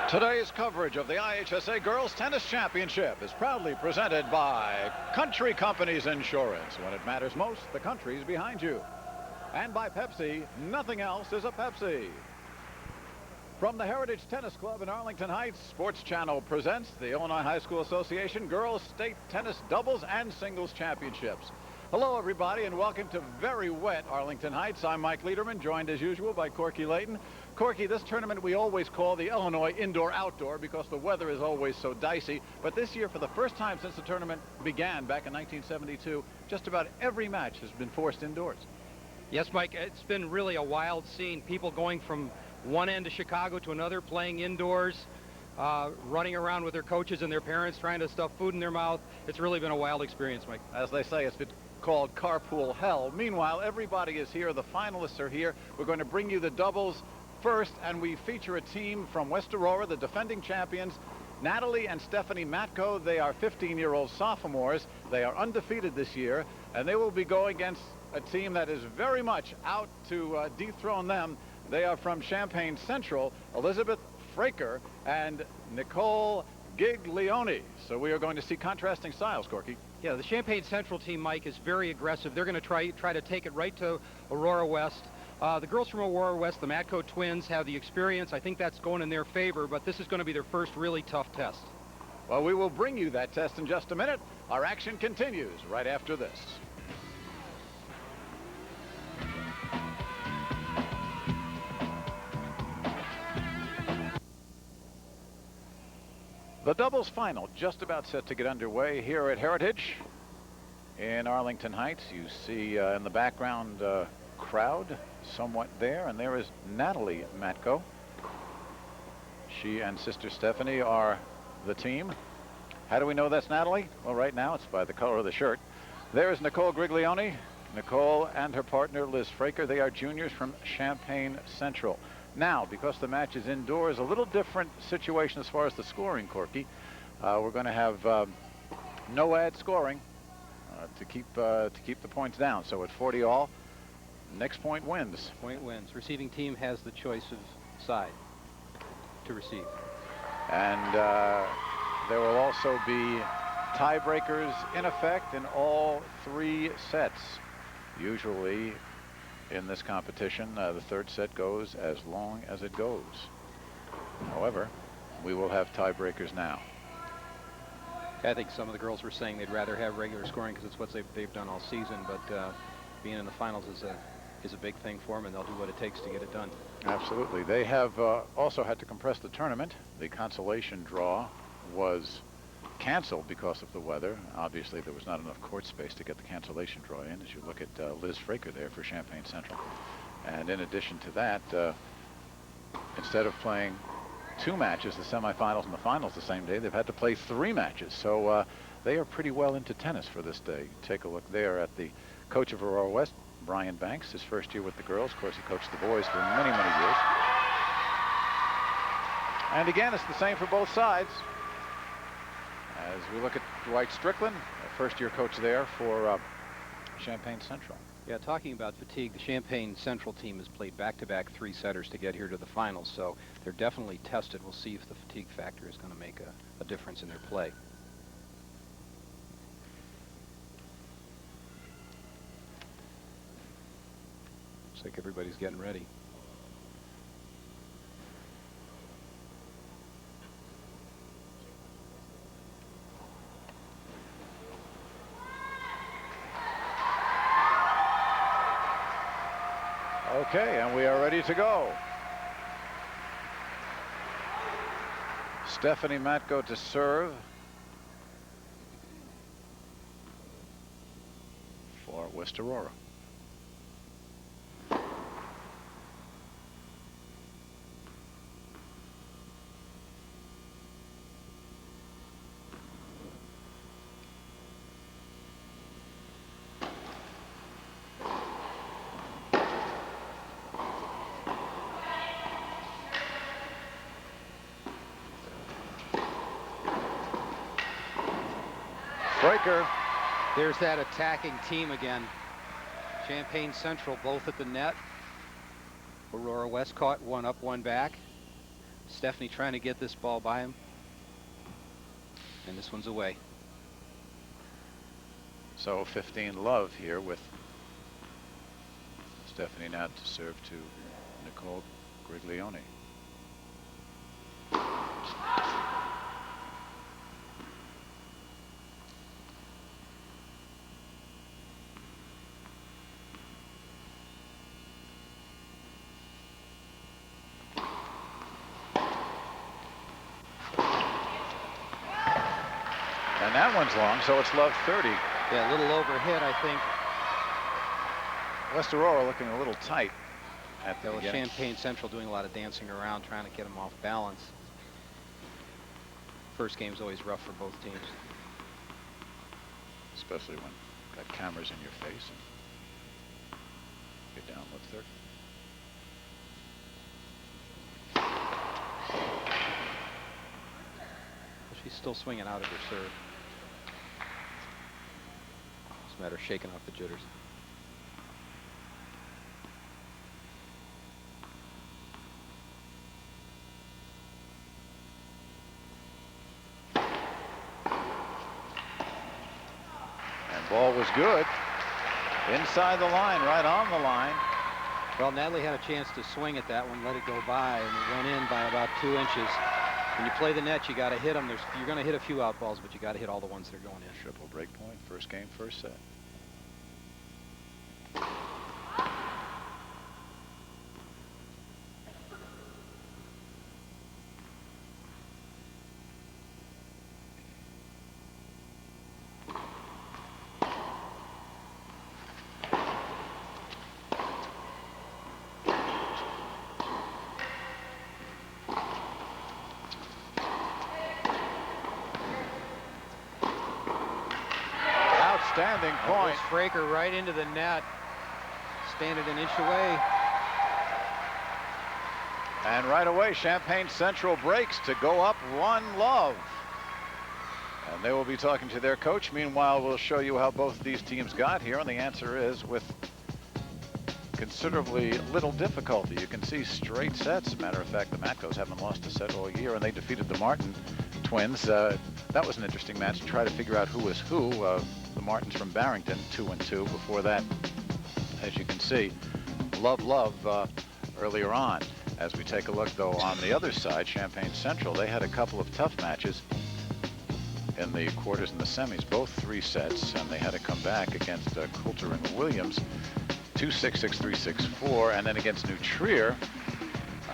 Today's coverage of the IHSA Girls Tennis Championship is proudly presented by Country Companies Insurance. When it matters most, the country's behind you. And by Pepsi, nothing else is a Pepsi. From the Heritage Tennis Club in Arlington Heights, Sports Channel presents the Illinois High School Association Girls State Tennis Doubles and Singles Championships. Hello, everybody, and welcome to very wet Arlington Heights. I'm Mike Lederman, joined as usual by Corky Layton. Corky, this tournament we always call the Illinois Indoor-Outdoor because the weather is always so dicey. But this year, for the first time since the tournament began back in 1972, just about every match has been forced indoors. Yes, Mike, it's been really a wild scene. People going from one end of Chicago to another, playing indoors, running around with their coaches and their parents, trying to stuff food in their mouth. It's really been a wild experience, Mike. As they say, it's been called carpool hell. Meanwhile, everybody is here. The finalists are here. We're going to bring you the doubles first, and we feature a team from West Aurora, the defending champions, Natalie and Stephanie Matko. They are 15-year-old sophomores. They are undefeated this year, and they will be going against a team that is very much out to dethrone them. They are from Champaign Central, Elizabeth Fraker and Nicole Giglione. So we are going to see contrasting styles, Corky. Yeah, the Champaign Central team, Mike, is very aggressive. They're going to try to take it right to Aurora West. The girls from Aurora West, the Matko twins, have the experience. I think that's going in their favor, but this is going to be their first really tough test. Well, we will bring you that test in just a minute. Our action continues right after this. The doubles final just about set to get underway here at Heritage in Arlington Heights. You see in the background crowd somewhat there, and there is Natalie Matko. She and sister Stephanie are the team. How do we know that's Natalie? Well, right now it's by the color of the shirt. There is Nicole Griglione. Nicole and her partner Liz Fraker. They are juniors from Champaign Central. Now, because the match is indoors, a little different situation as far as the scoring, Corky. We're going to have no ad scoring to keep the points down. So at 40 all, next point wins. Point wins. Receiving team has the choice of side to receive. And there will also be tiebreakers in effect in all three sets. Usually, in this competition, the third set goes as long as it goes. However, we will have tiebreakers now. I think some of the girls were saying they'd rather have regular scoring because it's what they've done all season, but being in the finals is a big thing for them, and they'll do what it takes to get it done. Absolutely. They have also had to compress the tournament. The consolation draw was canceled because of the weather. Obviously, there was not enough court space to get the cancellation draw in, as you look at Liz Fraker there for Champaign Central. And in addition to that, instead of playing two matches, the semifinals and the finals the same day, they've had to play three matches. So they are pretty well into tennis for this day. Take a look there at the coach of Aurora West, Brian Banks, his first year with the girls. Of course, he coached the boys for many, many years. And again, it's the same for both sides. As we look at Dwight Strickland, a first-year coach there for Champaign Central. Yeah, talking about fatigue, the Champaign Central team has played back-to-back three-setters to get here to the finals, so they're definitely tested. We'll see if the fatigue factor is going to make a difference in their play. Looks like everybody's getting ready. Okay, and we are ready to go. Stephanie Matko to serve for West Aurora. Fraker. There's that attacking team again. Champaign Central both at the net. Aurora West caught one up, one back. Stephanie trying to get this ball by him. And this one's away. So 15 love here with Stephanie now to serve to Nicole Griglione. And that one's long, so it's love 30. Yeah, a little overhit, I think. West Aurora looking a little tight at the With beginning. Champaign Central doing a lot of dancing around, trying to get them off balance. First game's always rough for both teams. Especially when got cameras in your face and get down love 30. She's still swinging out of her serve. It's a matter of shaking off the jitters. And ball was good. Inside the line, right on the line. Well, Natalie had a chance to swing at that one, let it go by, and it went in by about 2 inches. When you play the net, you got to hit them. You're going to hit a few out balls, but you got to hit all the ones that are going in. Triple break point, first game, first set. Outstanding point. Fraker right into the net. Standing an inch away. And right away, Champaign Central breaks to go up 1-love. And they will be talking to their coach. Meanwhile, we'll show you how both these teams got here. And the answer is with considerably little difficulty. You can see straight sets. As a matter of fact, the Matcos haven't lost a set all year, and they defeated the Martin twins. That was an interesting match to try to figure out who was who. The Martins from Barrington, 2-2. Before that, as you can see, love earlier on. As we take a look, though, on the other side, Champaign Central, they had a couple of tough matches in the quarters and the semis, both 3 sets, and they had to come back against Coulter and Williams, 2-6, 6-3, 6-4, and then against New Trier,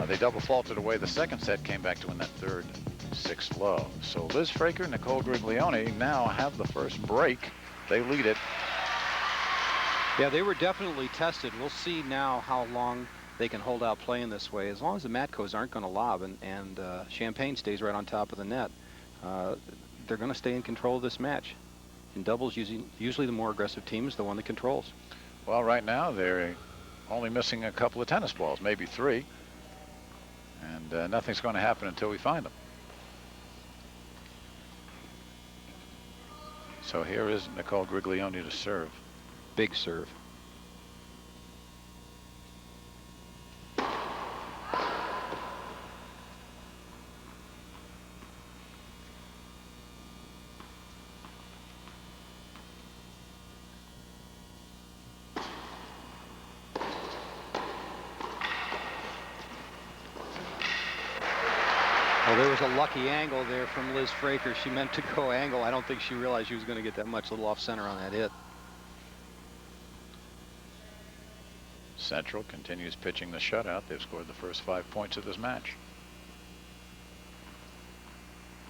they double faulted away the second set, came back to win that third 6-love. So Liz Fraker, Nicole Griglione now have the first break. They lead it. Yeah, they were definitely tested. We'll see now how long they can hold out playing this way. As long as the Matcos aren't going to lob and Champaign stays right on top of the net, they're going to stay in control of this match. In doubles, usually the more aggressive team is the one that controls. Well, right now they're only missing a couple of tennis balls, maybe 3. And nothing's going to happen until we find them. So here is Nicole Griglione to serve. Big serve. Well, there was a lucky angle there from Liz Fraker. She meant to go angle. I don't think she realized she was going to get that much, a little off center on that hit. Central continues pitching the shutout. They've scored the first 5 points of this match.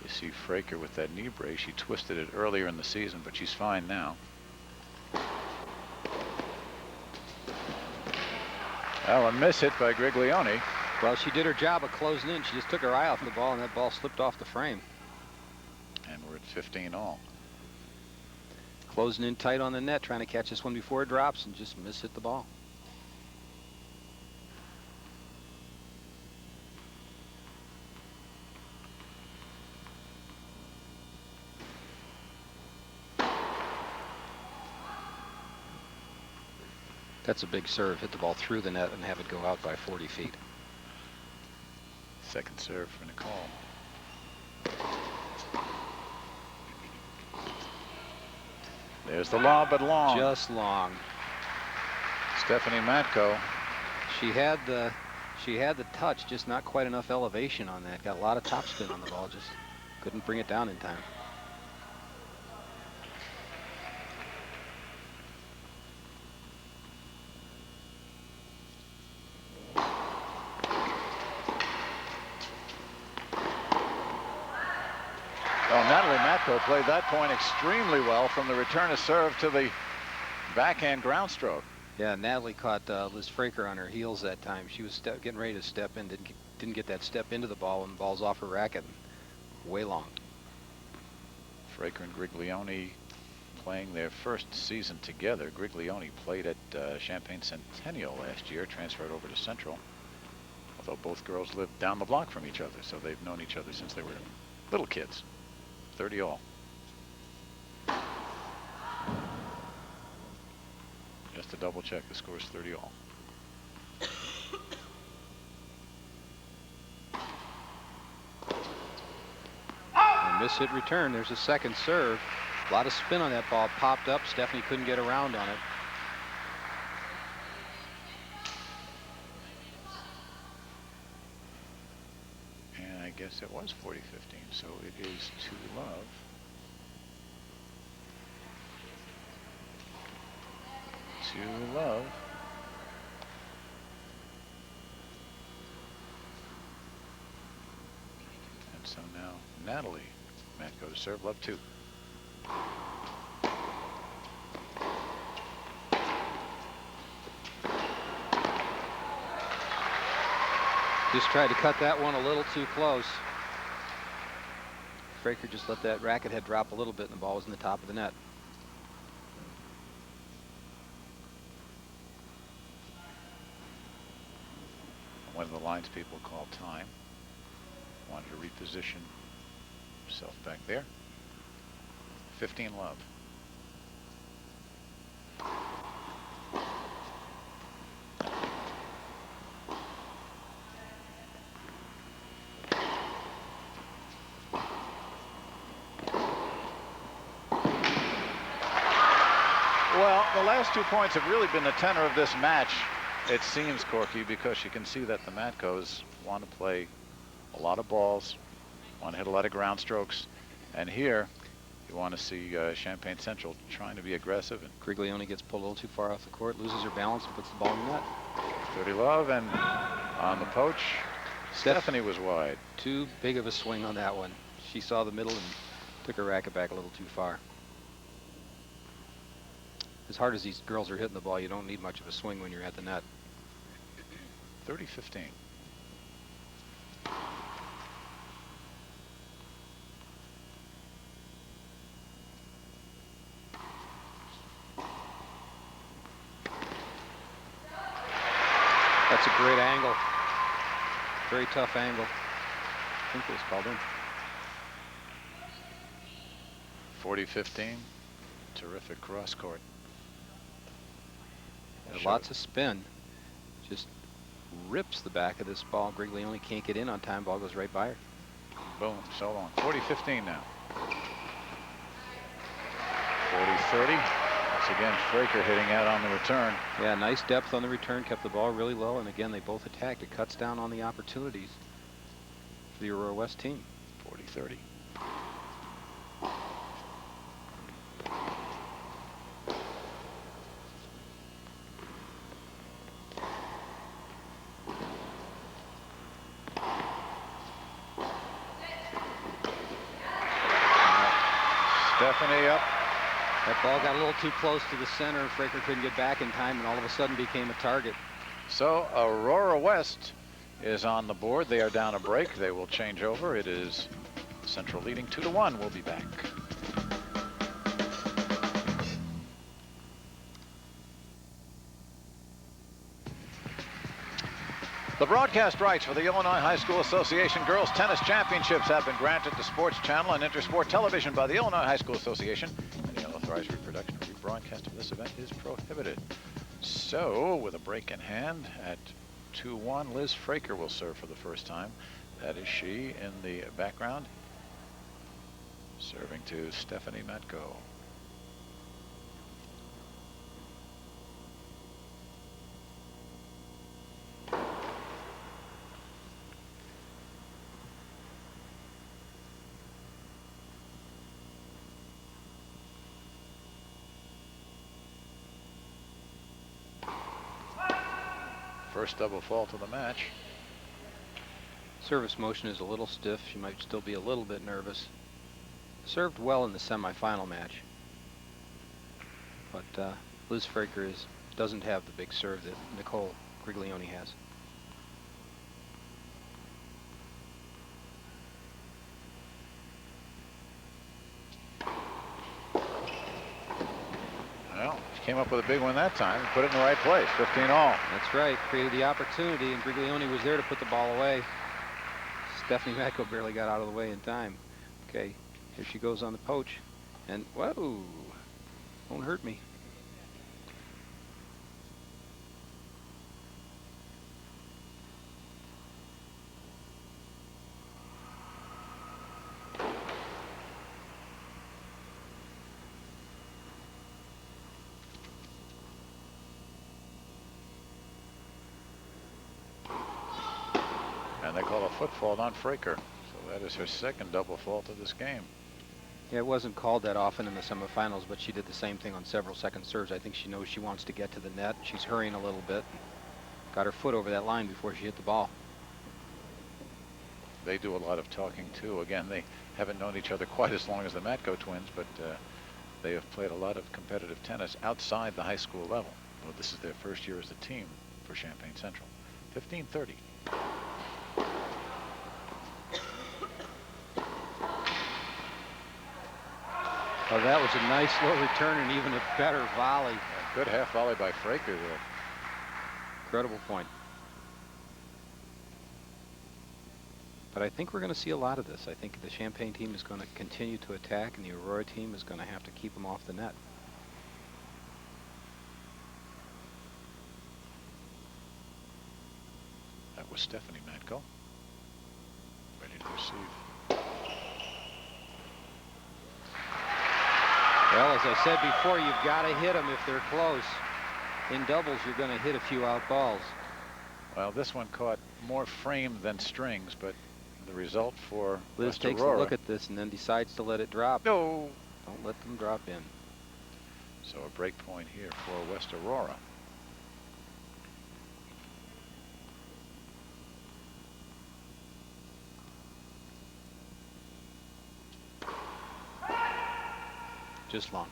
You see Fraker with that knee brace. She twisted it earlier in the season, but she's fine now. Well, a miss hit by Griglione. Well, she did her job of closing in. She just took her eye off the ball, and that ball slipped off the frame. And we're at 15 all. Closing in tight on the net, trying to catch this one before it drops, and just miss hit the ball. That's a big serve. Hit the ball through the net and have it go out by 40 feet. Second serve for Nicole. There's the lob, but long. Just long. Stephanie Matko. She had the touch, just not quite enough elevation on that. Got a lot of topspin on the ball, just couldn't bring it down in time. Well, Natalie Matko played that point extremely well from the return of serve to the backhand ground stroke. Yeah, Natalie caught Liz Fraker on her heels that time. She was getting ready to step in, didn't get that step into the ball, and the ball's off her racket, way long. Fraker and Griglione playing their first season together. Griglione played at Champaign Centennial last year, transferred over to Central, although both girls lived down the block from each other, so they've known each other since they were little kids. 30 all. Just to double check, the score is 30 all. Miss hit return. There's a second serve. A lot of spin on that ball. Popped up. Stephanie couldn't get around on it. And I guess it was 40-15, so it is to love. To love. And so now Natalie Matko to serve, love 2. Just tried to cut that one a little too close. Fraker just let that racket head drop a little bit, and the ball was in the top of the net. One of the lines people call time. Wanted to reposition himself back there. 15 love. Well, the last 2 points have really been the tenor of this match, it seems, Corky, because you can see that the Matkos want to play a lot of balls, want to hit a lot of ground strokes, and here you want to see Champaign Central trying to be aggressive. And Griglione gets pulled a little too far off the court, loses her balance, and puts the ball in the net. 30 love, and on the poach, Stephanie was wide. Too big of a swing on that one. She saw the middle and took her racket back a little too far. As hard as these girls are hitting the ball, you don't need much of a swing when you're at the net. 30-15. That's a great angle. Very tough angle. I think it was called in. 40-15. Terrific cross court. Lots of spin. Just rips the back of this ball. Griglione can't get in on time. Ball goes right by her. Boom, so long. 40-15 now. 40-30. Once again, Fraker hitting out on the return. Yeah, nice depth on the return. Kept the ball really low. And again, they both attacked. It cuts down on the opportunities for the Aurora West team. 40-30. Stephanie up. That ball got a little too close to the center. Fraker couldn't get back in time and all of a sudden became a target. So Aurora West is on the board. They are down a break. They will change over. It is Central leading 2-1. We'll be back. The broadcast rights for the Illinois High School Association Girls Tennis Championships have been granted to Sports Channel and Intersport Television by the Illinois High School Association. Any unauthorized reproduction or rebroadcast of this event is prohibited. So, with a break in hand at 2-1, Liz Fraker will serve for the first time. That is she in the background, serving to Stephanie Matko. First double fault of the match. Service motion is a little stiff. She might still be a little bit nervous. Served well in the semifinal match, but Liz Fraker doesn't have the big serve that Nicole Griglione has. Well, she came up with a big one that time and put it in the right place. 15 all. That's right. Created the opportunity, and Griglione was there to put the ball away. Stephanie Matko barely got out of the way in time. Okay, here she goes on the poach, and whoa, won't hurt me. And they call a foot fault on Fraker. So that is her second double fault of this game. Yeah, it wasn't called that often in the semifinals, but she did the same thing on several second serves. I think she knows she wants to get to the net. She's hurrying a little bit. Got her foot over that line before she hit the ball. They do a lot of talking too. Again, they haven't known each other quite as long as the Matko twins, but they have played a lot of competitive tennis outside the high school level. Well, this is their first year as a team for Champaign Central. 15-30. Oh, that was a nice low return and even a better volley. A good half volley by Fraker there. Incredible point. But I think we're going to see a lot of this. I think the Champaign team is going to continue to attack, and the Aurora team is going to have to keep them off the net. That was Stephanie Matko. Ready to receive. Well, as I said before, you've got to hit them if they're close. In doubles, you're going to hit a few out balls. Well, this one caught more frame than strings, but the result for Liz West takes Aurora. a look at this and then decides to let it drop. No. Don't let them drop in. So a break point here for West Aurora. Just long.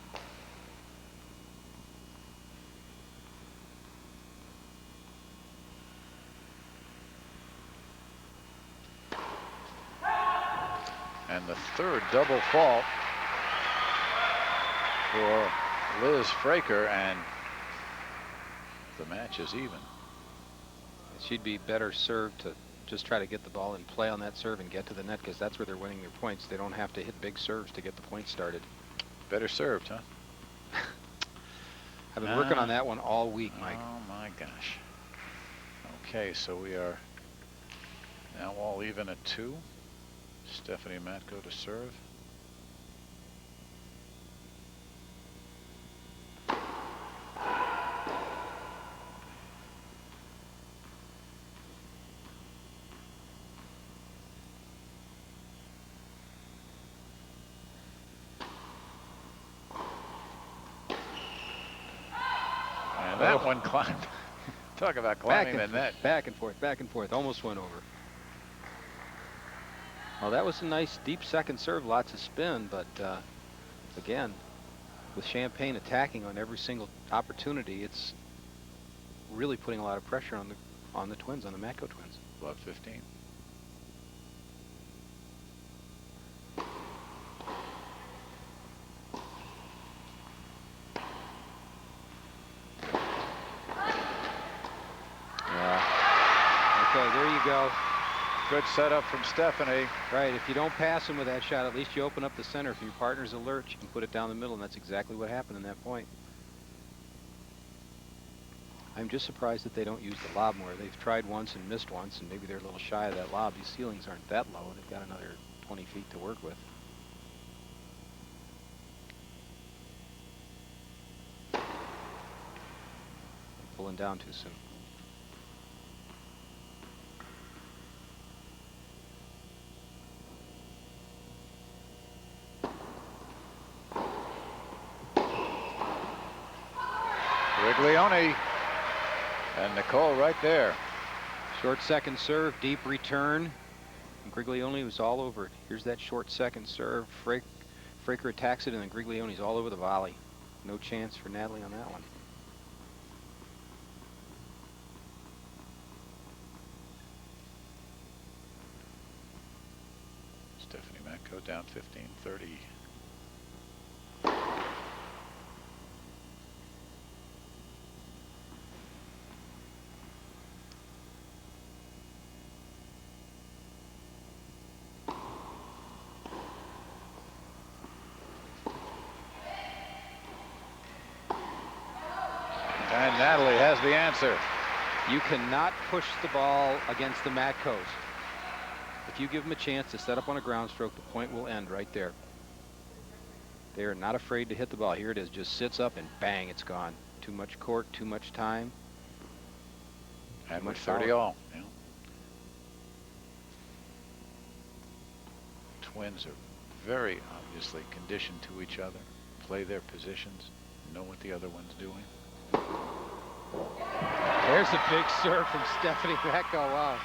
And the third double fault for Liz Fraker, and the match is even. She'd be better served to just try to get the ball in play on that serve and get to the net, because that's where they're winning their points. They don't have to hit big serves to get the points started. Better served, huh? I've been working on that one all week, Mike. Oh my gosh. Okay, so we are now all even at 2. Stephanie Matko to serve. And that one climbed. Talk about climbing the net. Back and forth. Almost went over. Well, that was a nice deep second serve, lots of spin, but again, with Champaign attacking on every single opportunity, it's really putting a lot of pressure on the twins, on the Matko twins. Love 15. Okay, there you go. Good setup from Stephanie. Right, if you don't pass him with that shot, at least you open up the center. If your partner's alert, you can put it down the middle, and that's exactly what happened in that point. I'm just surprised that they don't use the lob more. They've tried once and missed once, and maybe they're a little shy of that lob. These ceilings aren't that low. They've got another 20 feet to work with. Pulling down too soon. Griglione and Nicole right there. Short second serve, deep return. And Griglione was all over it. Here's that short second serve. Fraker attacks it, and then Griglione's all over the volley. No chance for Natalie on that one. Stephanie Matko down 15-30. And Natalie has the answer. You cannot push the ball against the Matkos. If you give them a chance to set up on a ground stroke, the point will end right there. They are not afraid to hit the ball. Here it is, just sits up and bang, it's gone. Too much court, too much time. And much 30 power. all. Yeah. Twins are very obviously conditioned to each other, play their positions, know what the other one's doing. There's a big serve from Stephanie Matko. Wow.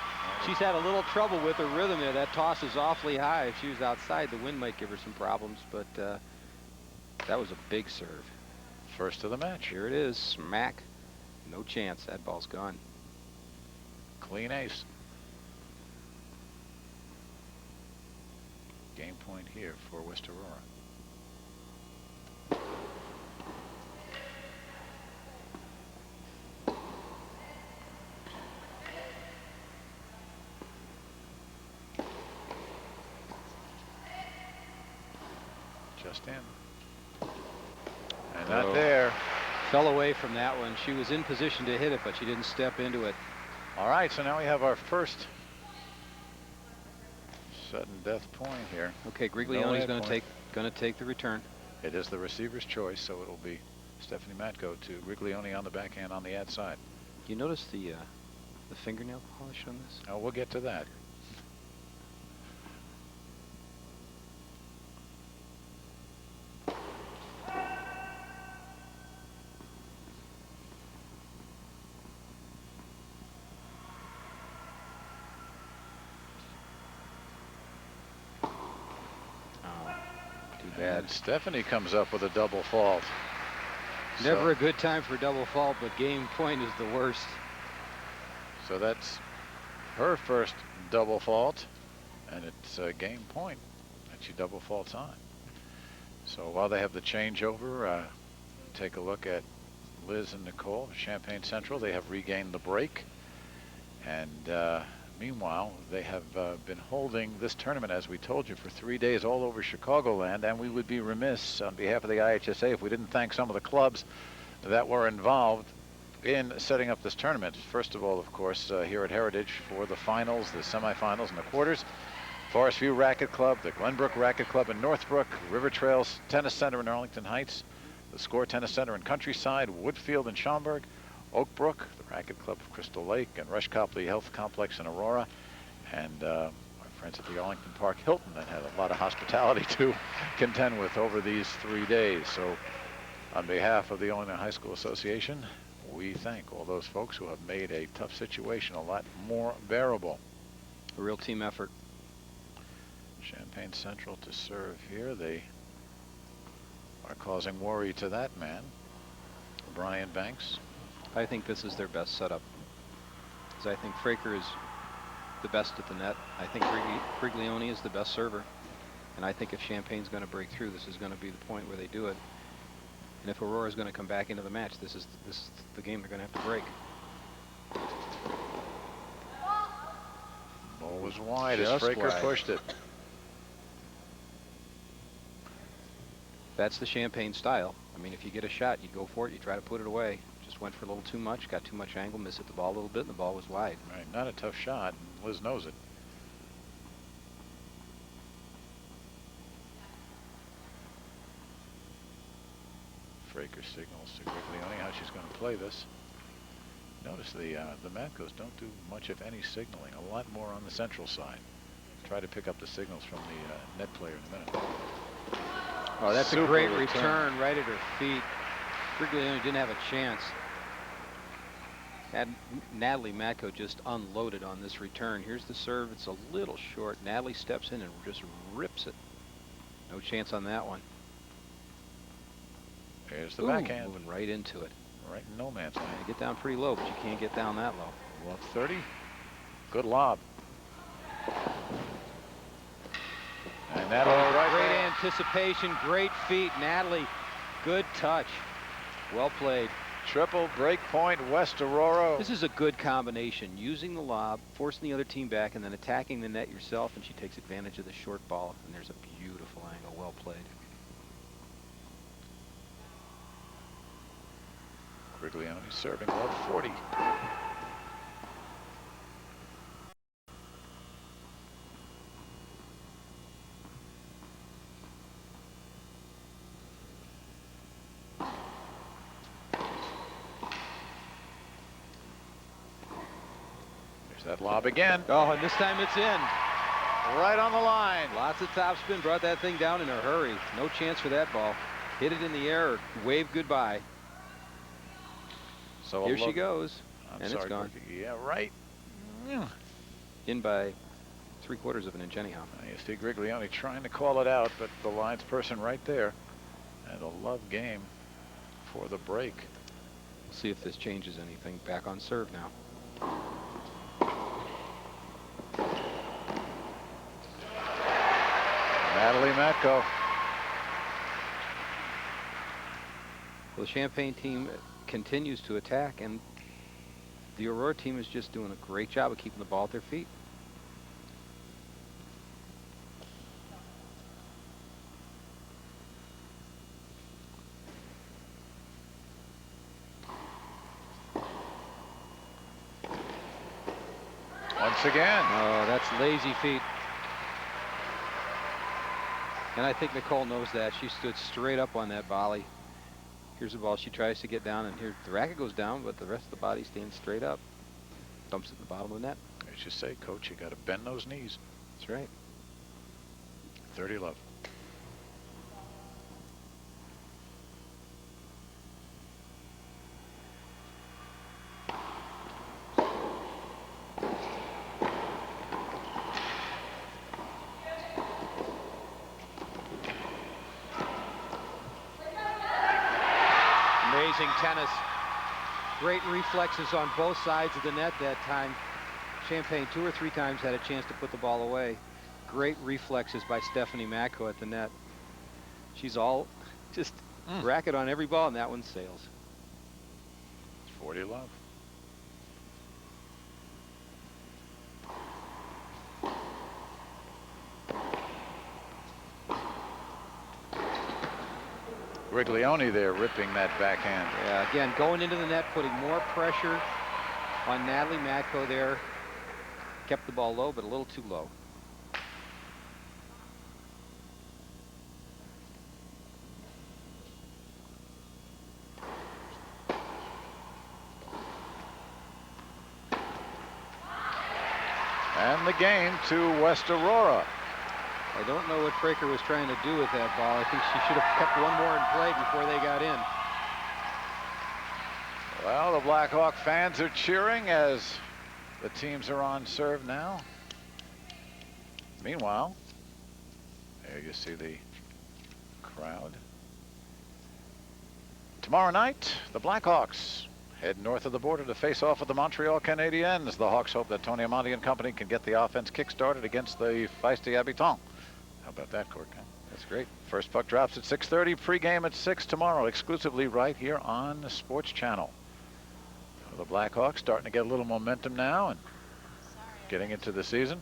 She's had a little trouble with her rhythm there. That toss is awfully high. If she was outside, the wind might give her some problems, but that was a big serve. First of the match. Here it is, smack. No chance. That ball's gone. Clean ace. Game point here for West Aurora. Just in. And not there. Fell away from that one. She was in position to hit it, but she didn't step into it. All right, so now we have our first sudden death point here. Okay, No Griglione's ad going point. to take the return. It is the receiver's choice, so it'll be Stephanie Matko to Griglione on the backhand on the ad side. You notice the fingernail polish on this? Oh, we'll get to that. Bad. And Stephanie comes up with a double fault. Never a good time for double fault, but game point is the worst. So that's her first double fault, and it's a game point that she double faults on. So while they have the changeover, take a look at Liz and Nicole, Champaign Central. They have regained the break, and meanwhile, they have been holding this tournament, as we told you, for 3 days all over Chicagoland, and we would be remiss on behalf of the IHSA if we didn't thank some of the clubs that were involved in setting up this tournament. First of all, of course, here at Heritage for the finals, the semifinals, and the quarters. Forest View Racquet Club, the Glenbrook Racquet Club in Northbrook, River Trails Tennis Center in Arlington Heights, the Score Tennis Center in Countryside, Woodfield in Schaumburg, Oak Brook, the Racquet Club of Crystal Lake, and Rush Copley Health Complex in Aurora, and our friends at the Arlington Park Hilton that had a lot of hospitality to contend with over these 3 days. So on behalf of the Illinois High School Association, we thank all those folks who have made a tough situation a lot more bearable. A real team effort. Champaign Central to serve here. They are causing worry to that man, Brian Banks. I think this is their best setup, because I think Fraker is the best at the net. I think Griglione is the best server, and I think if Champaign's going to break through, this is going to be the point where they do it. And if Aurora is going to come back into the match, this is the game they're going to have to break. Ball was wide as Just Fraker wide. pushed it. That's the Champaign style. I mean, if you get a shot, you go for it, you try to put it away. Just just went for a little too much, got too much angle, missed the ball a little bit, and the ball was wide. Right, not a tough shot. Liz knows it. Fraker signals to Griglione how she's going to play this. Notice the Matcos don't do much, if any, signaling. A lot more on the central side. Try to pick up the signals from the net player in a minute. Oh, that's Super a great return right at her feet. Griglione didn't have a chance. And Natalie Matco just unloaded on this return. Here's the serve. It's a little short. Natalie steps in and just rips it. No chance on that one. There's the Ooh, backhand. moving right into it. Right in no man's land. You get down pretty low, but you can't get down that low. Love 30. Good lob. And that right great there. anticipation, great feet. Natalie, good touch. Well played. Triple break point, West Aurora. This is a good combination. Using the lob, forcing the other team back, and then attacking the net yourself, and she takes advantage of the short ball, and there's a beautiful angle. Well played. Griglione serving love 40. There's that lob again. Oh, and this time it's in. Right on the line. Lots of topspin, brought that thing down in a hurry. No chance for that ball. Hit it in the air, or wave goodbye. So Here she goes, I'm and sorry, it's gone. Yeah, right. In by 3/4 of an inch anyhow. You see Griglione trying to call it out, but the line's person right there. And a love game for the break. We'll see if this changes anything. Back on serve now. Natalie Matco. Well, the Champaign team continues to attack, and the Aurora team is just doing a great job of keeping the ball at their feet. Once again. Oh, that's lazy feet. And I think Nicole knows that. She stood straight up on that volley. Here's the ball. She tries to get down, and here the racket goes down, but the rest of the body stands straight up. Dumps it in the bottom of the net. As you say, Coach, you got to bend those knees. That's right. 30 love. Amazing tennis. Great reflexes on both sides of the net that time. Champaign 2 or 3 times had a chance to put the ball away. Great reflexes by Stephanie Matco at the net. She's all just racket on every ball, and that one sails. It's 40 love. Griglione there ripping that backhand. Yeah, again, going into the net, putting more pressure on Natalie Matco there. Kept the ball low, but a little too low. And the game to West Aurora. I don't know what Fraker was trying to do with that ball. I think she should have kept one more in play before they got in. Well, the Blackhawk fans are cheering as the teams are on serve now. Meanwhile, there you see the crowd. Tomorrow night, the Blackhawks head north of the border to face off with the Montreal Canadiens. The Hawks hope that Tony Amonte and company can get the offense kick-started against the feisty Habitants. How about that, Cork? That's great. First puck drops at 6:30. Pre-game at 6 tomorrow, exclusively right here on the Sports Channel. The Blackhawks starting to get a little momentum now and getting into the season.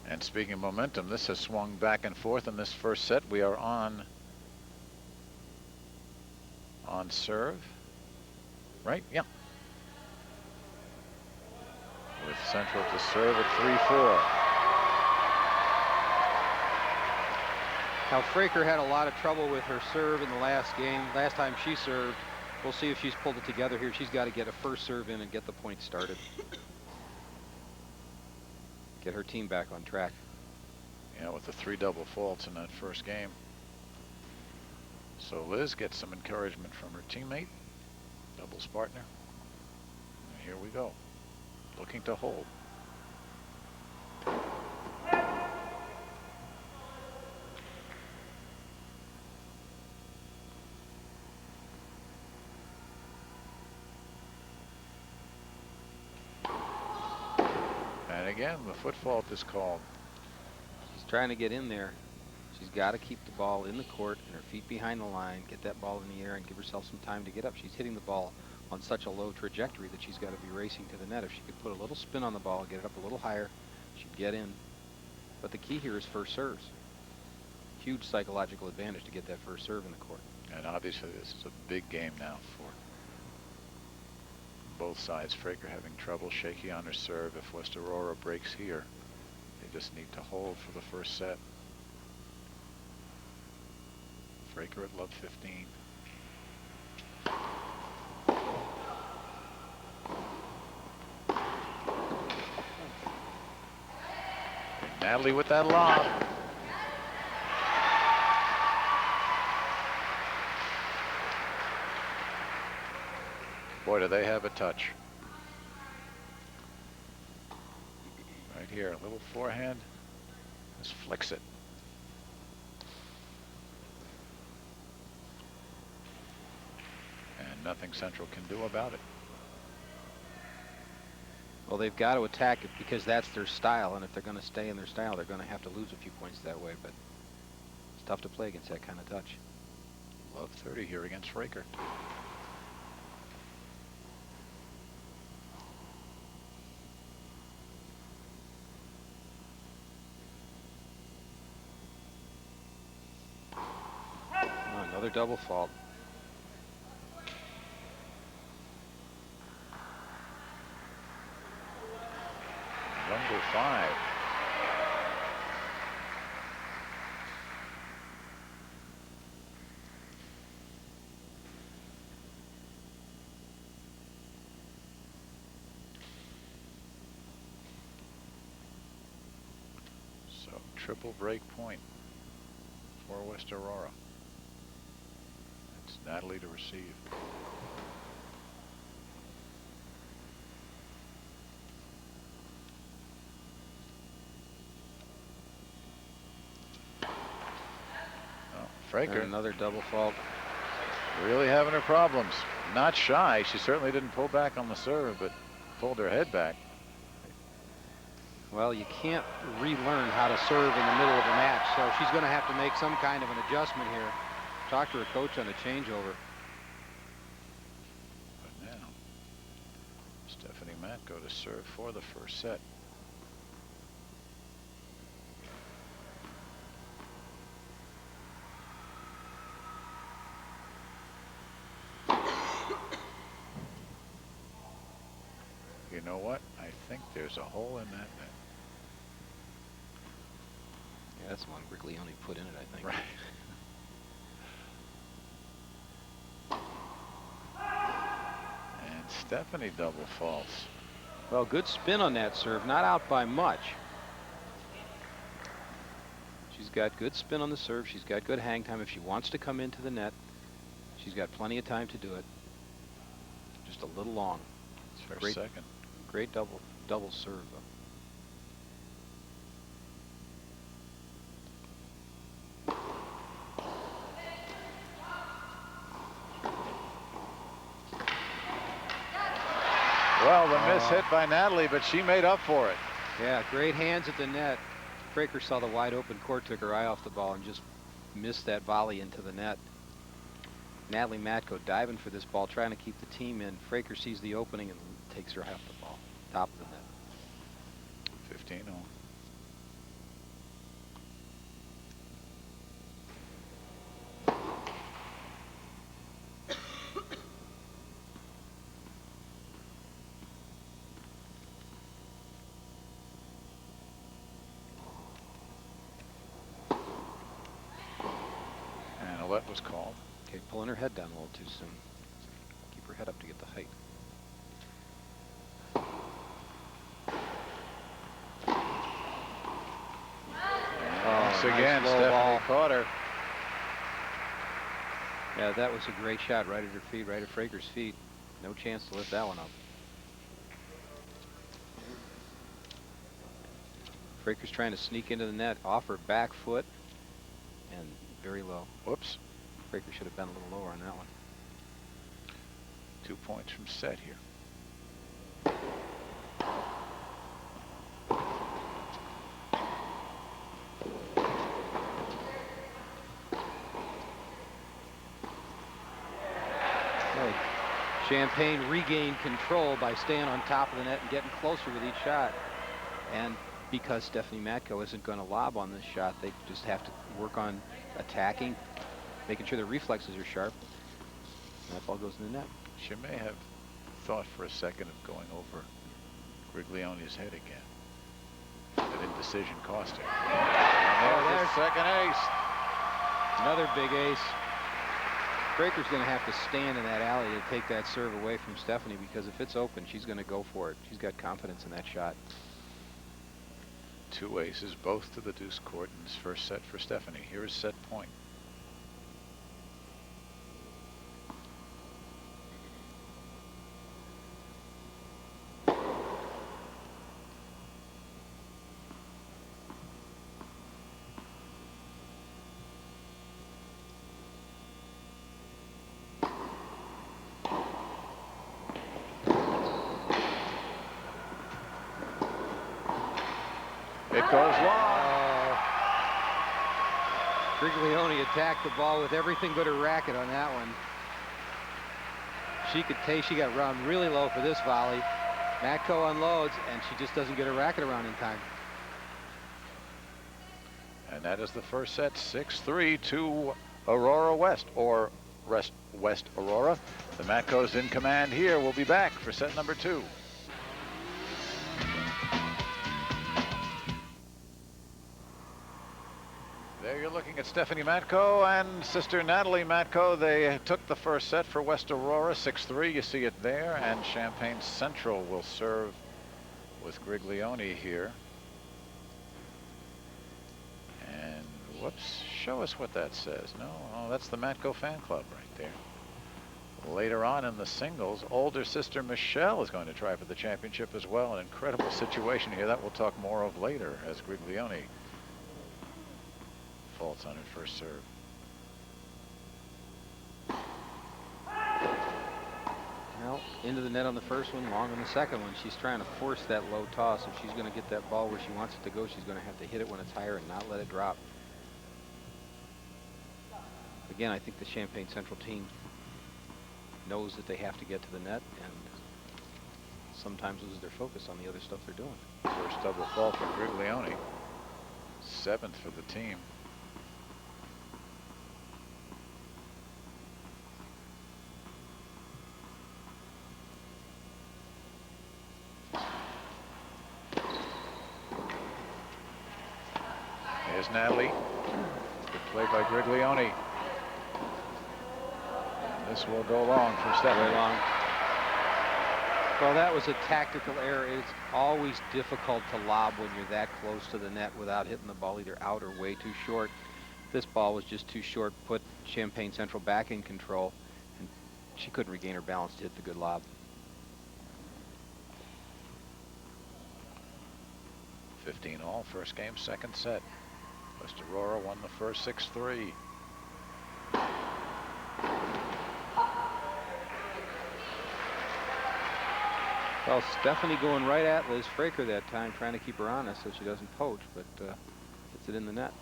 And speaking of momentum, this has swung back and forth in this first set. We are on serve. right? Yeah. With Central to serve at 3-4. Now, Fraker had a lot of trouble with her serve in the last game. Last time she served. We'll see if she's pulled it together here. She's got to get a first serve in and get the point started. Get her team back on track. Yeah, with the 3 double faults in that first game. So Liz gets some encouragement from her teammate, doubles partner. And here we go, looking to hold. And again, the foot fault is called. She's trying to get in there. She's got to keep the ball in the court and her feet behind the line, get that ball in the air and give herself some time to get up. She's hitting the ball on such a low trajectory that she's got to be racing to the net. If she could put a little spin on the ball, get it up a little higher, she'd get in. But the key here is first serves. Huge psychological advantage to get that first serve in the court. And obviously this is a big game now for both sides. Fraker having trouble, shaky on her serve. If West Aurora breaks here, they just need to hold for the first set. Fraker at love 15. And Natalie with that lob. Boy, do they have a touch. Right here, a little forehand. Just flicks it. And nothing Central can do about it. Well, they've got to attack it because that's their style, and if they're going to stay in their style, they're going to have to lose a few points that way, but it's tough to play against that kind of touch. Love 30 here against Fraker. Oh, another double fault. Number 5. So triple break point for West Aurora. It's Natalie to receive. Fraker. And another double fault. Really having her problems. Not shy. She certainly didn't pull back on the serve, but pulled her head back. Well, you can't relearn how to serve in the middle of a match, so she's going to have to make some kind of an adjustment here. Talk to her coach on a changeover. But now, Stephanie Matko to serve for the first set. You know what? I think there's a hole in that net. Yeah, that's one Griglione put in it, I think. Right. And Stephanie double faults. Well, good spin on that serve, not out by much. She's got good spin on the serve. She's got good hang time. If she wants to come into the net, she's got plenty of time to do it. Just a little long. It's her Great. second. Great double serve, though. Well, the miss hit by Natalie, but she made up for it. Yeah, great hands at the net. Fraker saw the wide open court, took her eye off the ball, and just missed that volley into the net. Natalie Matko diving for this ball, trying to keep the team in. Fraker sees the opening and takes her off the ball, top of the net. 15-0. Penalty was called. Okay, pulling her head down a little too soon. Keep her head up to get the height. Once nice again, low Stephanie ball. caught her. Yeah, that was a great shot right at her feet, right at Fraker's feet. No chance to lift that one up. Fraker's trying to sneak into the net off her back foot and very low. Whoops. Fraker should have been a little lower on that one. 2 points from set here. Right. Champagne regained control by staying on top of the net and getting closer with each shot. And because Stephanie Matko isn't going to lob on this shot, they just have to work on attacking, making sure their reflexes are sharp. And that ball goes in the net. She may have thought for a second of going over Griglione's head again. That indecision cost her. And there's the second ace. Another big ace. Fraker's going to have to stand in that alley to take that serve away from Stephanie, because if it's open, she's going to go for it. She's got confidence in that shot. 2 aces, both to the deuce court in this first set for Stephanie. Here is set point. It goes long. Griglione attacked the ball with everything but her racket on that one. She could take, she got run really low for this volley. Matko unloads, and she just doesn't get her racket around in time. And that is the first set, 6-3 to Aurora West, or West Aurora. The Matko's in command here. We'll be back for set number 2. There you're looking at Stephanie Matko and sister Natalie Matko. They took the first set for West Aurora, 6-3. You see it there. And Champaign Central will serve with Griglione here. And whoops, show us what that says. No, oh, that's the Matko fan club right there. Later on in the singles, older sister Michelle is going to try for the championship as well. An incredible situation here that we'll talk more of later as Griglione faults on her first serve. Well, into the net on the first one, long on the second one. She's trying to force that low toss. If she's going to get that ball where she wants it to go, she's going to have to hit it when it's higher and not let it drop. Again, I think the Champaign Central team knows that they have to get to the net and sometimes loses their focus on the other stuff they're doing. First double fault for Griglione. 7th for the team. There's Natalie. Good play by Griglione. This will go long for Stephanie. Long. Well, that was a tactical error. It's always difficult to lob when you're that close to the net without hitting the ball either out or way too short. This ball was just too short, put Champaign Central back in control, and she couldn't regain her balance to hit the good lob. 15 all, first game, second set. West Aurora won the first 6-3. Well, Stephanie going right at Liz Fraker that time, trying to keep her honest so she doesn't poach, but hits it in the net.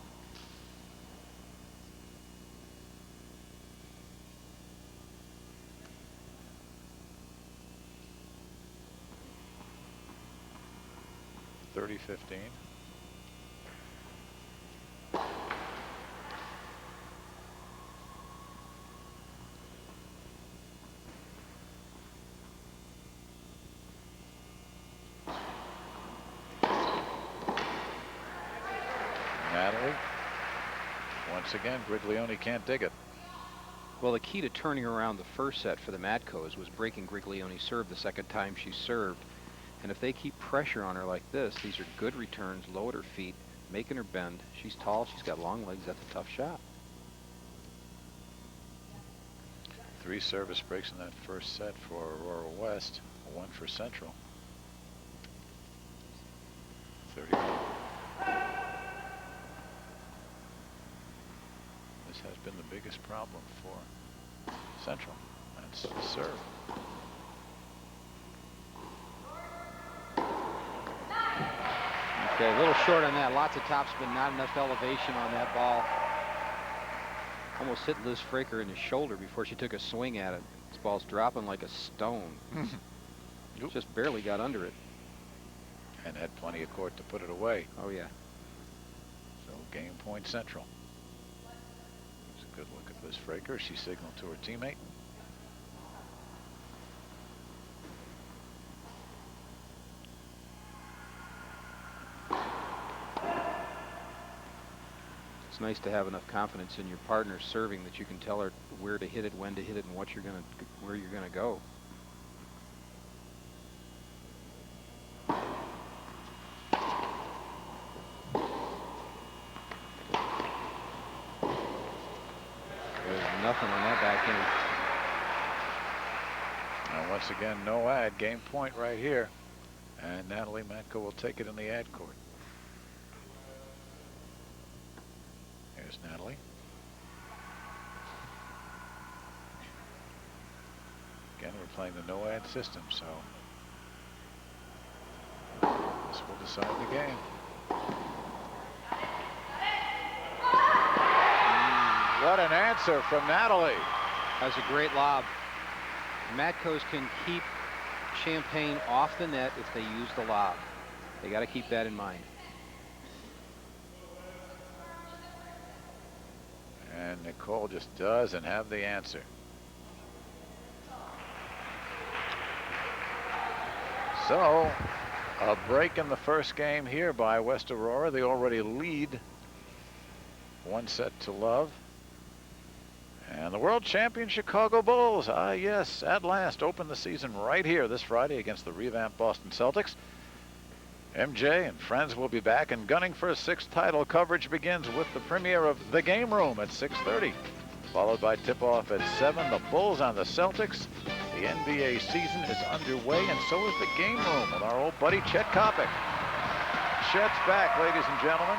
$30-15. Natalie. Once again, Griglione can't dig it. Well, the key to turning around the first set for the Matcos was breaking Griglioni's serve the second time she served. And if they keep pressure on her like this, these are good returns, low at her feet, making her bend. She's tall, she's got long legs, that's a tough shot. 3 service breaks in that first set for Aurora West, 1 for Central. 30. This has been the biggest problem for Central. That's the serve. Okay, a little short on that. Lots of topspin, not enough elevation on that ball. Almost hit Liz Fraker in the shoulder before she took a swing at it. This ball's dropping like a stone. Just barely got under it. And had plenty of court to put it away. Oh, yeah. So game point Central. Here's a good look at Liz Fraker. She signaled to her teammate. It's nice to have enough confidence in your partner serving that you can tell her where to hit it, when to hit it, and where you're gonna go. There's nothing on that backhand. And once again, no ad. Game point right here. And Natalie Matko will take it in the ad court. Here's Natalie. Again, we're playing the no ad system, so this will decide the game. What an answer from Natalie. That's a great lob. Matcos can keep Champagne off the net if they use the lob. They got to keep that in mind. And Nicole just doesn't have the answer. So, a break in the first game here by West Aurora. They already lead 1-0. And the world champion Chicago Bulls, yes, at last open the season right here this Friday against the revamped Boston Celtics. MJ and friends will be back and gunning for a 6th title. Coverage begins with the premiere of The Game Room at 6:30, followed by tip-off at 7. The Bulls on the Celtics. The NBA season is underway, and so is The Game Room with our old buddy Chet Kopic. Chet's back, ladies and gentlemen.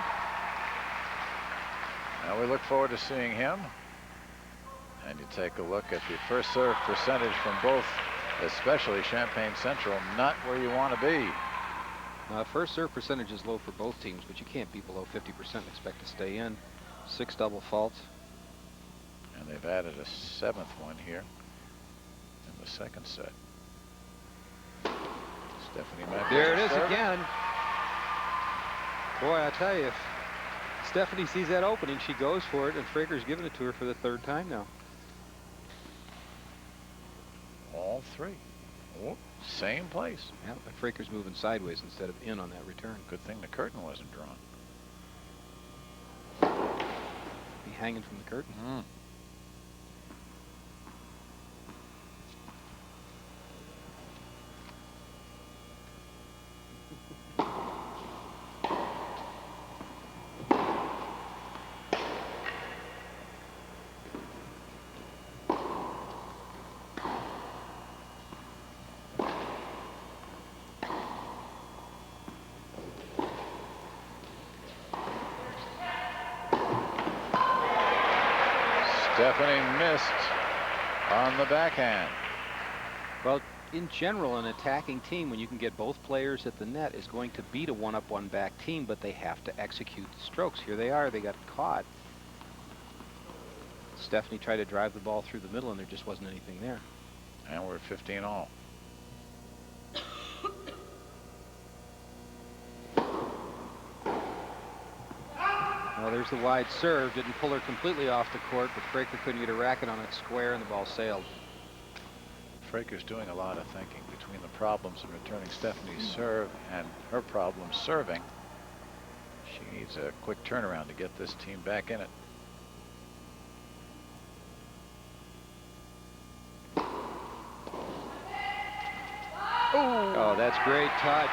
Now we look forward to seeing him. And you take a look at the first serve percentage from both, especially Champaign Central, not where you want to be. First serve percentage is low for both teams, but you can't be below 50% and expect to stay in. 6 double faults. And they've added a 7th one here in the second set. Stephanie Matko. There it is again. Boy, I tell you, if Stephanie sees that opening, she goes for it, and Fraker's giving it to her for the 3rd time now. All 3. Oh, same place. Yeah, but Fraker's moving sideways instead of in on that return. Good thing the curtain wasn't drawn. Be hanging from the curtain. Stephanie missed on the backhand. Well, in general, an attacking team, when you can get both players at the net, is going to beat a one-up, one-back team, but they have to execute the strokes. Here they are. They got caught. Stephanie tried to drive the ball through the middle, and there just wasn't anything there. And we're at 15 all. Well, there's the wide serve. Didn't pull her completely off the court, but Fraker couldn't get a racket on it square, and the ball sailed. Fraker's doing a lot of thinking between the problems in returning Stephanie's serve and her problems serving. She needs a quick turnaround to get this team back in it. Oh, that's great touch.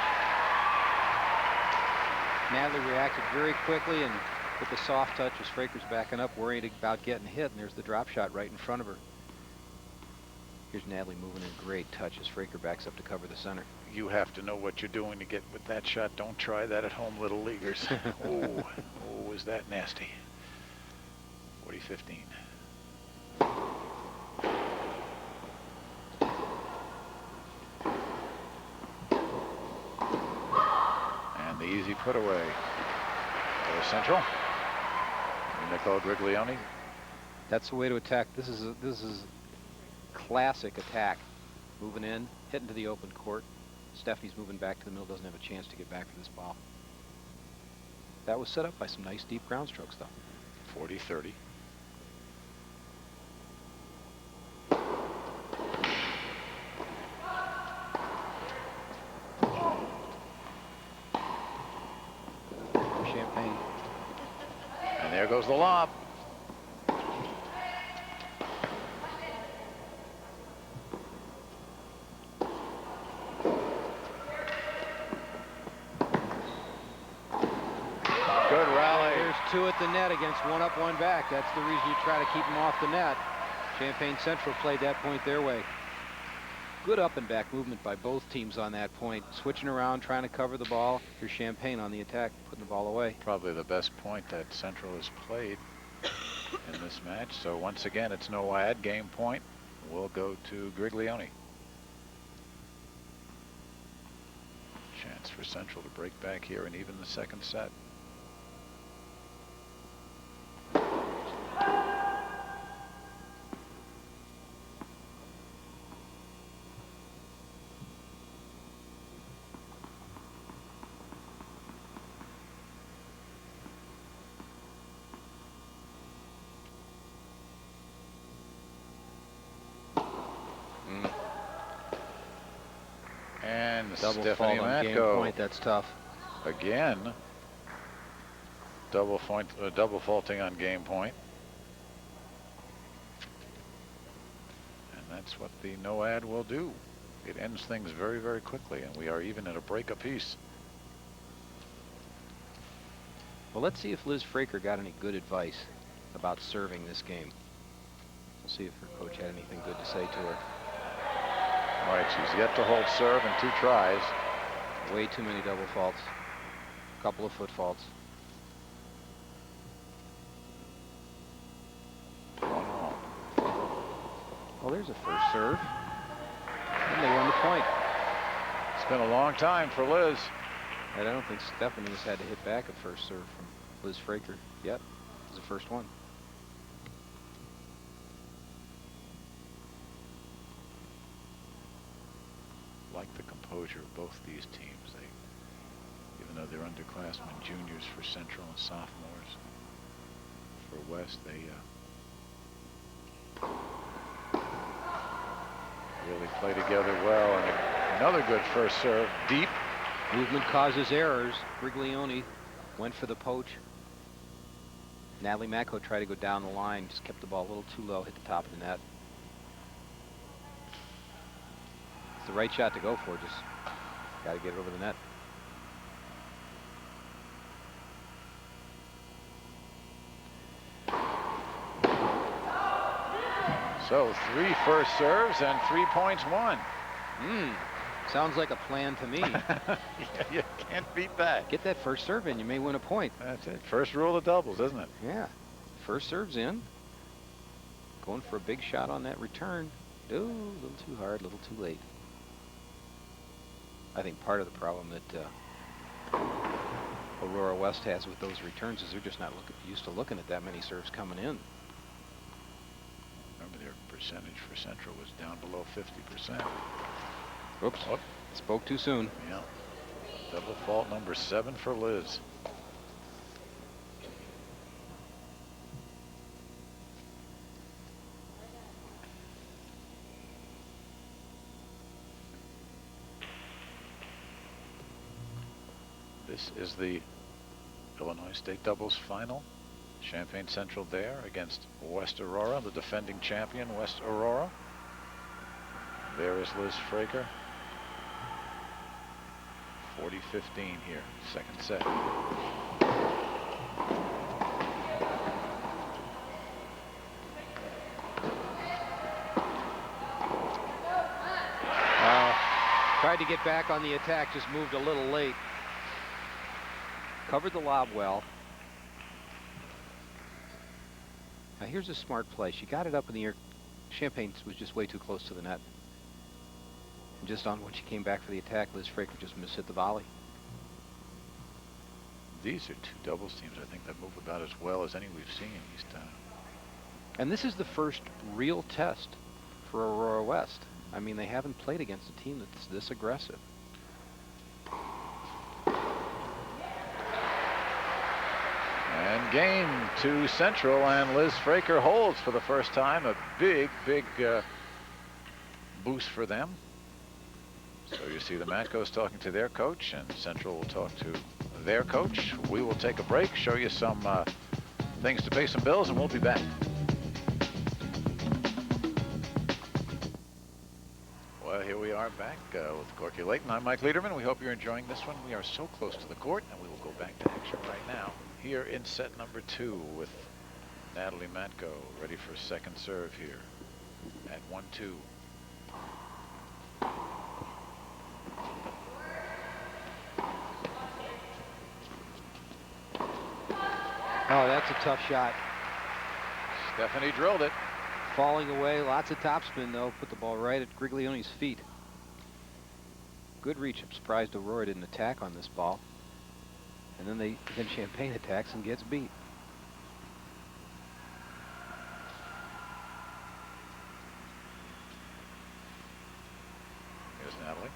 Natalie reacted very quickly and with the soft touch as Fraker's backing up, worried about getting hit, and there's the drop shot right in front of her. Here's Natalie moving in. Great touch as Fraker backs up to cover the center. You have to know what you're doing to get with that shot. Don't try that at home, little leaguers. Oh, is that nasty. 40-15. And the easy put away. There's Central. Nicole Griglione. That's the way to attack. This is classic attack. Moving in, hitting to the open court. Stephanie's moving back to the middle, doesn't have a chance to get back for this ball. That was set up by some nice deep ground strokes, though. 40-30. Champagne. And there goes the lob. Good rally. There's two at the net against one up, one back. That's the reason you try to keep them off the net. Champaign Central played that point their way. Good up and back movement by both teams on that point. Switching around, trying to cover the ball. Here's Champaign on the attack, putting the ball away. Probably the best point that Central has played in this match. So once again, it's no ad. Game point will go to Griglione. Chance for Central to break back here and even the second set. And Double Stephanie fault on game Matko point. That's tough. again. Double faulting on game point. And that's what the no ad will do. It ends things very, very quickly, and we are even at a break apiece. Well, let's see if Liz Fraker got any good advice about serving this game. We'll see if her coach had anything good to say to her. All right, she's yet to hold serve in 2 tries. Way too many double faults. A couple of foot faults. 1-all. Well, there's a first serve. And they won the point. It's been a long time for Liz. And I don't think Stephanie has had to hit back a first serve from Liz Fraker yet. It was the first one. Like the composure of both these teams. They, even though they're underclassmen, juniors for Central and sophomores for West, they really play together well. And another good first serve, deep. Movement causes errors. Griglione went for the poach. Natalie Matko tried to go down the line, just kept the ball a little too low, hit the top of the net. It's the right shot to go for, just got to get it over the net. So 3 first serves and 3 points won. Sounds like a plan to me. Yeah, you can't beat that. Get that first serve in, you may win a point. That's it. First rule of doubles, isn't it? Yeah. First serve's in. Going for a big shot on that return. Ooh, a little too hard, a little too late. I think part of the problem that Aurora West has with those returns is they're just not used to looking at that many serves coming in. Remember, their percentage for Central was down below 50%. Oops. Oh. Spoke too soon. Yeah. Double fault number 7 for Liz. This is the Illinois State doubles final. Champaign Central there against West Aurora, the defending champion West Aurora. There is Liz Fraker. 40-15 here, second set. Tried to get back on the attack, just moved a little late. Covered the lob well. Now here's a smart play. She got it up in the air. Champagne was just way too close to the net. And just on when she came back for the attack, Liz Fraker just mishit the volley. These are two doubles teams, I think, that move about as well as any we've seen. And this is the first real test for Aurora West. I mean, they haven't played against a team that's this aggressive. And game to Central, and Liz Fraker holds for the first time. A big boost for them. So you see the Matcos talking to their coach, and Central will talk to their coach. We will take a break, show you some things to pay some bills, and we'll be back. Well, here we are back with Corky Layton. I'm Mike Lederman. We hope you're enjoying this one. We are so close to the court, and we will go back to action right now. Here in set number 2 with Natalie Matko ready for second serve here at 1-2. Oh, that's a tough shot. Stephanie drilled it. Falling away, lots of topspin though, put the ball right at Griglioni's feet. Good reach. I'm surprised Aurora didn't attack on this ball. And then Champagne attacks and gets beat. Here's Natalie.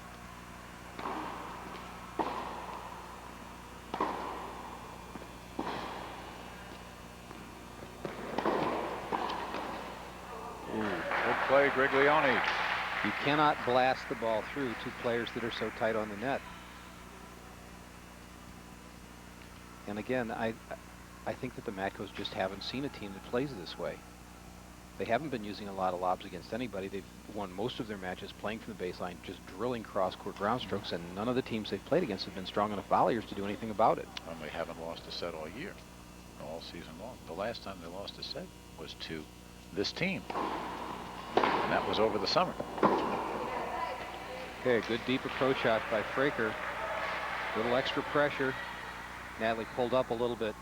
Good play, Griglioni. You cannot blast the ball through two players that are so tight on the net. And again, I think that the Matcos just haven't seen a team that plays this way. They haven't been using a lot of lobs against anybody. They've won most of their matches playing from the baseline, just drilling cross-court ground strokes, and none of the teams they've played against have been strong enough volleyers to do anything about it. And they haven't lost a set all year, all season long. The last time they lost a set was to this team, and that was over the summer. Okay, good deep approach shot by Fraker. Little extra pressure. Natalie pulled up a little bit.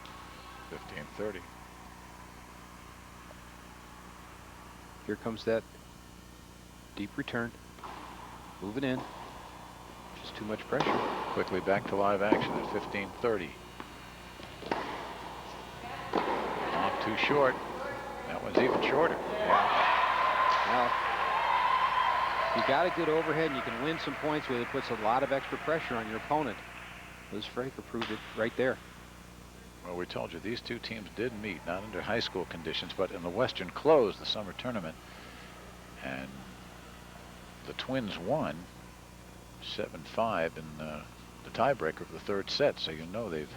15-30. Here comes that deep return. Moving in. Just too much pressure. Quickly back to live action at 15-30. Off too short. That one's even shorter. Well, you got a good overhead and you can win some points with it. Puts a lot of extra pressure on your opponent. Liz Fraker proved it right there. Well, we told you these two teams did meet, not under high school conditions, but in the Western Close, the summer tournament. And the Twins won 7-5 in the tiebreaker of the third set. So you know they've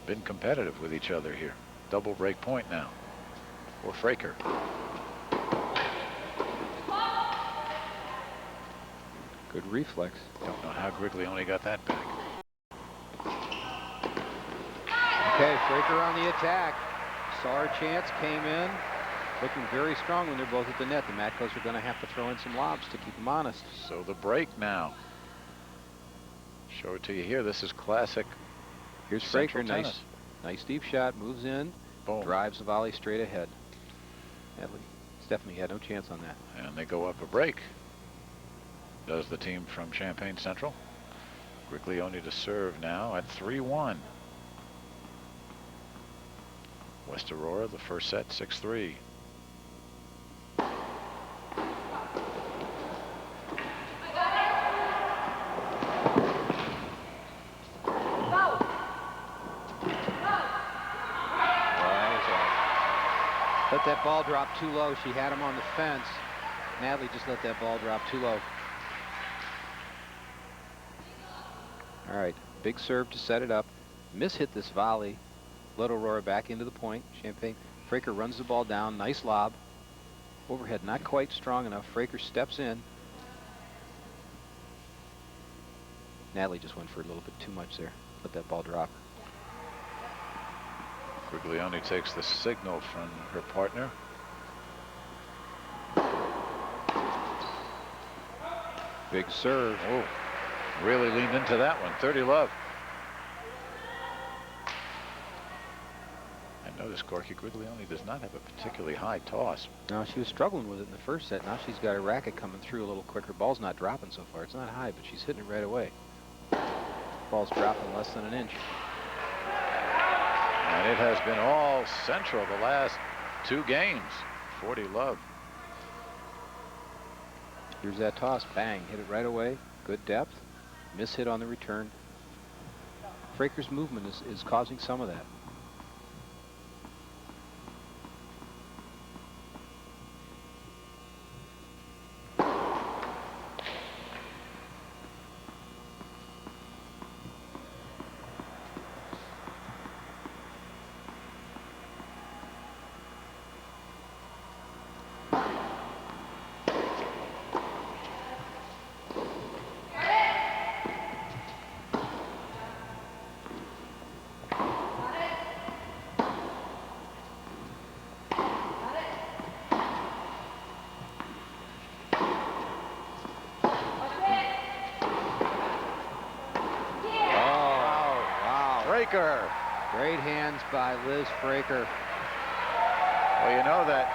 been competitive with each other here. Double break point now for Fraker. Good reflex. Don't know how Griglioni got that back. Okay, Fraker on the attack. Saw her chance, came in. Looking very strong when they're both at the net. The Matcos are going to have to throw in some lobs to keep them honest. So the break now. Show it to you here. This is classic. Here's Central Fraker. tennis. Nice deep shot. Moves in. Boom. Drives the volley straight ahead. Stephanie had no chance on that. And they go up a break. Does the team from Champaign Central. Griglioni to serve now at 3-1. West Aurora, the first set, 6-3. Let that ball drop too low. She had him on the fence. Natalie just let that ball drop too low. All right, big serve to set it up. Mishit this volley. Let Aurora back into the point. Champagne. Fraker runs the ball down. Nice lob. Overhead not quite strong enough. Fraker steps in. Natalie just went for a little bit too much there. Let that ball drop. Griglione takes the signal from her partner. Big serve. Oh, really leaned into that one. 30-love. And notice Corky Griglione does not have a particularly high toss. No, she was struggling with it in the first set. Now she's got a racket coming through a little quicker. Ball's not dropping so far. It's not high, but she's hitting it right away. Ball's dropping less than an inch. And it has been all Central the last 2 games. 40-love. Here's that toss. Bang. Hit it right away. Good depth. Miss hit on the return. Fraker's movement is causing some of that. Fraker. Great hands by Liz Fraker. Well, you know that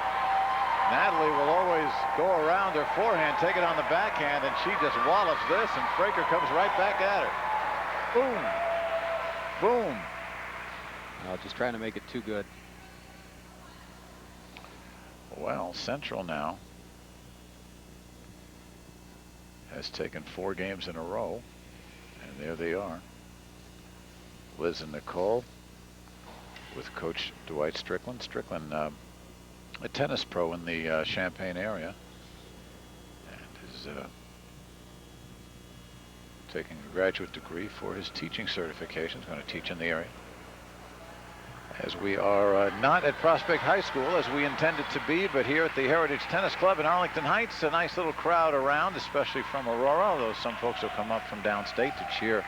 Natalie will always go around her forehand, take it on the backhand, and she just wallops this, and Fraker comes right back at her. Boom. Boom. No, just trying to make it too good. Well, Central now has taken 4 games in a row, and there they are. Liz and Nicole with Coach Dwight Strickland. Strickland, a tennis pro in the Champaign area, and is taking a graduate degree for his teaching certification. He's going to teach in the area. As we are not at Prospect High School as we intended to be, but here at the Heritage Tennis Club in Arlington Heights, a nice little crowd around, especially from Aurora, although some folks will come up from downstate to cheer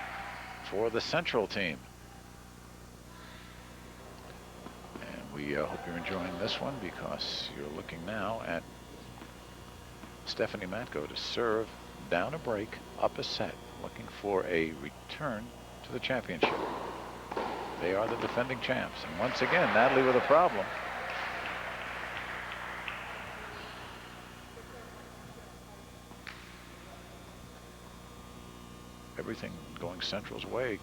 for the Central team. We hope you're enjoying this one, because you're looking now at Stephanie Matko to serve down a break, up a set, looking for a return to the championship. They are the defending champs. And once again, Natalie with a problem. Everything going Central's way.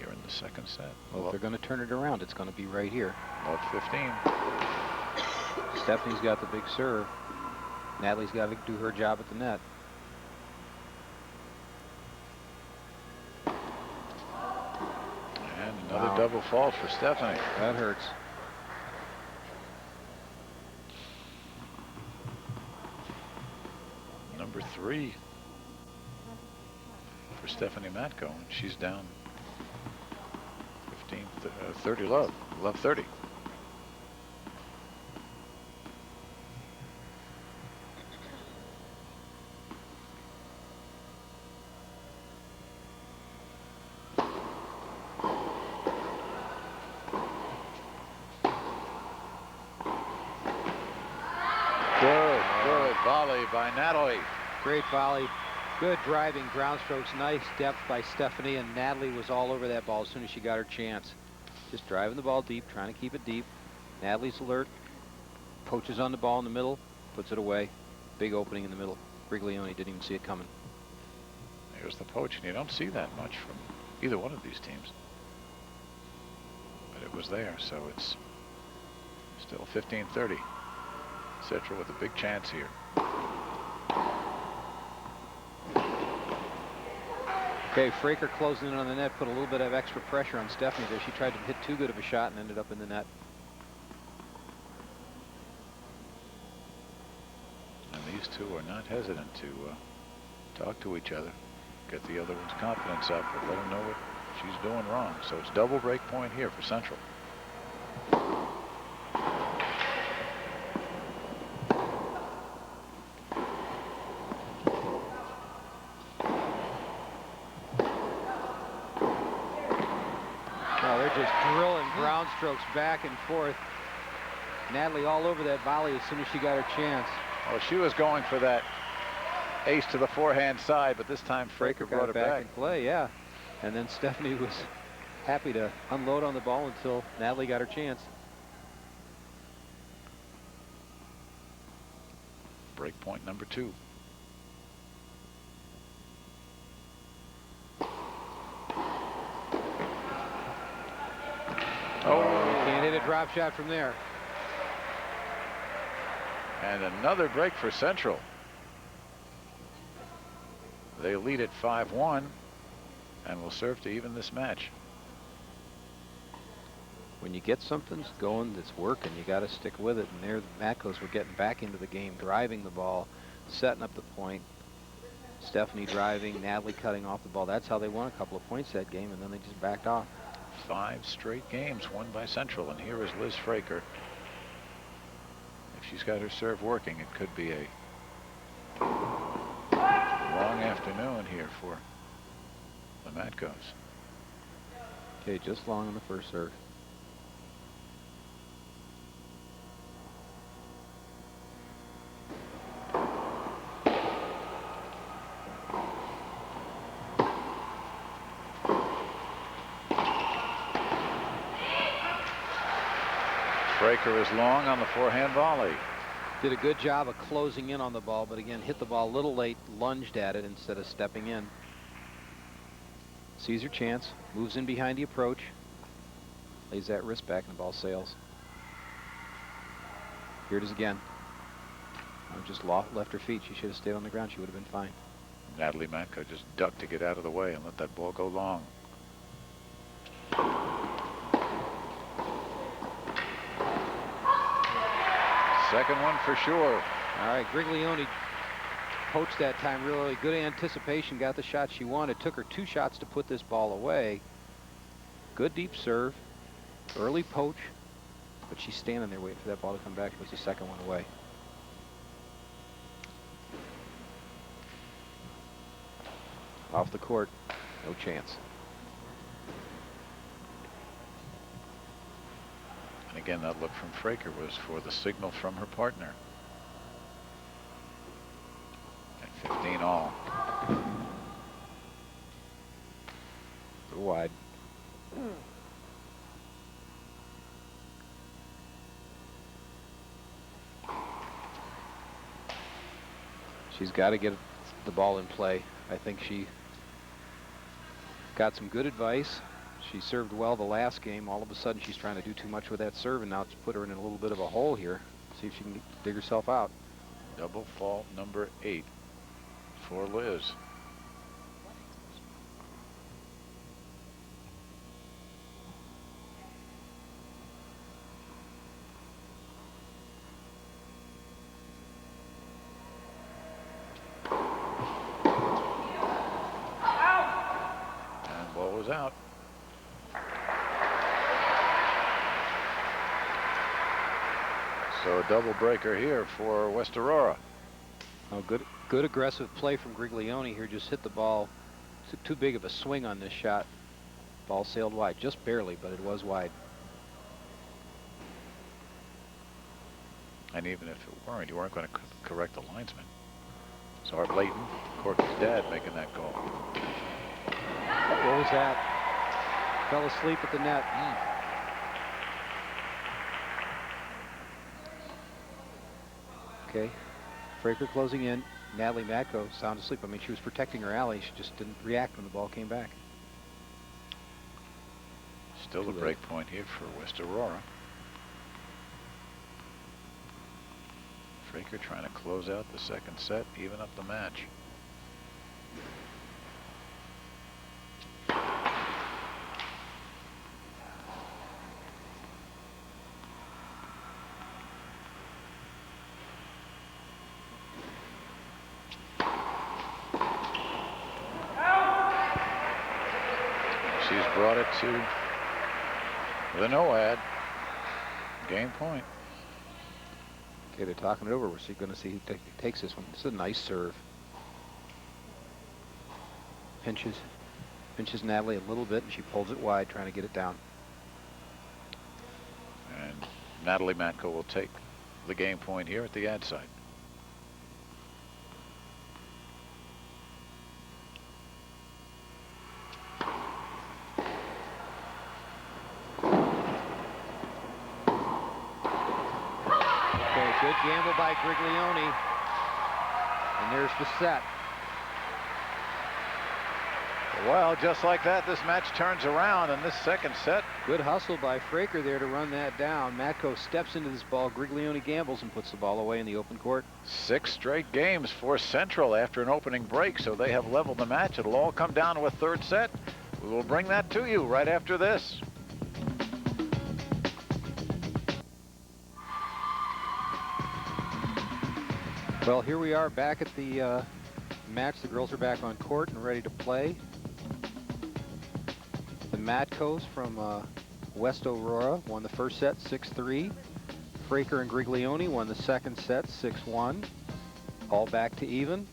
In the second set. Well, if they're going to turn it around, it's going to be right here. Love 15. Stephanie's got the big serve. Natalie's got to do her job at the net. And another double fault for Stephanie. That hurts. Number 3 for Stephanie Matko, and she's down 30 love. Love 30. Good volley by Natalie. Great volley. Good driving, ground strokes, nice depth by Stephanie, and Natalie was all over that ball as soon as she got her chance. Just driving the ball deep, trying to keep it deep. Natalie's alert, poaches on the ball in the middle, puts it away. Big opening in the middle. Griglione didn't even see it coming. There's the poach, and you don't see that much from either one of these teams. But it was there, so it's still 15-30. Central with a big chance here. Okay, Fraker closing in on the net, put a little bit of extra pressure on Stephanie there. She tried to hit too good of a shot and ended up in the net. And these two are not hesitant to talk to each other, get the other one's confidence up, but let her know what she's doing wrong. So it's double break point here for Central. downstrokes back and forth. Natalie all over that volley as soon as she got her chance. Well, she was going for that ace to the forehand side, but this time Fraker brought it back in play, yeah. And then Stephanie was happy to unload on the ball until Natalie got her chance. Break point number 2. Oh, can't hit a drop shot from there. And another break for Central. They lead at 5-1 and will serve to even this match. When you get something going that's working, you got to stick with it. And there, the Matcos were getting back into the game, driving the ball, setting up the point. Stephanie driving, Natalie cutting off the ball. That's how they won a couple of points that game, and then they just backed off. 5 straight games won by Central, and here is Liz Fraker. If she's got her serve working, it could be a long afternoon here for the Matcos. Okay, just long on the first serve. Fraker is long on the forehand volley. Did a good job of closing in on the ball, but again, hit the ball a little late, lunged at it instead of stepping in. Sees her chance, moves in behind the approach, lays that wrist back, and the ball sails. Here it is again. Just left her feet. She should have stayed on the ground. She would have been fine. Natalie Matko just ducked to get out of the way and let that ball go long. Second one for sure. All right, Griglione poached that time really good anticipation, got the shot she wanted. Took her 2 shots to put this ball away. Good deep serve, early poach, but she's standing there waiting for that ball to come back. It was the second one away. Off the court, no chance. And again, that look from Fraker was for the signal from her partner. At 15 all. A little wide. She's got to get the ball in play. I think she got some good advice. She served well the last game. All of a sudden, she's trying to do too much with that serve, and now it's put her in a little bit of a hole here. See if she can dig herself out. Double fault number 8 for Liz. And ball was out. So a double breaker here for West Aurora. Oh, good aggressive play from Griglione here. Just hit the ball. Too big of a swing on this shot. Ball sailed wide, just barely, but it was wide. And even if it weren't, you weren't going to correct the linesman. So Art Layton, Corky's dad, making that call. What was that? Fell asleep at the net. Okay, Fraker closing in. Natalie Matko sound asleep. I mean, she was protecting her alley. She just didn't react when the ball came back. Still a break point here for West Aurora. Fraker trying to close out the second set, even up the match. She's brought it to the no-ad. Game point. Okay, they're talking it over. We're going to see who takes this one. This is a nice serve. Pinches Natalie a little bit, and she pulls it wide, trying to get it down. Natalie Matko will take the game point here at the ad side. Okay, good gamble by Griglione. And there's the set. Well, just like that, this match turns around in this second set. Good hustle by Fraker there to run that down. Matko steps into this ball. Griglione gambles and puts the ball away in the open court. 6 straight games for Central after an opening break, so they have leveled the match. It'll all come down to a third set. We will bring that to you right after this. Well, here we are back at the match. The girls are back on court and ready to play. The Matkos from West Aurora won the first set 6-3. Fraker and Griglione won the second set 6-1. All back to even.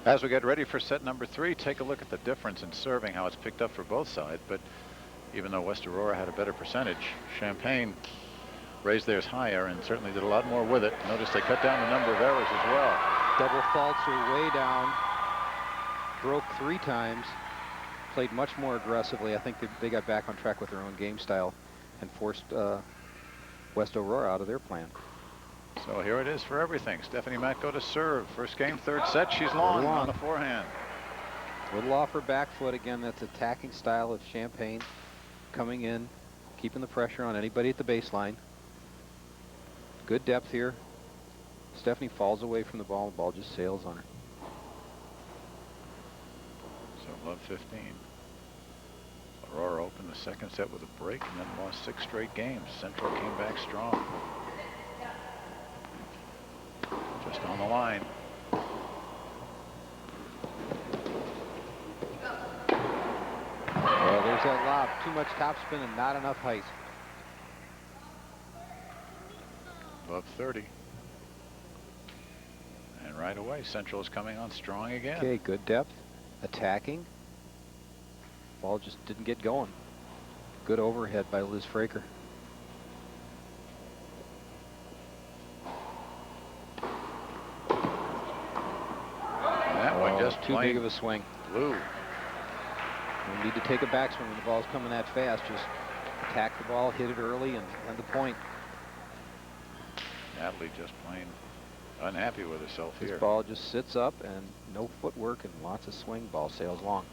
As we get ready for set number 3, take a look at the difference in serving, how it's picked up for both sides. But even though West Aurora had a better percentage, Champaign raised theirs higher and certainly did a lot more with it. Notice they cut down the number of errors as well. Double faults are way down. Broke 3 times. Played much more aggressively. I think they got back on track with their own game style and forced West Aurora out of their plan. So here it is for everything. Stephanie Matko to serve. First game, third set. She's long on the forehand. Little off her back foot again. That's attacking style of Champaign. Coming in, keeping the pressure on anybody at the baseline. Good depth here. Stephanie falls away from the ball. The ball just sails on her. So love 15. Aurora opened the second set with a break and then lost 6 straight games. Central came back strong. Just on the line. Well, there's that lob. Too much topspin and not enough height. Above 30. And right away, Central is coming on strong again. Okay, good depth. Attacking. Ball just didn't get going. Good overhead by Liz Fraker. That one just too big of a swing. Blue. You need to take a backswing when the ball's coming that fast. Just attack the ball, hit it early, and the point. Natalie just plain unhappy with herself here. This ball just sits up and no footwork and lots of swing. Ball sails long.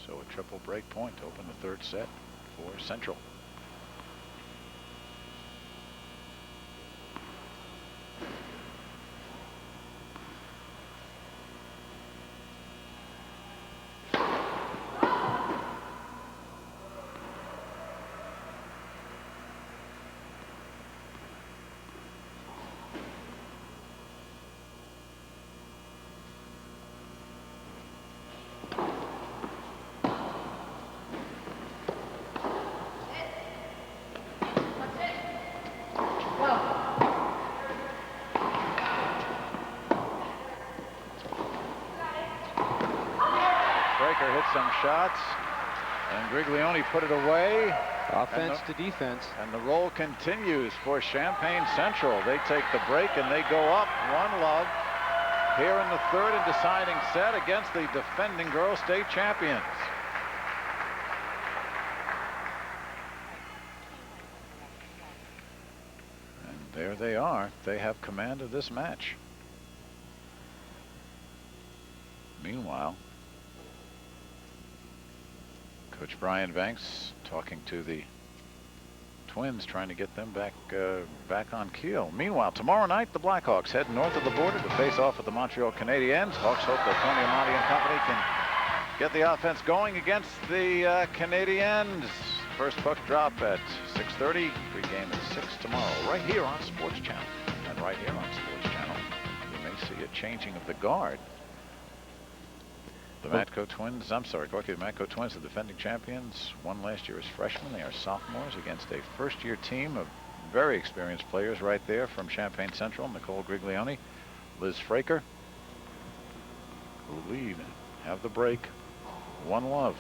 So a triple break point to open the third set for Central. Hit some shots, and Griglione put it away. Offense to defense. And the roll continues for Champaign Central. They take the break and they go up 1-love here in the third and deciding set against the defending girls state champions. And there they are. They have command of this match. Meanwhile, Coach Brian Banks talking to the Twins, trying to get them back on keel. Meanwhile, tomorrow night, the Blackhawks head north of the border to face off with the Montreal Canadiens. Hawks hope that Tony Amati and company can get the offense going against the Canadiens. First puck drop at 6:30. Pregame at 6 tomorrow, right here on Sports Channel. And right here on Sports Channel, you may see a changing of the guard. The Matko Twins, I'm sorry, the Matko Twins, the defending champions, won last year as freshmen. They are sophomores against a first-year team of very experienced players right there from Champaign Central. Nicole Griglione, Liz Fraker, who lead, have the break. One love.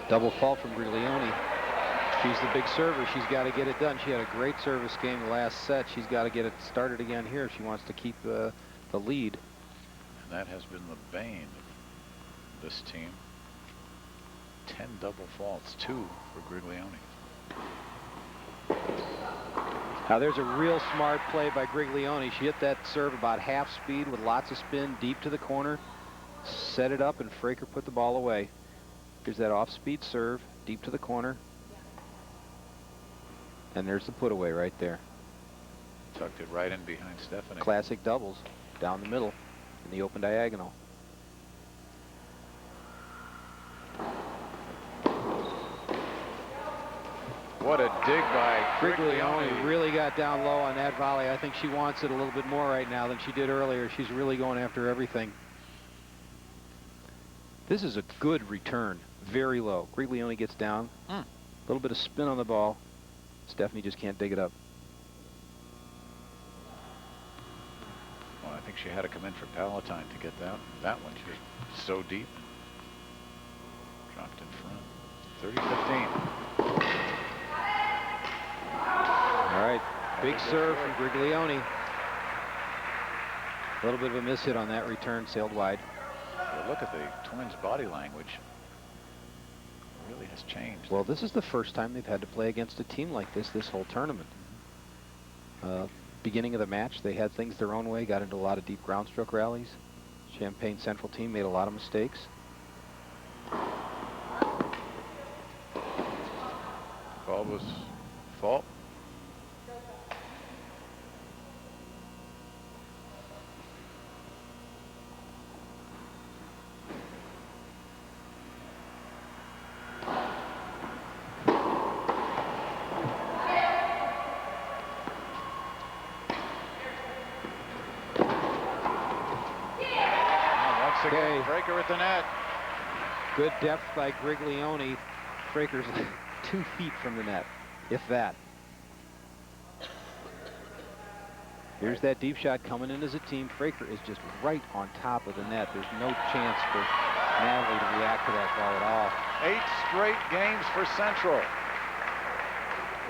Double fault from Griglione. She's the big server. She's got to get it done. She had a great service game the last set. She's got to get it started again here if she wants to keep the lead. And that has been the bane of this team. 10 double faults, 2 for Griglione. Now there's a real smart play by Griglione. She hit that serve about half speed with lots of spin deep to the corner. Set it up and Fraker put the ball away. Here's that off-speed serve deep to the corner. And there's the put away right there. Tucked it right in behind Stephanie. Classic doubles down the middle in the open diagonal. What a dig by Griglione. Really got down low on that volley. I think she wants it a little bit more right now than she did earlier. She's really going after everything. This is a good return. Very low. Griglione gets down. A little bit of spin on the ball. Stephanie just can't dig it up. Well, I think she had to come in for Palatine to get that one. She was so deep. Dropped in front. 30-15. All right. Big serve from Griglione. A little bit of a miss hit on that return. Sailed wide. Well, look at the Twins' body language. It really has changed. Well, this is the first time they've had to play against a team like this whole tournament. Beginning of the match, they had things their own way, got into a lot of deep ground stroke rallies. Champaign Central team made a lot of mistakes. Call was fault. Fraker at the net. Good depth by Griglione. Fraker's 2 feet from the net, if that. Here's that deep shot coming in as a team. Fraker is just right on top of the net. There's no chance for Natalie to react to that ball at all. 8 straight games for Central.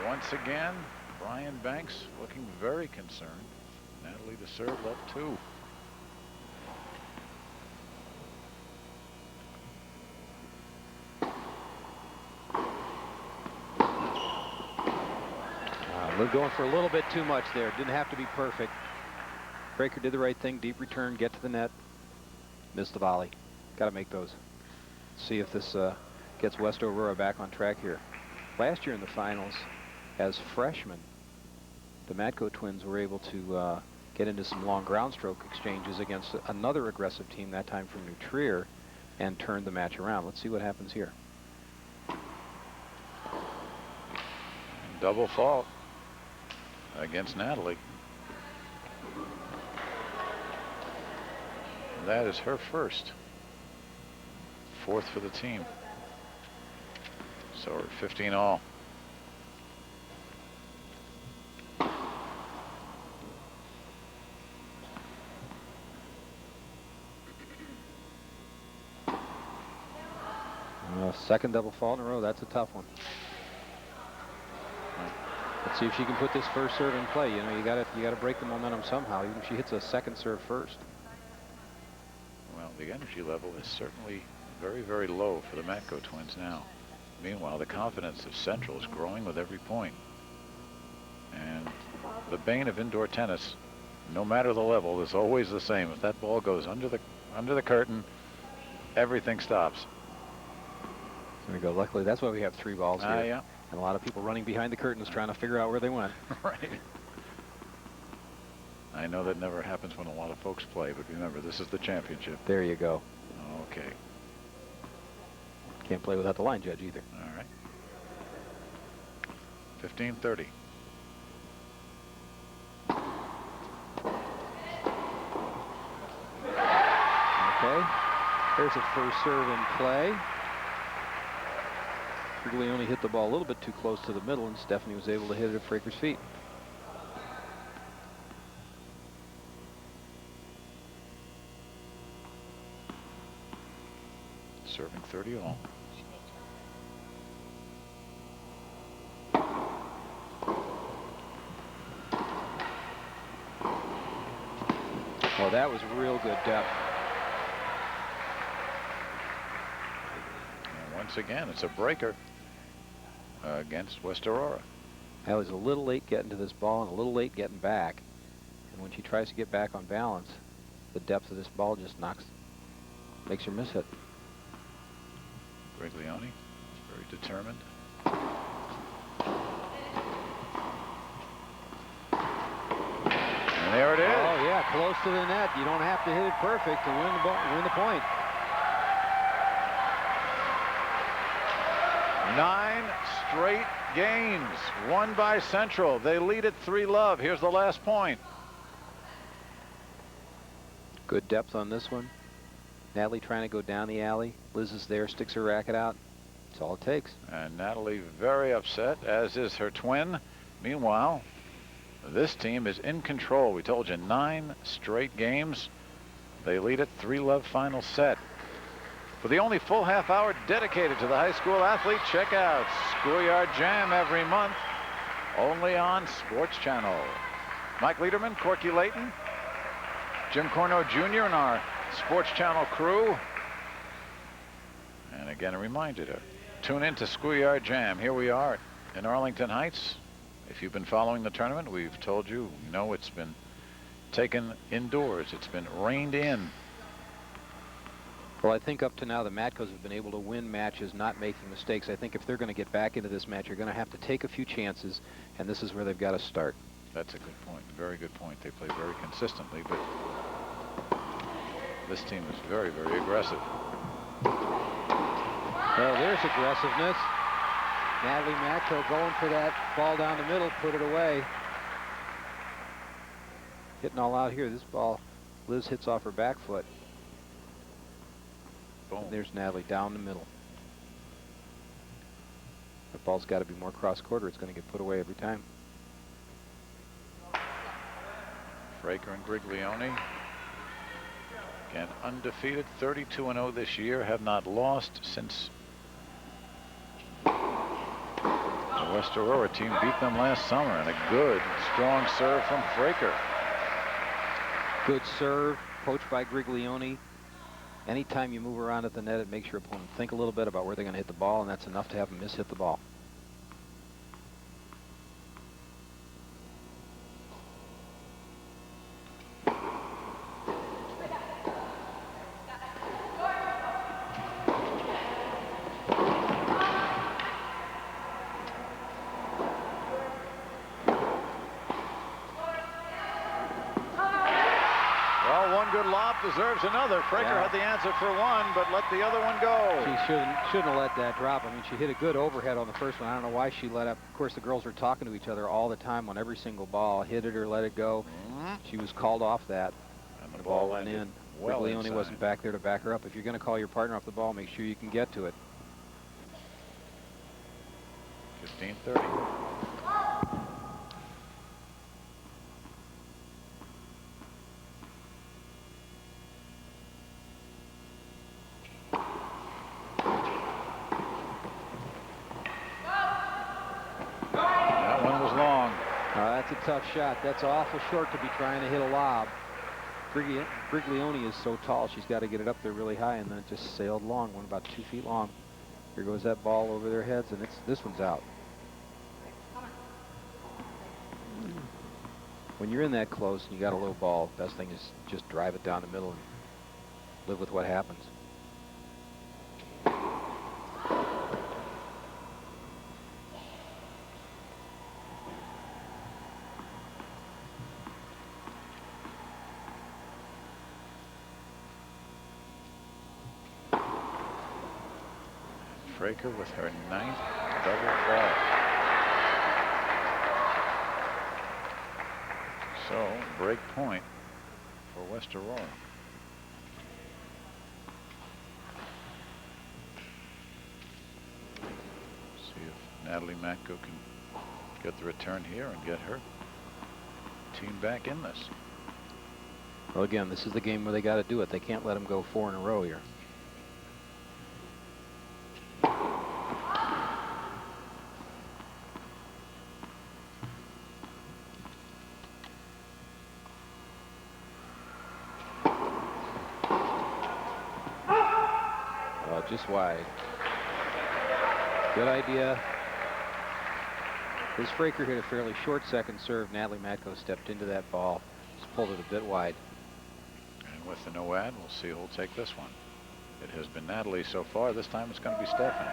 Once again, Brian Banks looking very concerned. Natalie to serve, love 2. We're going for a little bit too much there. Didn't have to be perfect. Fraker did the right thing. Deep return, get to the net. Missed the volley. Got to make those. See if this gets West Aurora back on track here. Last year in the finals, as freshmen, the Matco twins were able to get into some long ground stroke exchanges against another aggressive team, that time from New Trier, and turned the match around. Let's see what happens here. Double fault against Natalie. That is her first. 4th for the team. So we're 15 all. Second double fault in a row. That's a tough one. Let's see if she can put this first serve in play. You know, you gotta break the momentum somehow, even if she hits a second serve first. Well, the energy level is certainly very, very low for the Matco twins now. Meanwhile, the confidence of Central is growing with every point. And the bane of indoor tennis, no matter the level, is always the same. If that ball goes under the curtain, everything stops. There we go. Luckily, that's why we have 3 balls here. Yeah. And a lot of people running behind the curtains trying to figure out where they went. Right. I know that never happens when a lot of folks play, but remember, this is the championship. There you go. Okay. Can't play without the line judge either. All right. 15-30. Okay. There's a first serve in play. Griglione hit the ball a little bit too close to the middle, and Stephanie was able to hit it at Fraker's feet. Serving 30 all. Well, that was real good depth. And once again, it's a breaker against West Aurora. Allie's a little late getting to this ball and a little late getting back. And when she tries to get back on balance, the depth of this ball just makes her miss it. Griglione, very determined. And there it is. Oh yeah, close to the net. You don't have to hit it perfect to win the point. 9 straight games won by Central. They lead at 3-love. Here's the last point. Good depth on this one. Natalie trying to go down the alley. Liz is there, sticks her racket out. That's all it takes. And Natalie very upset, as is her twin. Meanwhile, this team is in control. We told you 9 straight games. They lead at 3-love final set. For the only full half hour dedicated to the high school athlete, check out Schoolyard Jam every month, only on Sports Channel. Mike Liederman, Corky Layton, Jim Corno Jr. and our Sports Channel crew. And again, a reminder to tune in to Schoolyard Jam. Here we are in Arlington Heights. If you've been following the tournament, we've told you, it's been taken indoors. It's been reined in. Well, I think up to now the Matcos have been able to win matches, not making mistakes. I think if they're going to get back into this match, you're going to have to take a few chances, and this is where they've got to start. That's a good point. Very good point. They play very consistently, but this team is very, very aggressive. Well, there's aggressiveness. Natalie Matco going for that ball down the middle, put it away. Hitting all out here. This ball, Liz hits off her back foot. Boom. There's Natalie down the middle. The ball's got to be more cross quarter. It's going to get put away every time. Fraker and Griglione, again undefeated, 32-0 this year, have not lost since the West Aurora team beat them last summer. And a good, strong serve from Fraker. Good serve, coached by Griglione. Anytime you move around at the net, it makes your opponent think a little bit about where they're going to hit the ball, and that's enough to have them miss-hit the ball. Good lob deserves another. Fraker had the answer for one, but let the other one go. She shouldn't have let that drop. I mean, she hit a good overhead on the first one. I don't know why she let up. Of course, the girls were talking to each other all the time on every single ball. Hit it or let it go. She was called off that. And the ball went in. Well, Griglione wasn't back there to back her up. If you're going to call your partner off the ball, make sure you can get to it. 15-30. That's a tough shot. That's awful short to be trying to hit a lob. Griglione is so tall, she's got to get it up there really high, and then it just sailed long, went about 2 feet long. Here goes that ball over their heads, and this one's out. When you're in that close and you got a low ball, best thing is just drive it down the middle and live with what happens. Fraker with her 9th double fault. So break point for West Aurora. Natalie Matko can get the return here and get her team back in this. Well, again, this is the game where they got to do it. They can't let them go 4 in a row here. Just wide. Good idea. This Fraker hit a fairly short second serve. Natalie Matko stepped into that ball, just pulled it a bit wide. And with the no ad, we'll see who'll take this one. It has been Natalie so far. This time it's going to be Stephanie.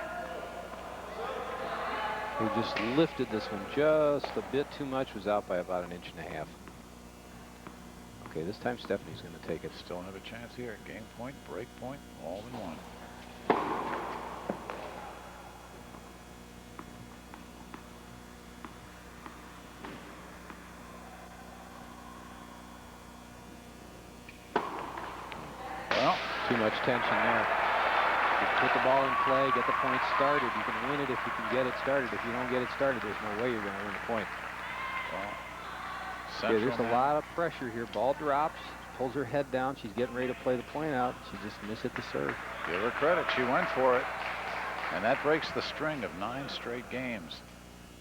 Who just lifted this one just a bit too much, was out by about 1.5 inches. Okay, this time Stephanie's going to take it. Still have a chance here. Game point, break point, all in one. Well, too much tension there. You put the ball in play, get the point started. You can win it if you can get it started. If you don't get it started, there's no way you're going to win the point. Well, there's a lot of pressure here. Ball drops, pulls her head down. She's getting ready to play the point out. She just mishit the serve. Give her credit. She went for it. And that breaks the string of 9 straight games.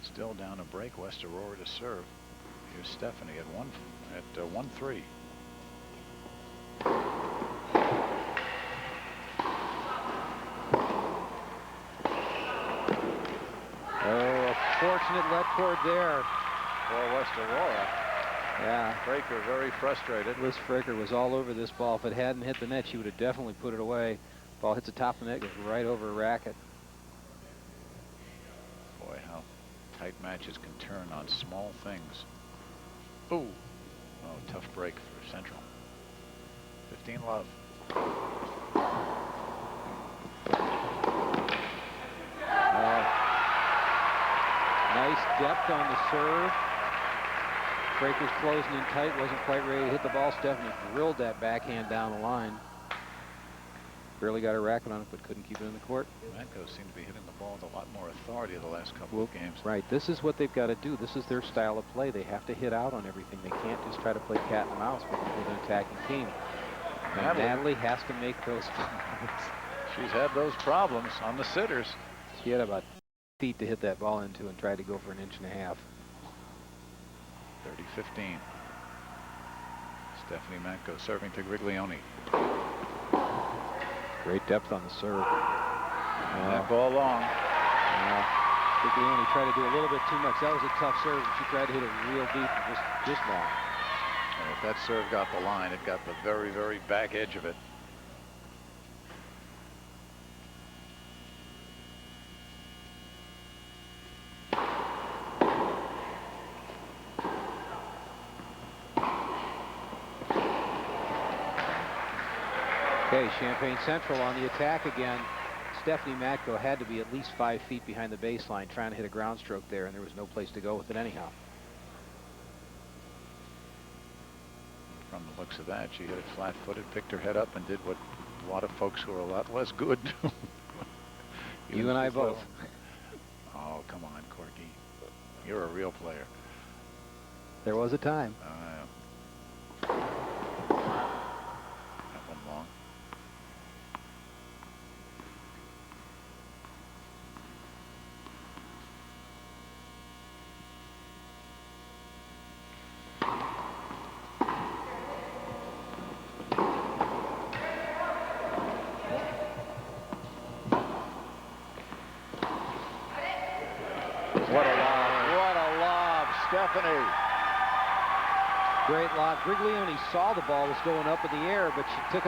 Still down a break. West Aurora to serve. Here's Stephanie at 1-3. Oh, a fortunate let cord there for West Aurora. Yeah. Fraker very frustrated. Liz Fraker was all over this ball. If it hadn't hit the net, she would have definitely put it away. Ball hits the top of the net, goes right over her racket. Boy, how tight matches can turn on small things. Ooh. Oh, tough break for Central. 15-love. Nice depth on the serve. Fraker's closing in tight, wasn't quite ready to hit the ball. Stephanie drilled that backhand down the line. Barely got her racket on it, but couldn't keep it in the court. Matko seemed to be hitting the ball with a lot more authority the last couple of games. Right, this is what they've got to do. This is their style of play. They have to hit out on everything. They can't just try to play cat and mouse with an attacking team. And Natalie has to make those. She's had those problems on the sitters. She had about feet to hit that ball into and tried to go for 1.5 inches. 30-15. Stephanie Matko serving to Griglione. Great depth on the serve. That ball long. Griglione tried to do a little bit too much. That was a tough serve. She tried to hit it real deep and just long. And if that serve got the line, it got the very, very back edge of it. Okay, Champaign Central on the attack again. Stephanie Matko had to be at least 5 feet behind the baseline trying to hit a ground stroke there, and there was no place to go with it anyhow. From the looks of that, she hit it flat-footed, picked her head up, and did what a lot of folks who are a lot less good do. You and I both. Oh, come on, Corky. You're a real player. There was a time. That one long. What a lob. What a lob, Stephanie. Great lob. Griglione saw the ball was going up in the air, but she took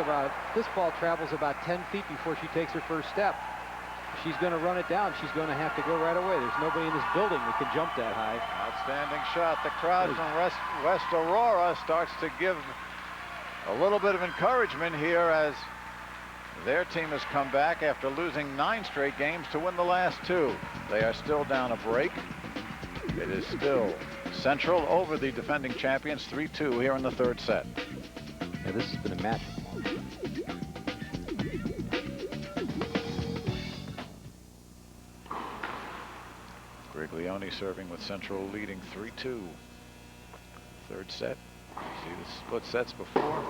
this ball travels about 10 feet before she takes her first step. If she's going to run it down, she's going to have to go right away. There's nobody in this building that can jump that high. Outstanding shot. The crowd from West Aurora starts to give a little bit of encouragement here as their team has come back after losing 9 straight games to win the last 2. They are still down a break. It is still Central over the defending champions 3-2 here in the 3rd set. Yeah, this has been a match. Tony serving with Central leading 3-2. Third set. See the split sets before.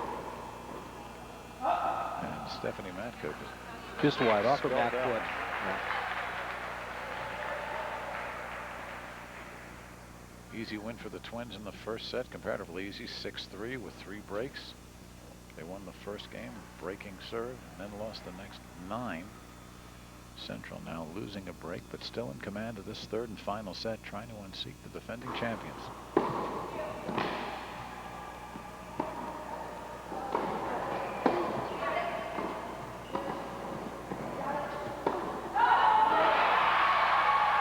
And Stephanie Matko just wide off her back down. foot. Yeah. Easy win for the Twins in the first set, comparatively easy, 6-3 with 3 breaks. They won the first game, breaking serve, and then lost the next 9. Central now losing a break, but still in command of this third and final set, trying to unseat the defending champions.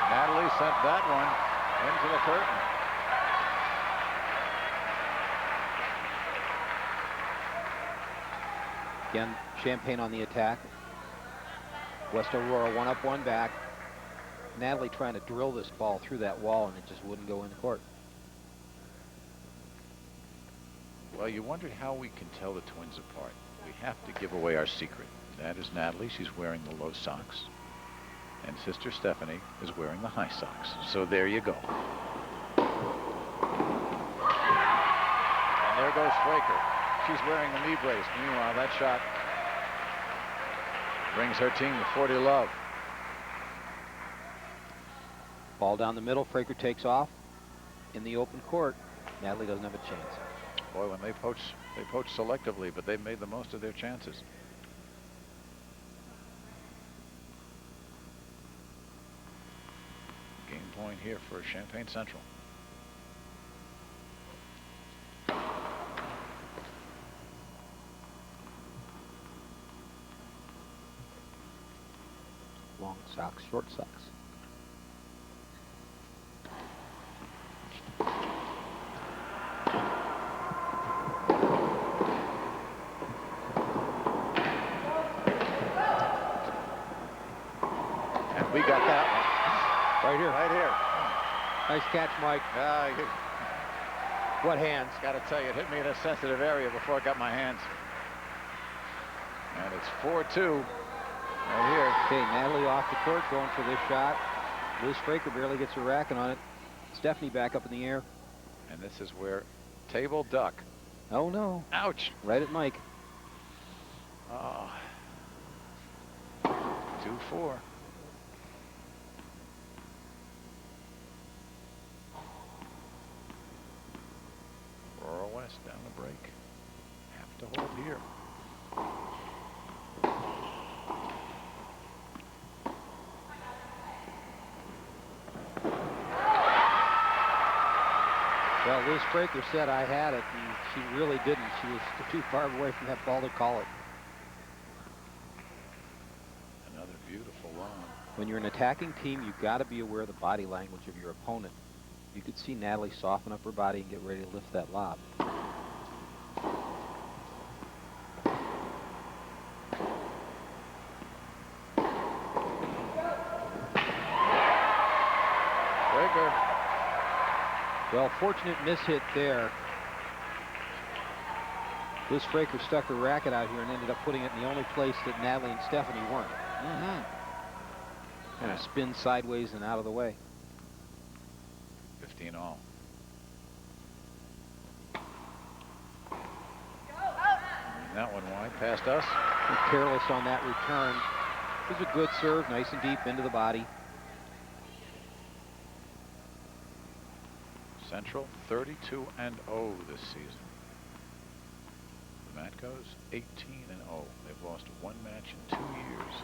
Natalie sent that one into the curtain. Again, Champaign on the attack. West Aurora 1 up, 1 back. Natalie trying to drill this ball through that wall, and it just wouldn't go in the court. Well, you wondered how we can tell the Twins apart. We have to give away our secret. That is Natalie. She's wearing the low socks. And sister Stephanie is wearing the high socks. So there you go. And there goes Fraker. She's wearing the knee brace. Meanwhile, that shot brings her team to 40 love. Ball down the middle. Fraker takes off in the open court. Natalie doesn't have a chance. Boy, when they poach selectively, but they've made the most of their chances. Game point here for Champaign Central. Long socks, short socks. And we got that one. Right here. Right here. Nice catch, Mike. What hands? Got to tell you, it hit me in a sensitive area before I got my hands. And it's 4-2 right here. Okay, Natalie off the court going for this shot. Liz Fraker barely gets a racket on it. Stephanie back up in the air. And this is where table duck. Oh, no. Ouch. Right at Mike. Oh. 2-4. Aurora West down the break. Have to hold here. Well, Liz Fraker said I had it, and she really didn't. She was too far away from that ball to call it. Another beautiful long. When you're an attacking team, you've got to be aware of the body language of your opponent. You could see Natalie soften up her body and get ready to lift that lob. Fraker. Well, fortunate miss hit there. Liz Fraker stuck her racket out here and ended up putting it in the only place that Natalie and Stephanie weren't. And it spins sideways and out of the way. 15 all. And that one wide past us. Careless on that return. It was a good serve, nice and deep into the body. Central 32-0 this season. The Matcos 18-0. They've lost 1 match in 2 years.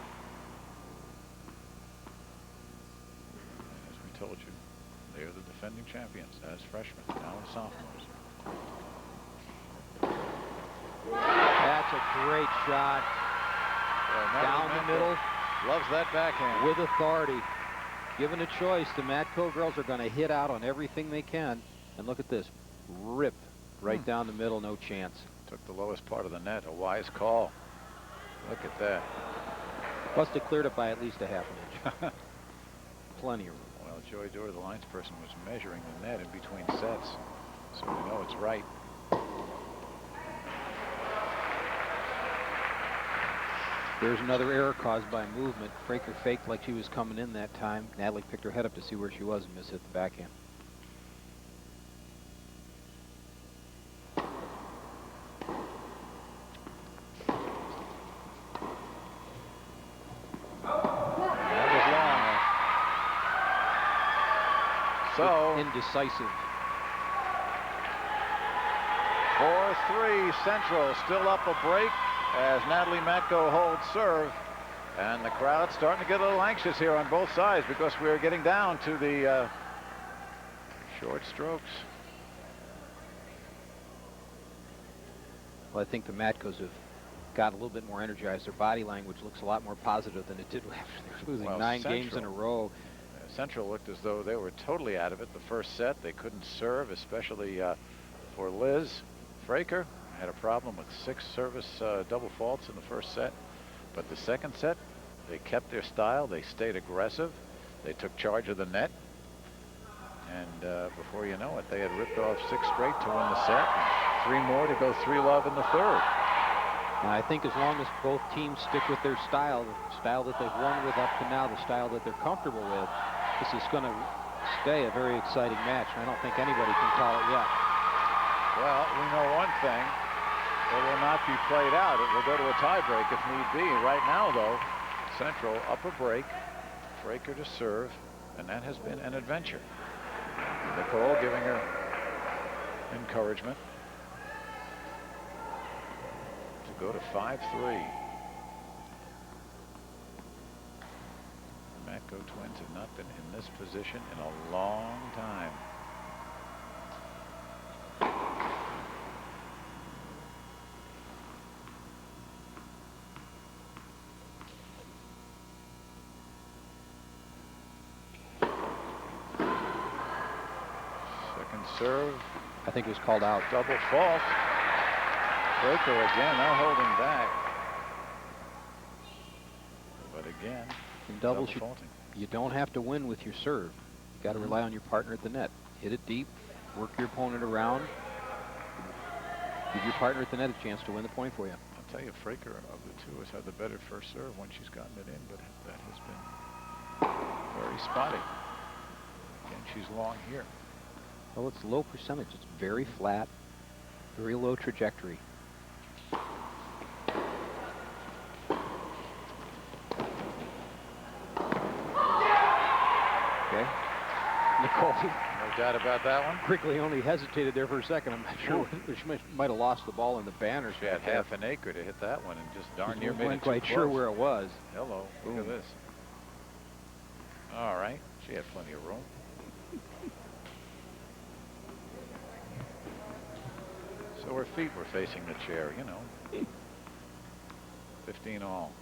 And as we told you, they are the defending champions as freshmen, now as sophomores. That's a great shot. Down the middle. Loves that backhand. With authority. Given a choice, the Matco girls are going to hit out on everything they can. And look at this. Rip right down the middle, no chance. Took the lowest part of the net. A wise call. Look at that. Must have cleared it by at least a half an inch. Plenty of room. Well, Joy Dorr, the linesperson, was measuring the net in between sets. So we know it's right. There's another error caused by movement. Fraker faked like she was coming in that time. Natalie picked her head up to see where she was and mishit the backhand. That was long. So indecisive. 4-3 Central, still up a break as Natalie Matko holds serve. And the crowd's starting to get a little anxious here on both sides because we're getting down to the short strokes. Well, I think the Matkos have got a little bit more energized. Their body language looks a lot more positive than it did after they were losing 9 games in a row. Central looked as though they were totally out of it the first set. They couldn't serve, especially for Liz. Fraker had a problem with 6 service double faults in the first set. But the second set, they kept their style. They stayed aggressive. They took charge of the net. And before you know it, they had ripped off 6 straight to win the set. And 3 more to go 3-love in the third. And I think as long as both teams stick with their style, the style that they've won with up to now, the style that they're comfortable with, this is going to stay a very exciting match. I don't think anybody can call it yet. Well, we know one thing. It will not be played out. It will go to a tiebreak if need be. Right now, though, Central up a break. Fraker to serve, and that has been an adventure. Nicole giving her encouragement to go to 5-3. The Matko twins have not been in this position in a long time. Serve. I think it was called out. Double fault. Fraker again, now holding back. But again, in doubles, you don't have to win with your serve. You got to rely on your partner at the net. Hit it deep, work your opponent around, give your partner at the net a chance to win the point for you. I'll tell you, Fraker of the two has had the better first serve when she's gotten it in, but that has been very spotty. Again, she's long here. Well, it's low percentage. It's very flat, very low trajectory. Okay. Nicole. No doubt about that one. Quickly only hesitated there for a second. I'm not sure. She might have lost the ball in the banners. She had half an acre to hit that one and just darn near made it too wasn't quite sure where it was. Hello. Look at this. All right. She had plenty of room. So her feet were facing the chair, you know. 15 all.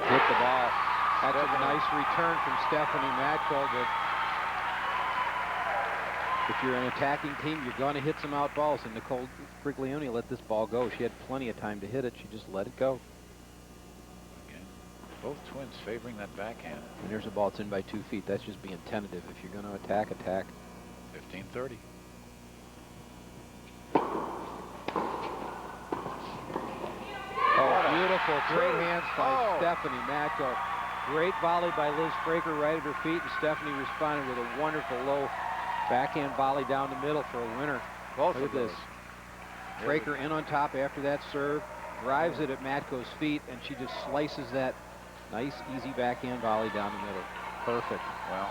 Hit the ball. That's a nice return from Stephanie Matko, but if you're an attacking team, you're going to hit some out balls, and Nicole Briglione let this ball go. She had plenty of time to hit it. She just let it go. Again, both twins favoring that backhand. And there's a ball that's in by 2 feet. That's just being tentative. If you're going to attack, attack. 15-30. Oh, beautiful. Great hands by Stephanie Matko. Great volley by Liz Fraker right at her feet, and Stephanie responded with a wonderful low backhand volley down the middle for a winner. Both Look at this. Fraker in on top after that serve, drives it at Matko's feet, and she just slices that nice, easy backhand volley down the middle. Perfect. Well,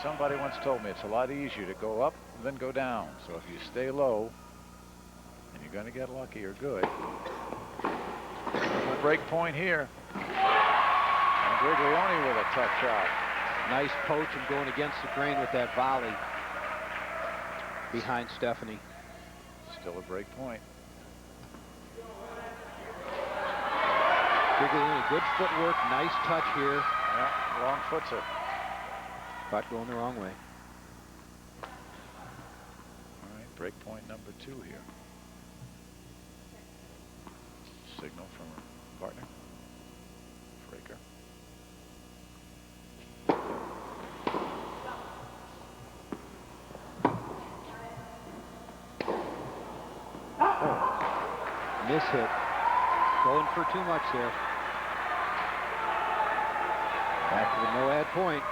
somebody once told me it's a lot easier to go up than go down. So if you stay low, and you're going to get lucky or good. Break point here. And Briglione with a tough shot. Nice poach and going against the grain with that volley behind Stephanie. Still a break point. Briglione, good footwork, nice touch here. Yeah, wrong foot's it. But going the wrong way. All right, break point number 2 here. Signal from her partner, Fraker. Miss hit. Going for too much there. Back to the no-ad point.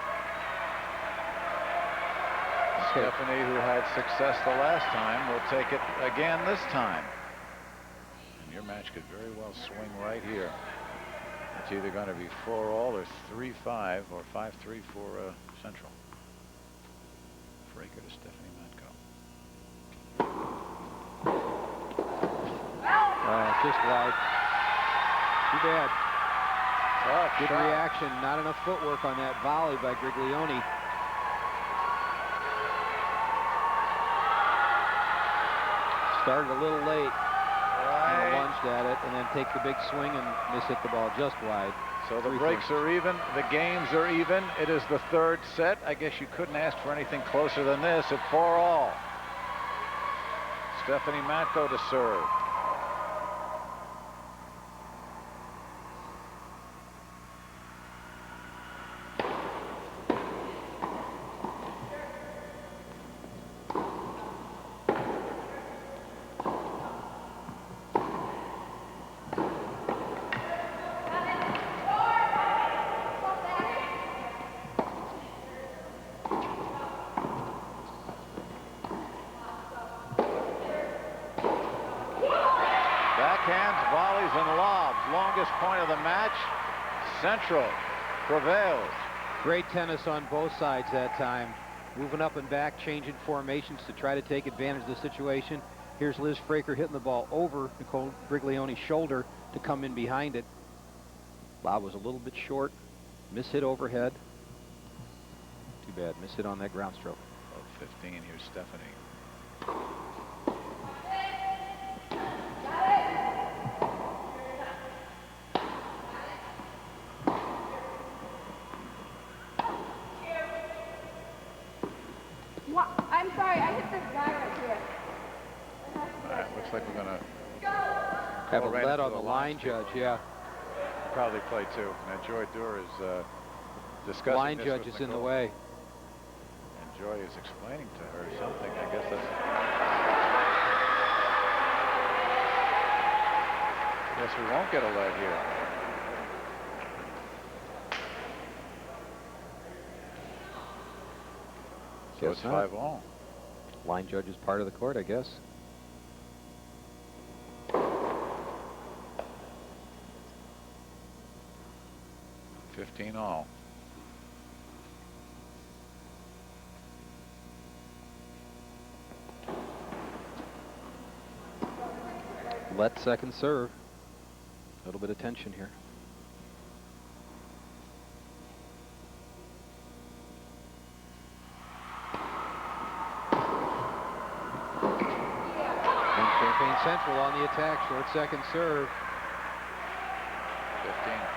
Stephanie, who had success the last time, will take it again this time. And your match could very well swing right here. It's either going to be 4-all or 3-5 or 5-3 for Central. Fraker to Stephanie Matko. Just wide. Too bad. Good Shot. reaction. Not enough footwork on that volley by Griglione. Started a little late. Right. Lunged at it and then take the big swing and miss hit the ball just wide. So the breaks are even. The games are even. It is the third set. I guess you couldn't ask for anything closer than this at 4-all. Stephanie Matko to serve. Backhands, volleys, and lobs. Longest point of the match. Central prevails. Great tennis on both sides that time. Moving up and back, changing formations to try to take advantage of the situation. Here's Liz Fraker hitting the ball over Nicole Griglione's shoulder to come in behind it. Lob was a little bit short. Miss hit overhead. Too bad. Miss hit on that ground stroke. 15. Here's Stephanie. I'm sorry, I hit this guy right here. All right, looks like we're going to Have a right lead into on the line judge, yeah. probably play too. Now Joy Dewar is discussing Line this judge with is in the Nicole. way. And Joy is explaining to her something. I guess that's. I guess we won't get a lead here. So Guess it's not. 5-all. Line judge is part of the court, I guess. all. Let second serve. A little bit of tension here. And Champaign Central on the attack. Short second serve.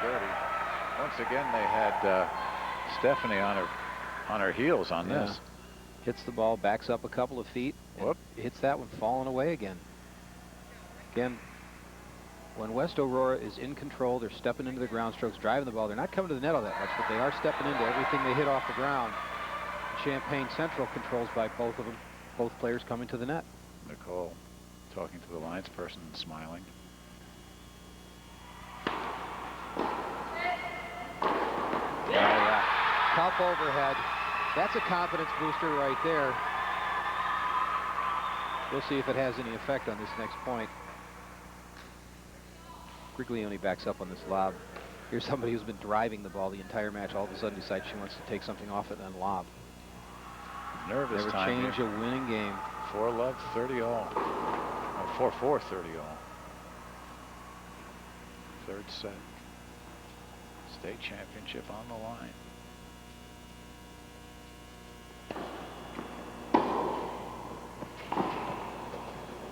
15-30. Once again, they had Stephanie on her heels on this. Hits the ball, backs up a couple of feet, and hits that one, falling away again. Again, when West Aurora is in control, they're stepping into the ground strokes, driving the ball. They're not coming to the net all that much, but they are stepping into everything they hit off the ground. Champaign Central controls by both of them, both players coming to the net. Nicole talking to the lines person and smiling. Yeah. Tough overhead. That's a confidence booster right there. We'll see if it has any effect on this next point. Griglione backs up on this lob. Here's somebody who's been driving the ball the entire match. All of a sudden decides she wants to take something off it and then lob. Nervous Never time change here. a winning game. 4-love, 30-all. 4-4, 30-all. Third set. State championship on the line.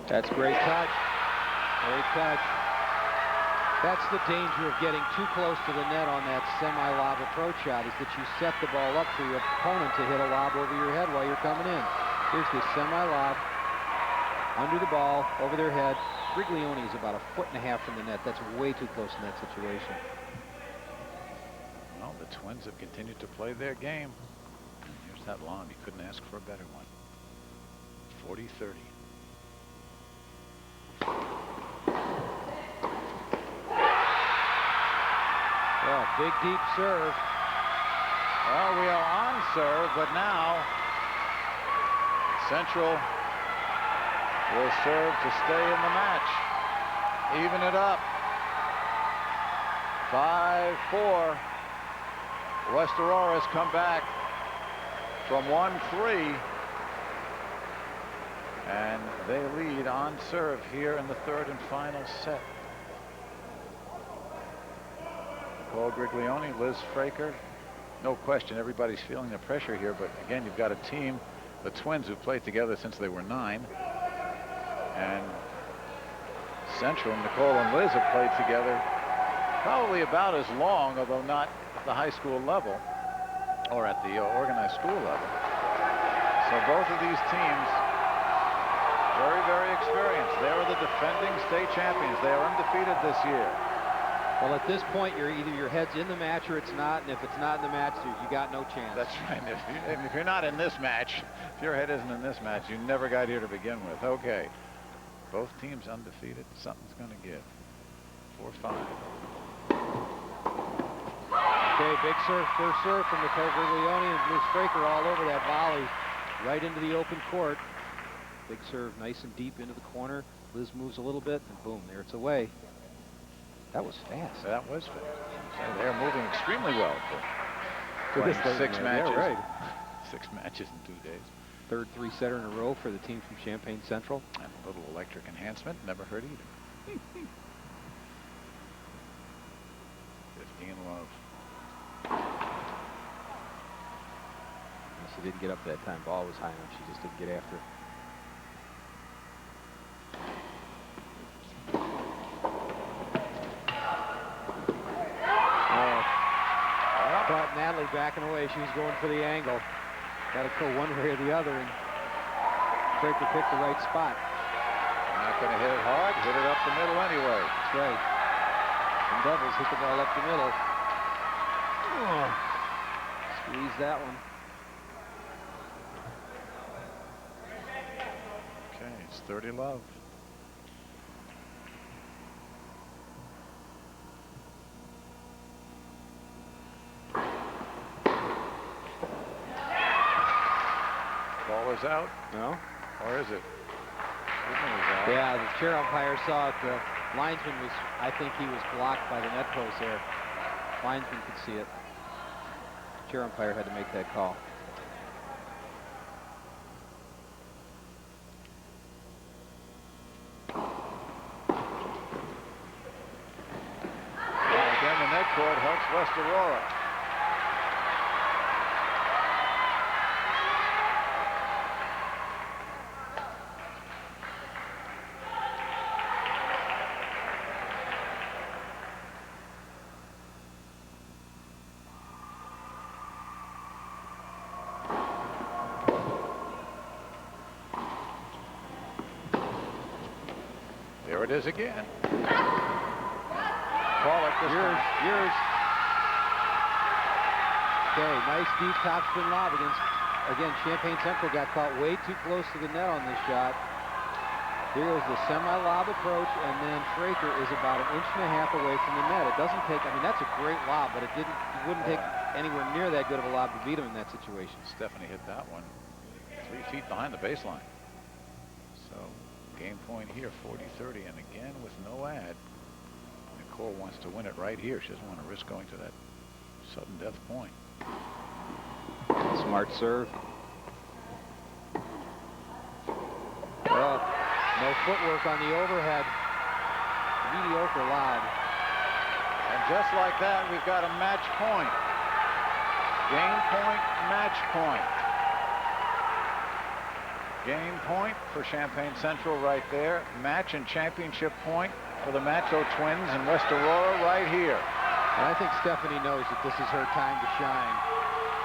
That's great touch. Great touch. That's the danger of getting too close to the net on that semi-lob approach shot, is that you set the ball up for your opponent to hit a lob over your head while you're coming in. Here's this semi-lob under the ball, over their head. Griglione is about 1.5 feet from the net. That's way too close in that situation. Well, the Twins have continued to play their game. And here's that lob. You couldn't ask for a better one. 40-30. Big deep serve. Well, we are on serve, but now Central will serve to stay in the match. Even it up. 5-4. West Aurora's come back from 1-3. And they lead on serve here in the third and final set. Nicole Griglione, Liz Fraker. No question, everybody's feeling the pressure here, but again, you've got a team, the twins, who played together since they were 9. And Central, Nicole and Liz, have played together probably about as long, although not at the high school level or at the organized school level. So both of these teams, very, very experienced. They are the defending state champions. They are undefeated this year. Well, at this point, you're either your head's in the match or it's not, and if it's not in the match, you got no chance. That's right. If you're not in this match, if your head isn't in this match, you never got here to begin with. Okay. Both teams undefeated. Something's going to give. 4-5. Okay, big serve, first serve from Nicole Griglione and Liz Fraker all over that volley, right into the open court. Big serve, nice and deep into the corner. Liz moves a little bit, and boom, there it's away. That was fast. That was fast. They're moving extremely well for playing 6 matches. Yeah, right. 6 matches in 2 days. Third 3-setter in a row for the team from Champaign Central. And a little electric enhancement, never hurt either. 15 love. She didn't get up that time. Ball was high enough. She just didn't get after it. Caught Natalie backing away. She was going for the angle. Got to go one way or the other, and Fraker picked the right spot. Not going to hit it hard. Hit it up the middle anyway. That's right. And Devils hit the ball up the middle. Oh, squeeze that one. Okay, it's 30 love. Ball is out. No? Or is it? Yeah, the chair umpire saw it. The linesman was, I think he was blocked by the net post there. Linesman could see it. Chair umpire had to make that call. Well, again, the net court helps West Aurora. There it is again. Call it this time. Yours. Okay, nice deep topspin lob again, Champaign Central got caught way too close to the net on this shot. Here is the semi-lob approach, and then Fraker is about 1.5 inches away from the net. It doesn't take, I mean, that's a great lob, but it wouldn't take anywhere near that good of a lob to beat him in that situation. Stephanie hit that one 3 feet behind the baseline. So game point here, 40-30, and again with no ad. Nicole wants to win it right here. She doesn't want to risk going to that sudden death point. Smart serve. Oh, no footwork on the overhead. Mediocre lob. And just like that, we've got a match point. Game point, match point. Game point for Champaign Central right there. Match and championship point for the Macho Twins in West Aurora right here. And I think Stephanie knows that this is her time to shine.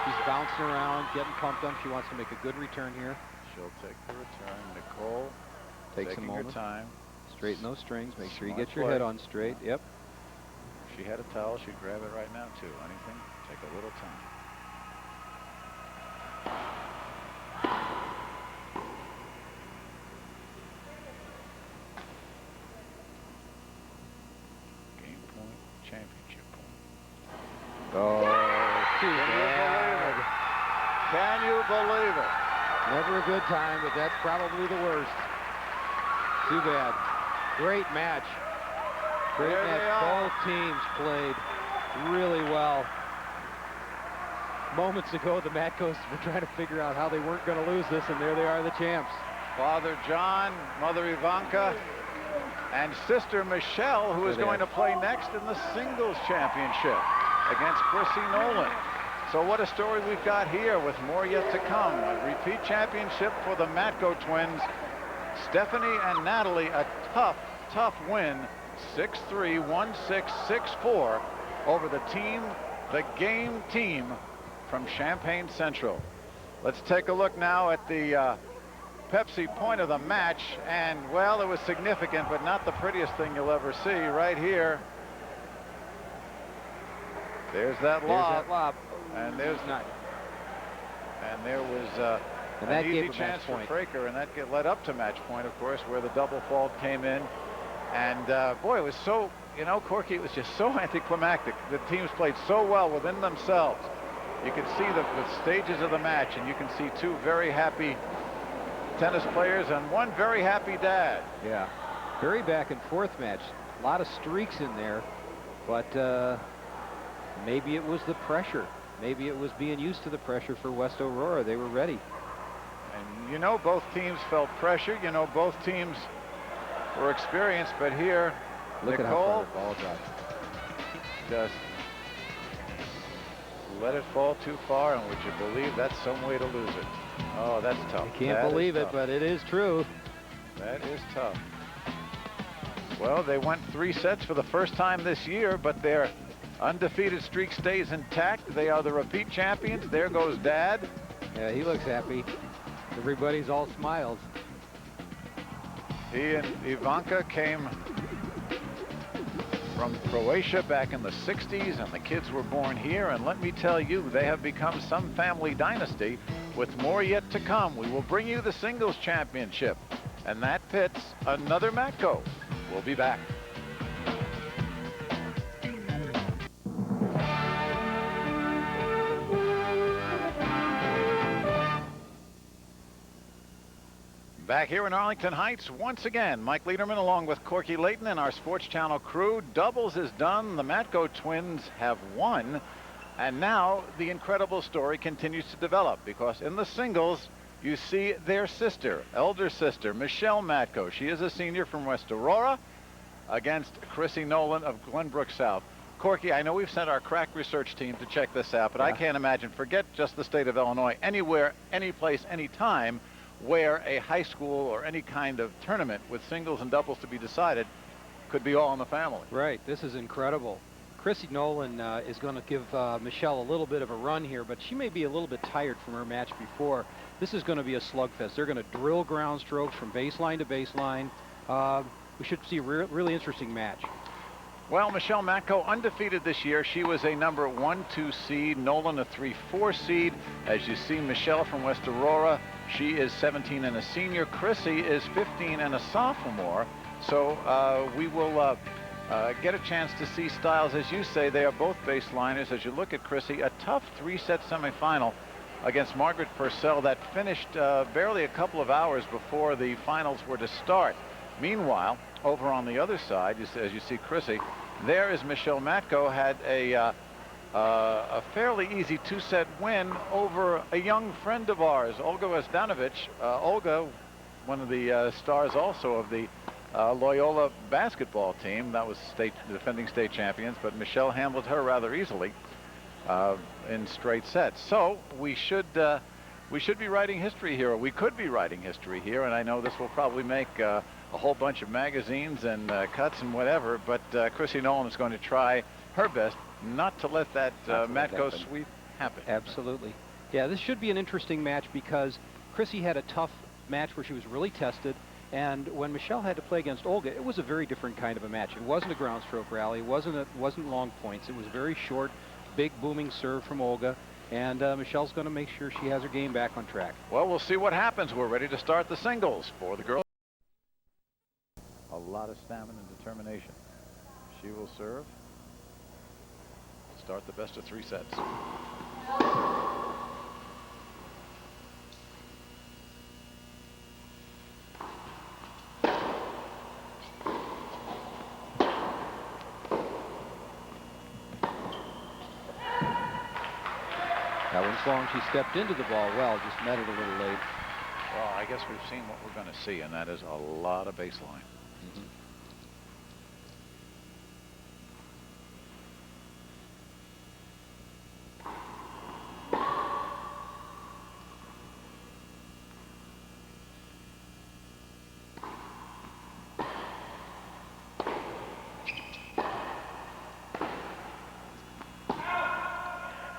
She's bouncing around, getting pumped up. She wants to make a good return here. She'll take the return. Nicole takes a taking moment. her time. Straighten those strings. Make sure you Smart get your play. head on straight. Yep. If she had a towel, she'd grab it right now too. Anything, take a little time. Game point, championship point. Oh, too Can you believe it? Can you believe it? Never a good time, but that's probably the worst. Too bad. Great match. Great There match. they are. Both teams played really well. Moments ago, the Matcos were trying to figure out how they weren't going to lose this, and there they are, the champs. Father John, Mother Ivanka, and Sister Michelle, who is going to play next in the singles championship against Chrissy Nolan. So what a story we've got here, with more yet to come. A repeat championship for the Matco twins. Stephanie and Natalie, a tough, tough win, 6-3, 1-6, 6-4 over the game team from Champaign Central. Let's take a look now at the Pepsi point of the match, and well, it was significant, but not the prettiest thing you'll ever see. Right here, there's that lob. And there's not. And there was and an easy chance for Fraker, and that led up to match point, of course, where the double fault came in. And boy, it was so, you know, Corky, it was just so anticlimactic. The teams played so well within themselves. You can see the stages of the match, and you can see two very happy tennis players and one very happy dad. Yeah, very back and forth match. A lot of streaks in there, but maybe it was the pressure. Maybe it was being used to the pressure for West Aurora. They were ready. And you know, both teams felt pressure. You know, both teams were experienced, but here, look Nicole, at how far the ball dropped. Just let it fall too far, and would you believe that's some way to lose it? Oh, that's tough. I can't believe it, but it is true. That is tough. Well, they went 3 sets for the first time this year, but their undefeated streak stays intact. They are the repeat champions. There goes Dad. Yeah, he looks happy. Everybody's all smiles. He and Ivanka came from Croatia back in the 60s, and the kids were born here. And let me tell you, they have become some family dynasty, with more yet to come. We will bring you the singles championship, and that pits another Matco. We'll be back. Back here in Arlington Heights once again, Mike Lederman along with Corky Layton and our Sports Channel crew. Doubles is done. The Matco twins have won. And now the incredible story continues to develop, because in the singles, you see their sister, elder sister, Michelle Matco. She is a senior from West Aurora against Chrissy Nolan of Glenbrook South. Corky, I know we've sent our crack research team to check this out, but I can't imagine, forget just the state of Illinois, anywhere, any place, any time, where a high school or any kind of tournament with singles and doubles to be decided could be all in the family. Right, this is incredible. Chrissy Nolan is going to give Michelle a little bit of a run here, but she may be a little bit tired from her match before. This is going to be a slugfest. They're going to drill ground strokes from baseline to baseline. We should see a really interesting match. Well, Michelle Matco undefeated this year. She was a number 1-2 seed, Nolan a 3-4 seed. As you see, Michelle from West Aurora, she is 17 and a senior. Chrissy is 15 and a sophomore. So we will get a chance to see styles. As you say, they are both baseliners. As you look at Chrissy, a tough 3-set semifinal against Margaret Purcell that finished barely a couple of hours before the finals were to start. Meanwhile, over on the other side, as you see Chrissy, there is Michelle Matco, had a fairly easy 2-set win over a young friend of ours, Olga Vesdanovich. Olga, one of the stars also of the Loyola basketball team. That was defending state champions, but Michelle handled her rather easily in straight sets. So we should be writing history here, or we could be writing history here, and I know this will probably make a whole bunch of magazines and cuts and whatever, but Chrissy Nolan is going to try her best not to let that Matco sweep happen. Absolutely. Yeah, this should be an interesting match, because Chrissy had a tough match where she was really tested, and when Michelle had to play against Olga, it was a very different kind of a match. It wasn't a ground stroke rally. It wasn't long points. It was very short, big booming serve from Olga, and Michelle's going to make sure she has her game back on track. Well, we'll see what happens. We're ready to start the singles for the girls. A lot of stamina and determination. She will serve. start the best of 3 sets. That one's long. She stepped into the ball well, just met it a little late. Well, I guess we've seen what we're going to see, and that is a lot of baseline.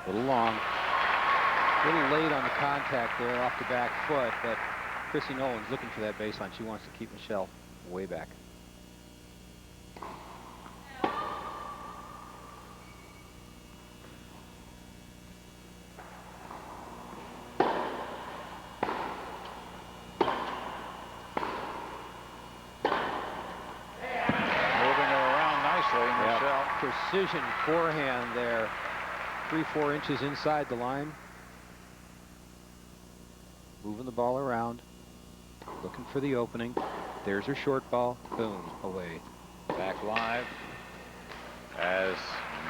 A little long. A little late on the contact there off the back foot, but Chrissy Nolan's looking for that baseline. She wants to keep Michelle way back. Moving her around nicely, Michelle. Precision forehand there. 3-4 inches inside the line. Moving the ball around. Looking for the opening. There's her short ball. Boom, away. Back live as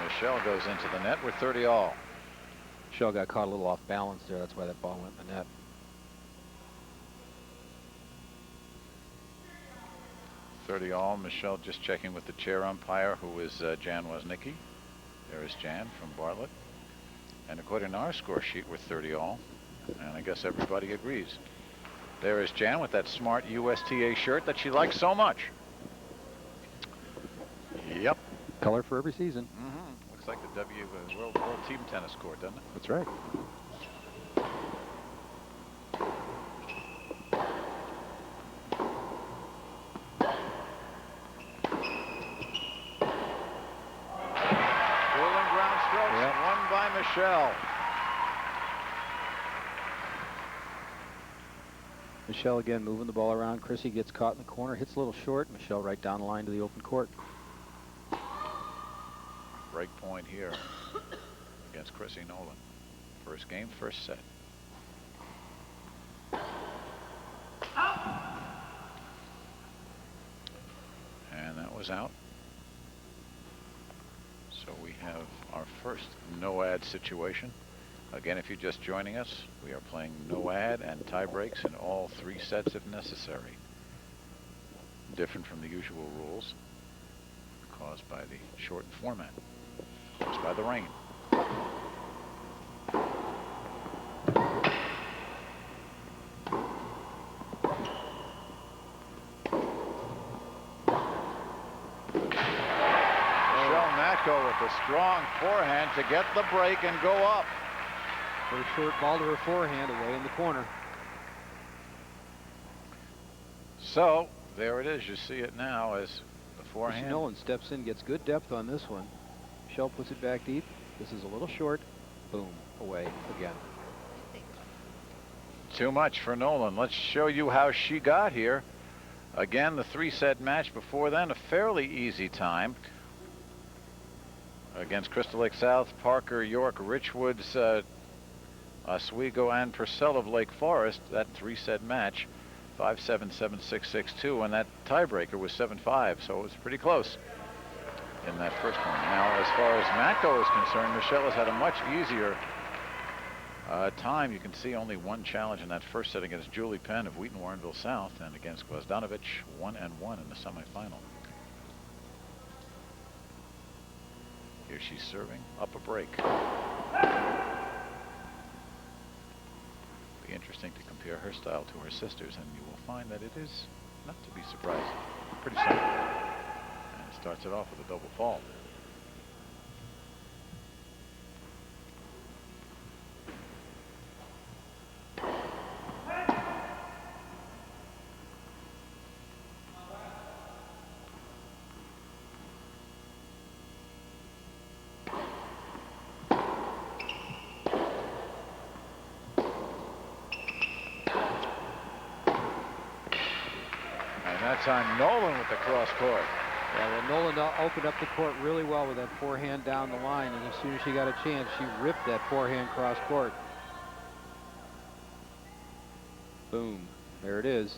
Michelle goes into the net with 30 all. Michelle got caught a little off balance there. That's why that ball went in the net. All. Michelle just checking with the chair umpire, who is Jan Woznicki. There is Jan from Bartlett. And according to our score sheet, we're 30 all. And I guess everybody agrees. There is Jan with that smart USTA shirt that she likes so much. Yep. Color for every season. Looks like the World Team Tennis court, doesn't it? That's right. Michelle. Michelle again moving the ball around. Chrissy gets caught in the corner, hits a little short. Michelle right down the line to the open court. Break point here against Chrissy Nolan. First game, first set. And that was out. So we have our first no-ad situation. Again, if you're just joining us, we are playing no-ad and tie breaks in all 3 sets if necessary. Different from the usual rules caused by the shortened format, caused by the rain. With a strong forehand to get the break and go up. First short ball to her forehand away in the corner. So there it is. You see it now as the forehand. Nolan steps in, gets good depth on this one. Michelle puts it back deep. This is a little short. Boom, away again. Too much for Nolan. Let's show you how she got here. Again, the 3-set match before then, a fairly easy time. Against Crystal Lake South, Parker, York, Richwoods, Oswego, and Purcell of Lake Forest. That 3-set match, 5-7, 7-6, 6-2, and that tiebreaker was 7-5, so it was pretty close in that first one. Now, as far as Matko is concerned, Michelle has had a much easier time. You can see only one challenge in that first set against Julie Penn of Wheaton Warrenville South, and against Gvozdanovich, 1-1 in the semifinal. Here she's serving up a break. Be interesting to compare her style to her sister's, and you will find that it is not to be surprising. Pretty simple. And it starts it off with a double fault. That time Nolan with the cross court. Yeah, well, Nolan opened up the court really well with that forehand down the line, and as soon as she got a chance, she ripped that forehand cross court. Boom. There it is.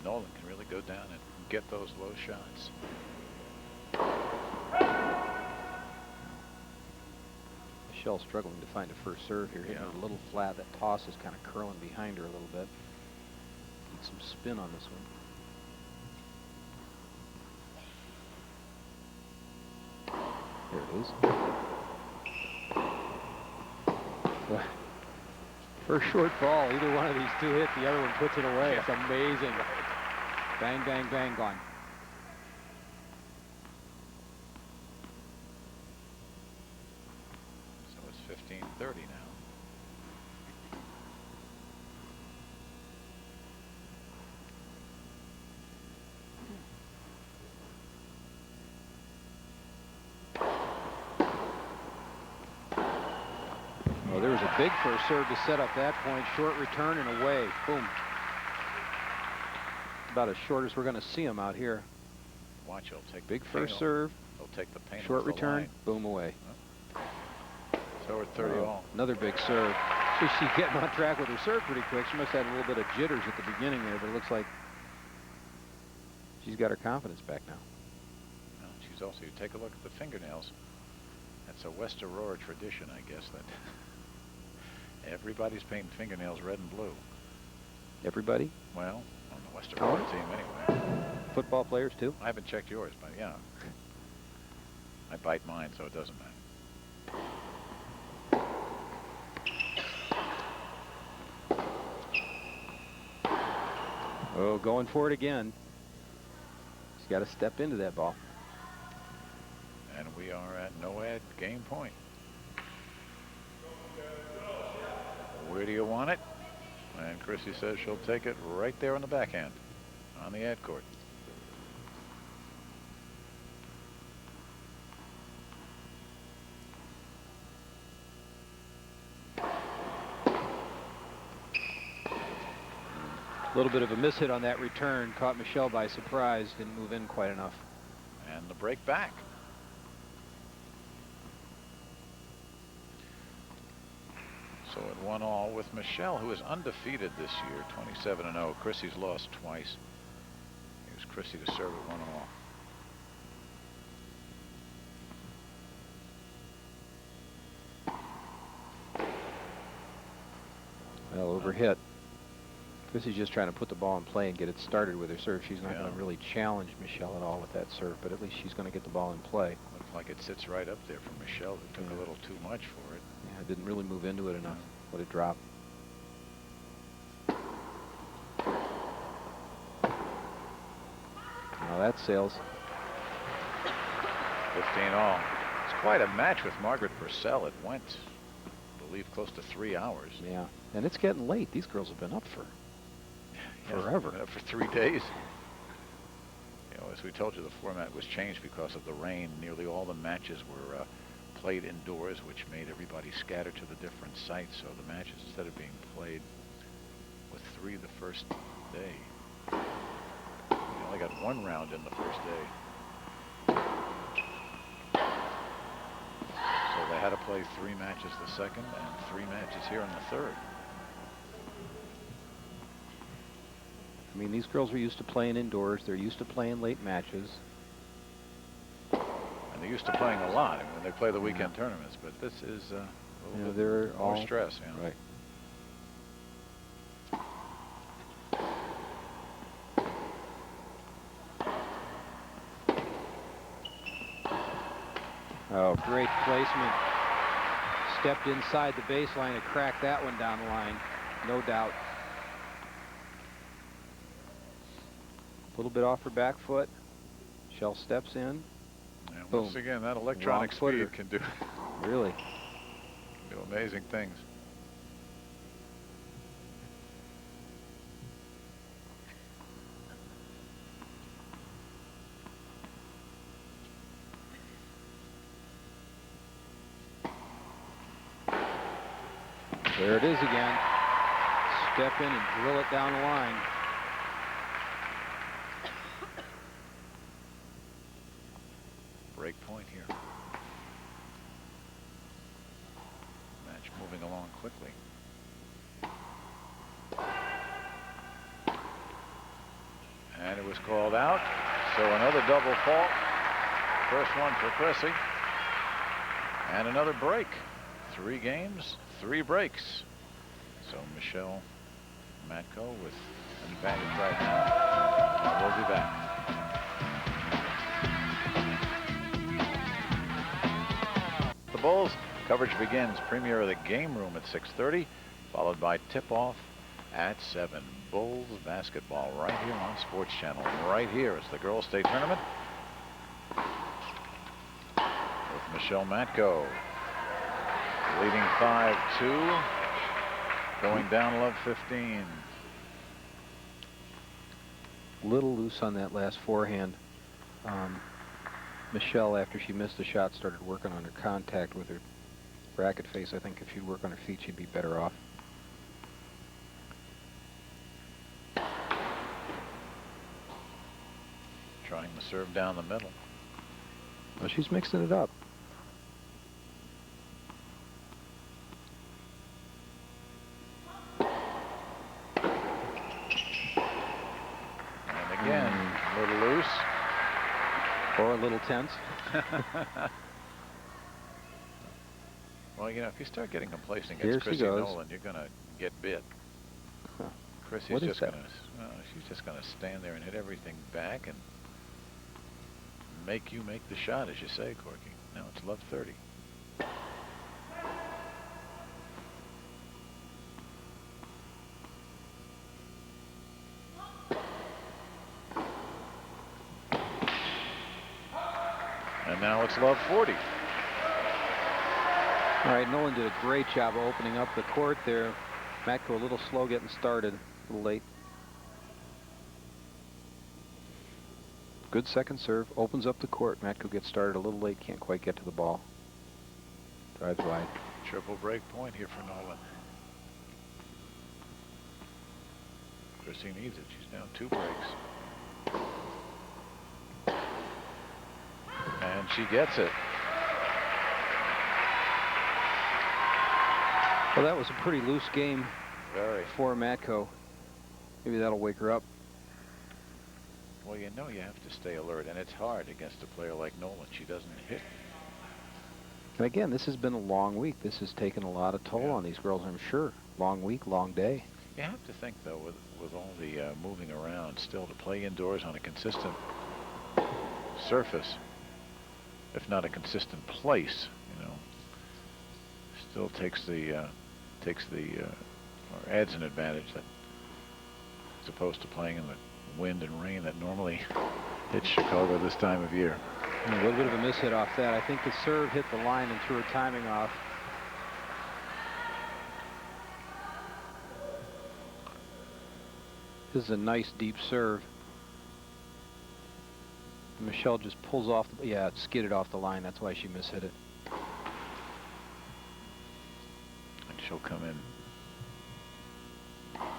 Nolan can really go down and get those low shots. Michelle's struggling to find a first serve here. Hitting a little flat. That toss is kind of curling behind her a little bit. Need some spin on this one. There it is. First short ball. Either one of these two hit, the other one puts it away. It's amazing. Bang, bang, bang, gone. So it's 15-30 now. Well, there was a big first serve to set up that point. Short return and away. Boom. About as short as we're going to see him out here. Watch, he'll take big the first paint serve. He'll take the paint. Short off the return. line. Boom, away. So we're 30 all. Another big serve. She's getting on track with her serve pretty quick. She must have had a little bit of jitters at the beginning there, but it looks like she's got her confidence back now. Well, she's also, you take a look at the fingernails. That's a West Aurora tradition, I guess, that everybody's painting fingernails red and blue. Everybody? Well, on the West Aurora team anyway. Football players too? I haven't checked yours, but yeah. I bite mine, so it doesn't matter. Oh, going for it again. She's got to step into that ball. And we are at no ad game point. Where do you want it? And Chrissy says she'll take it right there on the backhand on the ad court. A little bit of a mishit on that return. Caught Michelle by surprise. Didn't move in quite enough. And the break back. So at 1-all with Michelle, who is undefeated this year, 27-0. Chrissy's lost twice. Here's Chrissy to serve at 1-all. Well, overhit. Chrissy's just trying to put the ball in play and get it started with her serve. She's not going to really challenge Michelle at all with that serve, but at least she's going to get the ball in play. Looks like it sits right up there for Michelle. It took a little too much for it. Yeah, it didn't really move into it enough. Let it drop. Now that sails. 15-all. It's quite a match with Margaret Purcell. It went, I believe, close to 3 hours. Yeah, and it's getting late. These girls have been up for forever. Been up for 3 days. You know, as we told you, the format was changed because of the rain. Nearly all the matches were played indoors, which made everybody scatter to the different sites. So the matches, instead of being played with 3 the first day, we only got 1 round in the first day. So they had to play 3 matches the second and 3 matches here in the third. I mean, these girls are used to playing indoors. They're used to playing late matches. And they're used to playing a lot when they play the weekend tournaments. But this is a little bit more stress. You know? Right. Oh, great placement. Stepped inside the baseline and cracked that one down the line. No doubt. A little bit off her back foot. Shell steps in. And boom. Once again, that electronic speed can do really do amazing things. There it is again. Step in and drill it down the line. it was called out. So another double fault. First one for Chrissy. And another break. 3 games, 3 breaks. So Michelle Matko with an advantage right now. And we'll be back. The Bulls coverage begins. Premiere of the game room at 6:30, followed by tip-off at 7. Bulls basketball right here on Sports Channel. Right here is the girls' state tournament with Michelle Matko leading 5-2, going down love 15. Little loose on that last forehand. Michelle, after she missed the shot, started working on her contact with her racket face. I think if she'd work on her feet, she'd be better off. Trying to serve down the middle. Well, she's mixing it up. And again, a little loose. Or a little tense. Well, you know, if you start getting complacent Here against she Chrissy goes. Nolan, you're going to get bit. Huh. Chrissy's What is just that? going to, she's just going to stand there and hit everything back and make you make the shot, as you say, Corky. Now it's love 30. And now it's love 40. All right, Nolan did a great job of opening up the court there. Matko a little slow getting started, a little late. Good second serve, opens up the court. Matko gets started a little late, can't quite get to the ball. Drives wide. Triple break point here for Nolan. Chrissy needs it. She's down 2 breaks. And she gets it. Well, that was a pretty loose game Very. for Matko. Maybe that'll wake her up. Well, you know you have to stay alert, and it's hard against a player like Nolan. She doesn't hit. And again, this has been a long week. This has taken a lot of toll on these girls, I'm sure. Long week, long day. You have to think, though, with all the moving around, still to play indoors on a consistent surface, if not a consistent place, you know, still takes the or adds an advantage that, as opposed to playing in the wind and rain that normally hits Chicago this time of year. A little bit of a miss hit off that. I think the serve hit the line and threw her timing off. This is a nice deep serve. Michelle just pulls off the, yeah, it skidded off the line. That's why she mishit it. And she'll come in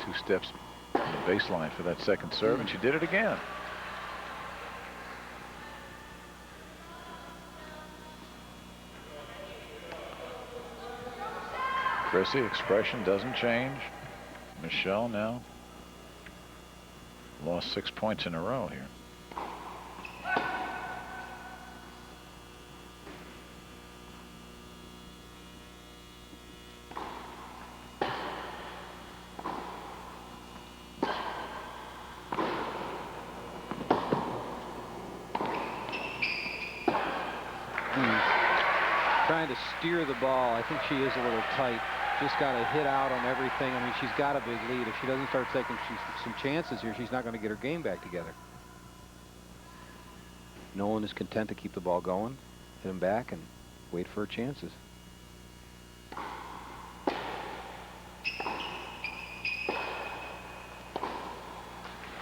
2 steps on the baseline for that second serve, and she did it again. Chrissy, expression doesn't change. Michelle now lost 6 points in a row here. Trying to steer the ball. I think she is a little tight. Just got to hit out on everything. I mean, she's got a big lead. If she doesn't start taking some chances here, she's not going to get her game back together. Nolan is content to keep the ball going, hit him back, and wait for her chances.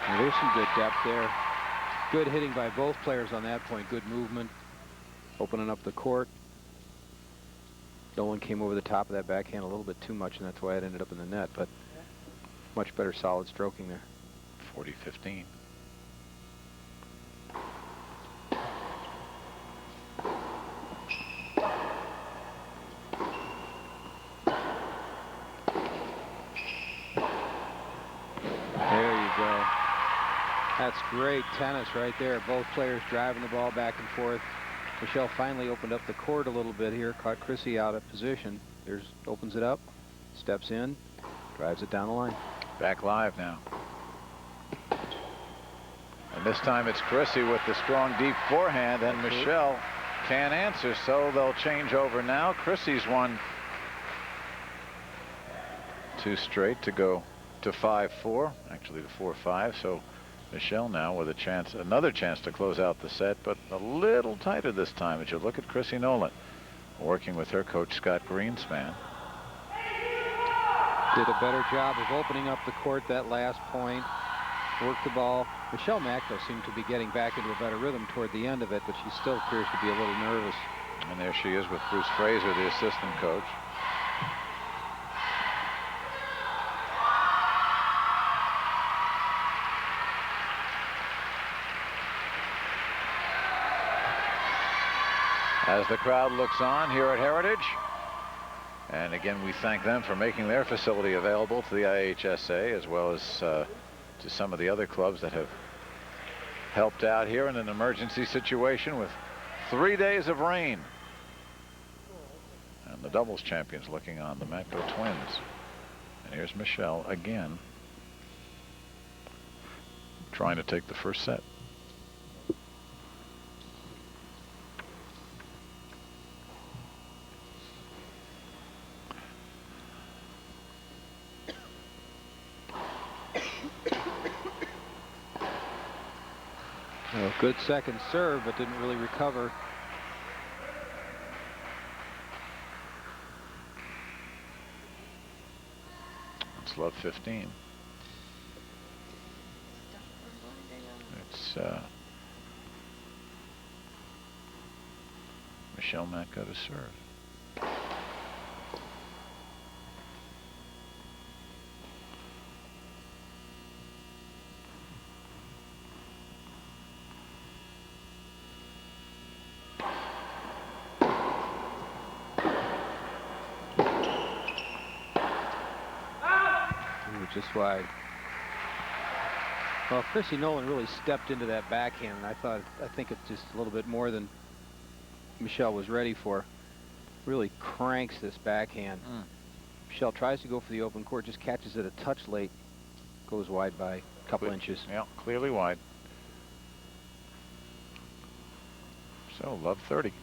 Now, there's some good depth there. Good hitting by both players on that point. Good movement. Opening up the court. Nolan came over the top of that backhand a little bit too much, and that's why it ended up in the net, but much better solid stroking there. 40-15. There you go. That's great tennis right there. Both players driving the ball back and forth. Michelle finally opened up the court a little bit here, caught Chrissy out of position. There's opens it up, steps in, drives it down the line. Back live now. And this time it's Chrissy with the strong deep forehand, and Michelle can't answer, so they'll change over now. Chrissy's won 2 straight to go to 5-4, actually to 4-5. So Michelle now with a chance, another chance to close out the set, but a little tighter this time as you look at Chrissy Nolan working with her coach Scott Greenspan. Did a better job of opening up the court that last point. Worked the ball. Michelle Macko seemed to be getting back into a better rhythm toward the end of it, but she still appears to be a little nervous. And there she is with Bruce Fraser, the assistant coach. As the crowd looks on here at Heritage. And again, we thank them for making their facility available to the IHSA, as well as to some of the other clubs that have helped out here in an emergency situation with 3 days of rain. And the doubles champions looking on, the Matko twins. And here's Michelle again, trying to take the first set. Good second serve, but didn't really recover. It's love 15. It's Michelle Matko to serve. Just wide. Well, Chrissy Nolan really stepped into that backhand, and I think it's just a little bit more than Michelle was ready for. Really cranks this backhand. Michelle tries to go for the open court, just catches it a touch late, goes wide by a couple inches. Yeah, clearly wide. So love 30.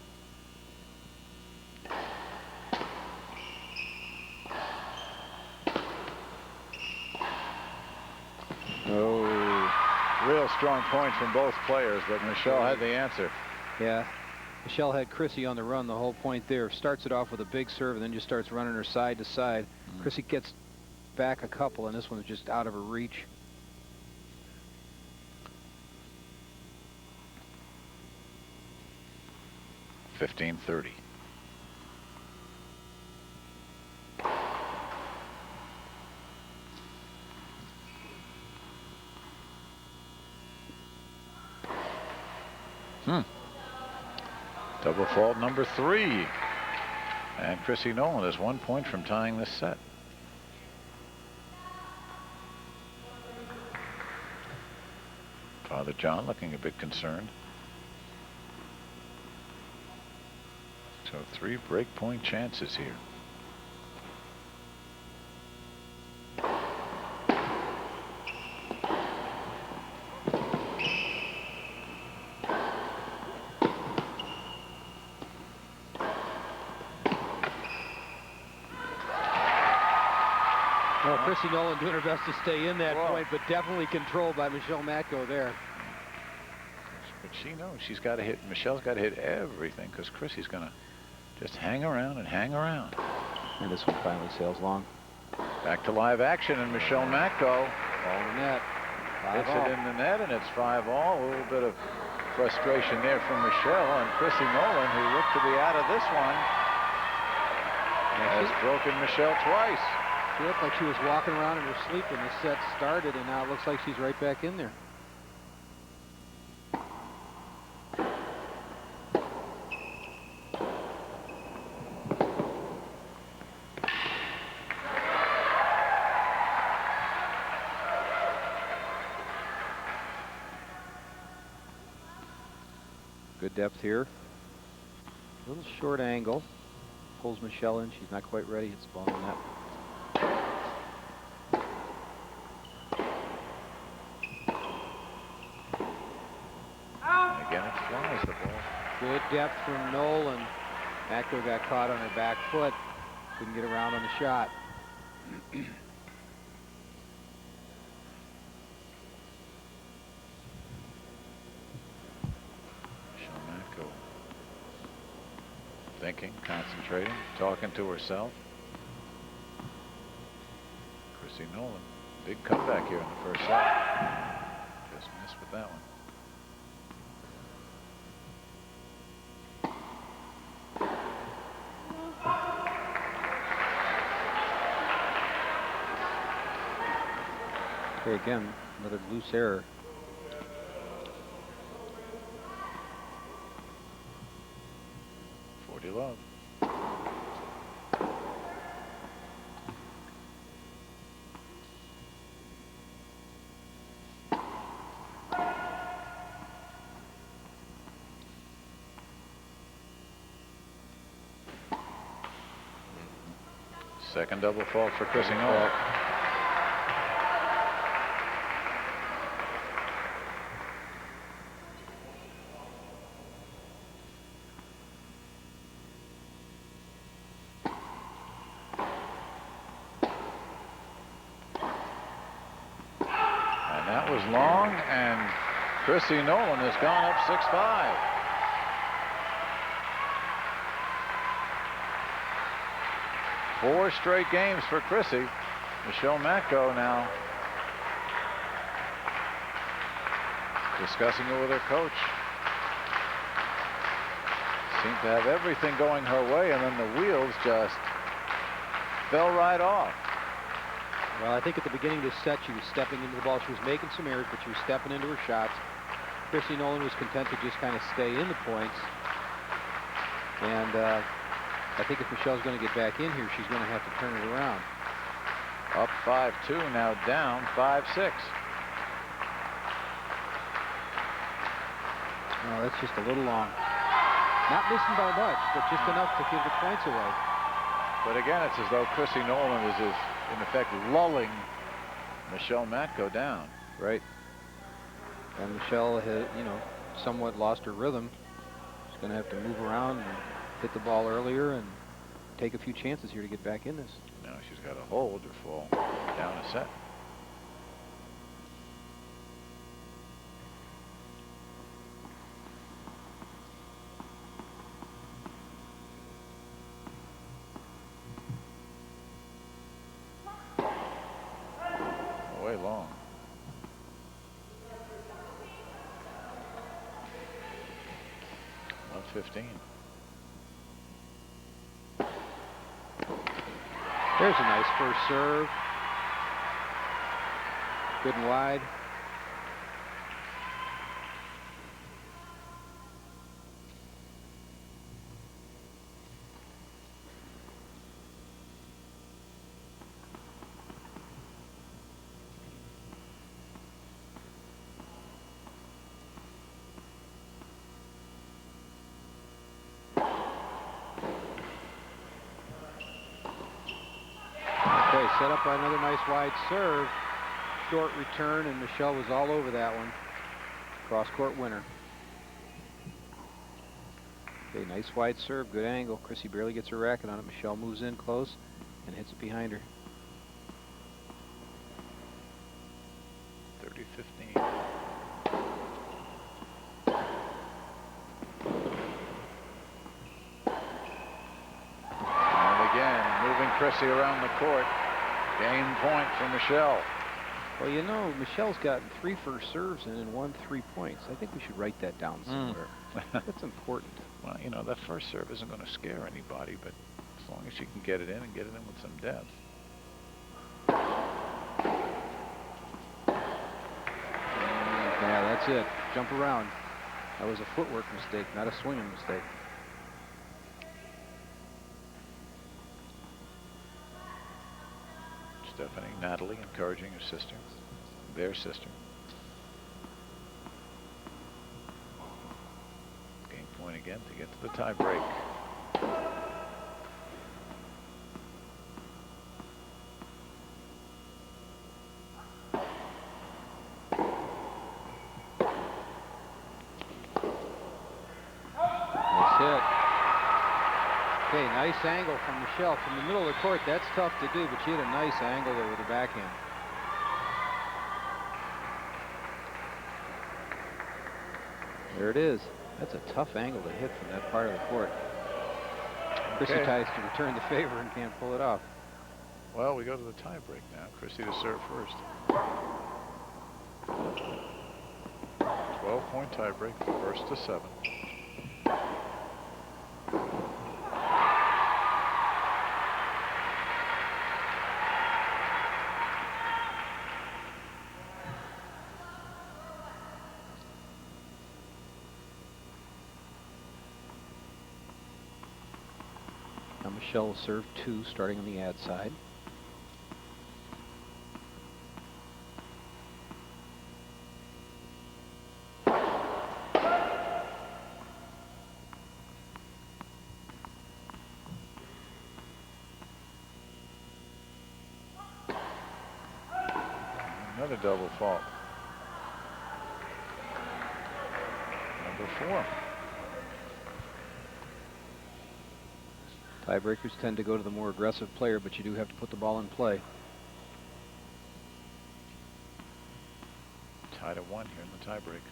Oh, real strong point from both players, but Michelle had the answer. Yeah, Michelle had Chrissy on the run the whole point there. Starts it off with a big serve and then just starts running her side to side. Chrissy gets back a couple, and this one's just out of her reach. $15-30. Double fault number 3. And Chrissy Nolan is 1 point from tying this set. Father John looking a bit concerned. So 3 break point chances here. Well, Chrissy Nolan doing her best to stay in that point, but definitely controlled by Michelle Matko there. But she knows she's got to hit. Michelle's got to hit everything, because Chrissy's going to just hang around and hang around. And this one finally sails long. Back to live action, and Michelle Matko Ball in the net. hits it in the net, and it's 5-all. A little bit of frustration there from Michelle, and Chrissy Nolan, who looked to be out of this one, has broken Michelle twice. She looked like she was walking around in her sleep when the set started, and now it looks like she's right back in there. Good depth here. Little short angle. Pulls Michelle in. She's not quite ready. Hits the ball in the net. And again, it flies the ball. Good depth from Nolan. Matko got caught on her back foot. Couldn't get around on the shot. Matko thinking, concentrating, talking to herself. Chrissy Nolan, big comeback here in the first set. Just missed with that one. Okay, again, another loose error. Love. Second double fault for Chrissy Nolan. Long, and Chrissy Nolan has gone up 6-5. Four straight games for Chrissy. Michelle Matko now discussing it with her coach. Seemed to have everything going her way, and then the wheels just fell right off. Well, I think at the beginning of this set, she was stepping into the ball. She was making some errors, but she was stepping into her shots. Chrissy Nolan was content to just kind of stay in the points. And I think if Michelle's going to get back in here, she's going to have to turn it around. Up 5-2, now down 5-6. Oh, that's just a little long. Not missing by much, but just enough to give the points away. But again, it's as though Chrissy Nolan is in effect lulling Michelle Matko down. Right. And Michelle had, you know, somewhat lost her rhythm. She's going to have to move around and hit the ball earlier and take a few chances here to get back in this. Now she's got to hold or fall down a set. Way long. .115. There's a nice first serve. Good and wide. Set up by another nice wide serve. Short return, and Michelle was all over that one. Cross-court winner. Okay, nice wide serve, good angle. Chrissy barely gets her racket on it. Michelle moves in close and hits it behind her. 30-15. And again, moving Chrissy around the court. Game point for Michelle. Well, you know, Michelle's gotten 3 first serves and 1 3 points. I think we should write that down somewhere. That's important. Well, you know, that first serve isn't going to scare anybody, but as long as she can get it in and get it in with some depth. Yeah, that's it. Jump around. That was a footwork mistake, not a swinging mistake. Stephanie, Natalie encouraging her sister, their sister. Game again to get to the tie break. Nice hit. Okay, nice angle from Michelle. From the middle of the court, that's tough to do, but she had a nice angle there with the backhand. There it is. That's a tough angle to hit from that part of the court. Chrissy tries to return the favor and can't pull it off. Well, we go to the tie break now. Chrissy to serve first. 12-point tie break, first to 7. Now Michelle will serve 2, starting on the ad side. Another double fault. Number 4. Tiebreakers tend to go to the more aggressive player, but you do have to put the ball in play. Tied at 1 here in the tie break.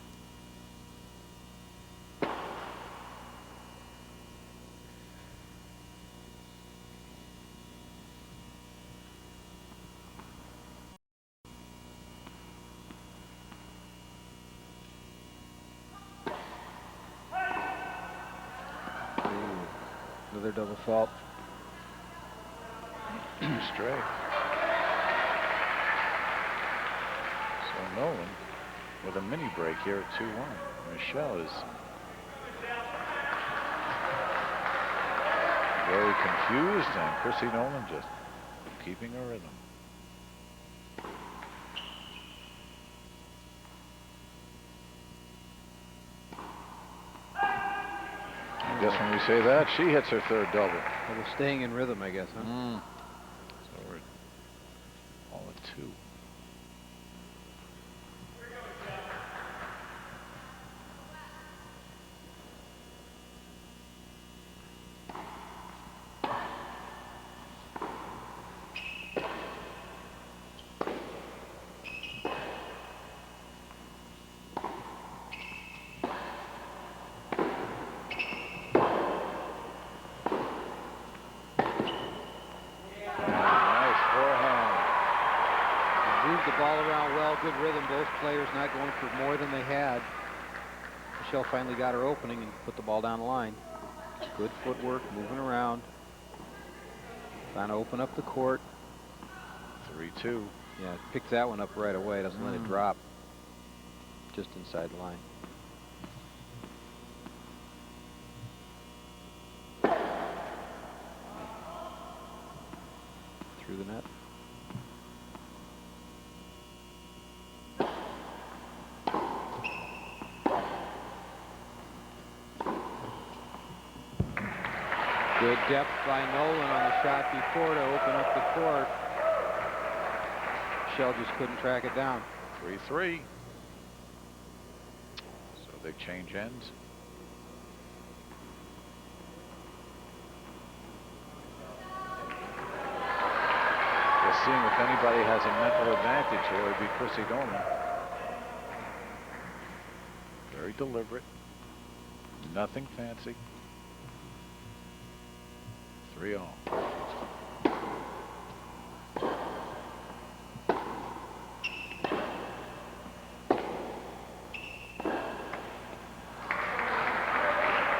Another double fault. 2 straight. So Nolan with a mini break here at 2-1. Michelle is very confused, and Chrissy Nolan just keeping her rhythm. I guess when we say that, she hits her 3rd double. Well, we're staying in rhythm, I guess, huh? So we're all at 2. Good rhythm, both players not going for more than they had. Michelle finally got her opening and put the ball down the line. Good footwork, moving around. Trying to open up the court. 3-2. Yeah, picks that one up right away. Doesn't let it drop. Just inside the line. Through the net. Good depth by Nolan on the shot before to open up the court. Michelle just couldn't track it down. 3-3. So they change ends. Just seeing if anybody has a mental advantage here, it would be Chrissy Nolan. Very deliberate. Nothing fancy. 3-all.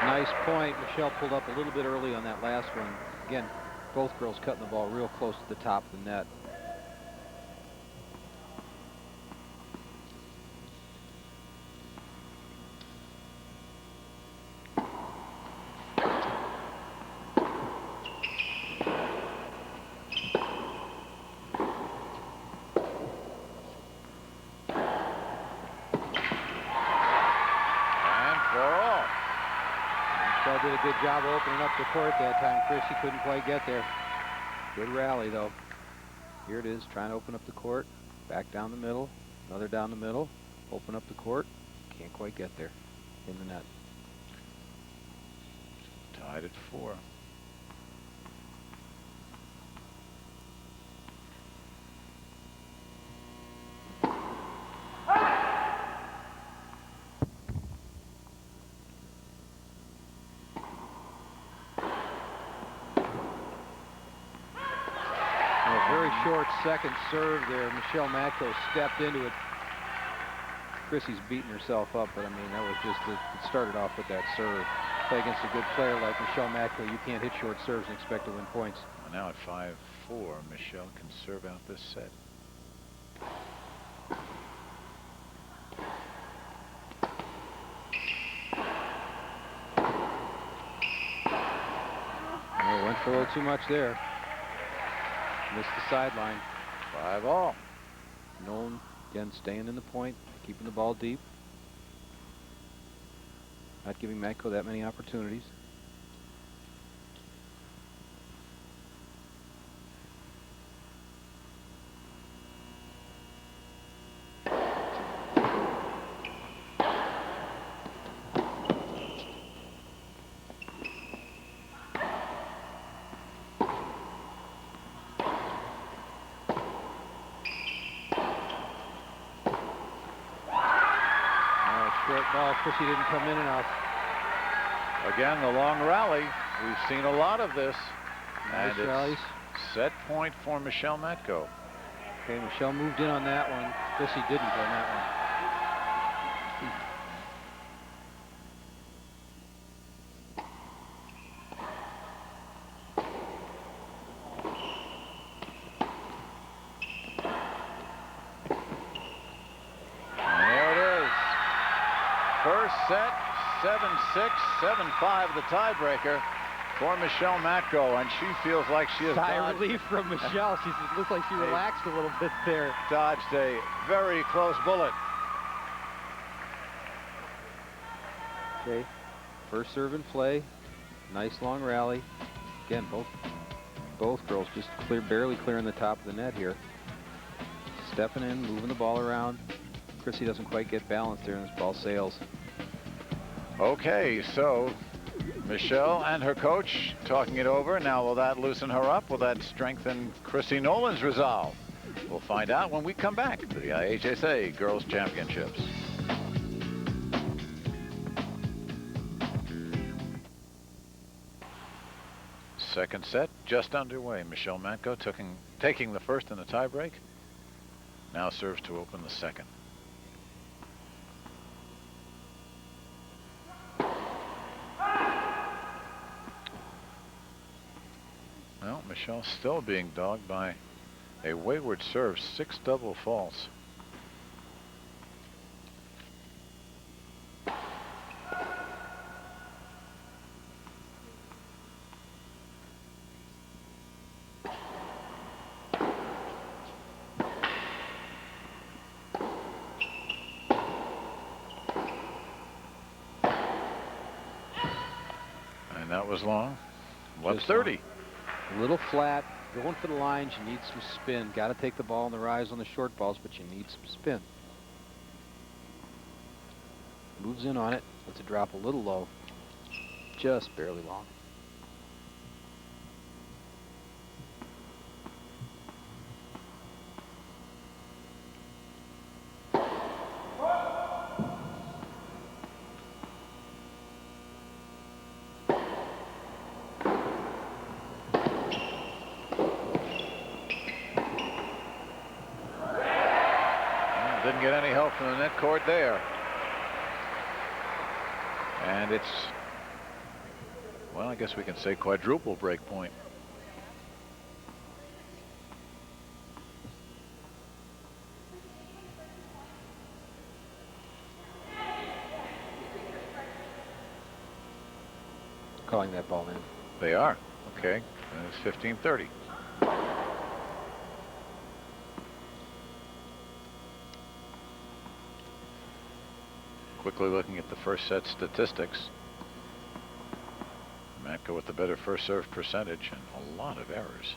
Nice point. Michelle pulled up a little bit early on that last one. Again, both girls cutting the ball real close to the top of the net. did a good job opening up the court that time, Chris. He couldn't quite get there. Good rally, though. Here it is, trying to open up the court. Back down the middle. Another down the middle. Open up the court. Can't quite get there. In the net. Tied at 4. Very short second serve there. Michelle Matko stepped into it. Chrissy's beating herself up, but I mean, that was just, it started off with that serve. Play against a good player like Michelle Matko, you can't hit short serves and expect to win points. Well, now at 5-4, Michelle can serve out this set. Oh, went for a little too much there. Missed the sideline. 5-all. Nolan, again, staying in the point, keeping the ball deep. Not giving Matko that many opportunities. Chrissy didn't come in enough. Again, the long rally. We've seen a lot of this. Nice and rallies. It's set point for Michelle Matko. Okay, Michelle moved in on that one. Chrissy didn't on that one. Set 7-6, 7-5, the tiebreaker for Michelle Matko, and she feels like she has sigh of relief from Michelle. She looks like she relaxed a little bit there. Dodged a very close bullet. Okay, first serve in play. Nice long rally. Again, both girls just barely clearing the top of the net here. Stepping in, moving the ball around. Chrissy doesn't quite get balanced there, and this ball sails. Okay, so Michelle and her coach talking it over. Now, will that loosen her up? Will that strengthen Chrissy Nolan's resolve? We'll find out when we come back to the IHSA Girls Championships. Second set just underway. Michelle Matko taking the first in the tiebreak. Now serves to open the second. Well, Michelle still being dogged by a wayward serve, 6 double faults. And that was long. Left 30. A little flat, going for the lines. You need some spin. Got to take the ball in the rise on the short balls, but you need some spin. Moves in on it. Lets it drop a little low. Just barely long. Didn't get any help from the net court there. And it's, well, I guess we can say quadruple break point. Calling that ball in. They are. Okay. And it's 15-30. Quickly looking at the first set statistics. Matko with the better first serve percentage and a lot of errors.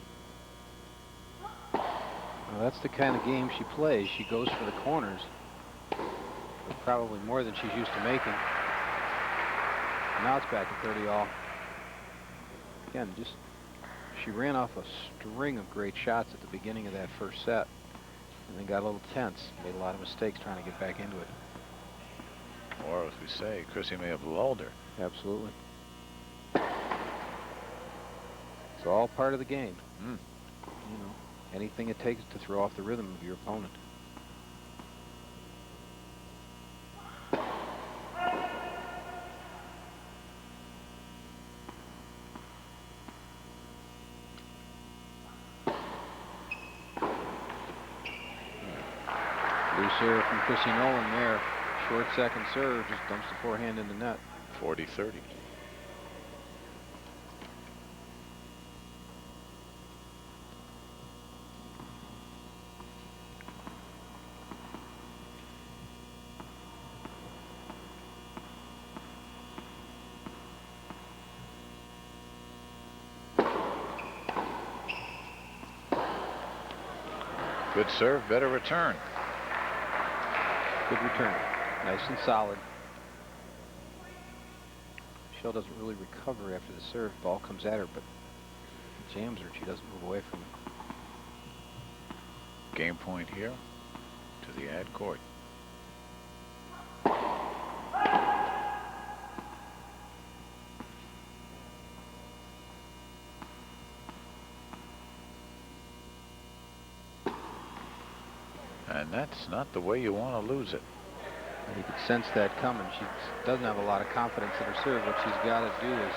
Well, that's the kind of game she plays. She goes for the corners, but probably more than she's used to making. Now it's back to 30 all. Again, just she ran off a string of great shots at the beginning of that first set, and then got a little tense, made a lot of mistakes trying to get back into it. Or, as we say, Chrissy may have lulled her. Absolutely. It's all part of the game. You know, anything it takes to throw off the rhythm of your opponent. Loose serve from Chrissy Nolan there. Short second serve, just dumps the forehand in the net. 40-30. Good serve, better return. Good return. Nice and solid. Michelle doesn't really recover after the serve. Ball comes at her, but jams her. She doesn't move away from it. Game point here to the ad court. And that's not the way you want to lose it. And you could sense that coming. She doesn't have a lot of confidence in her serve. What she's got to do is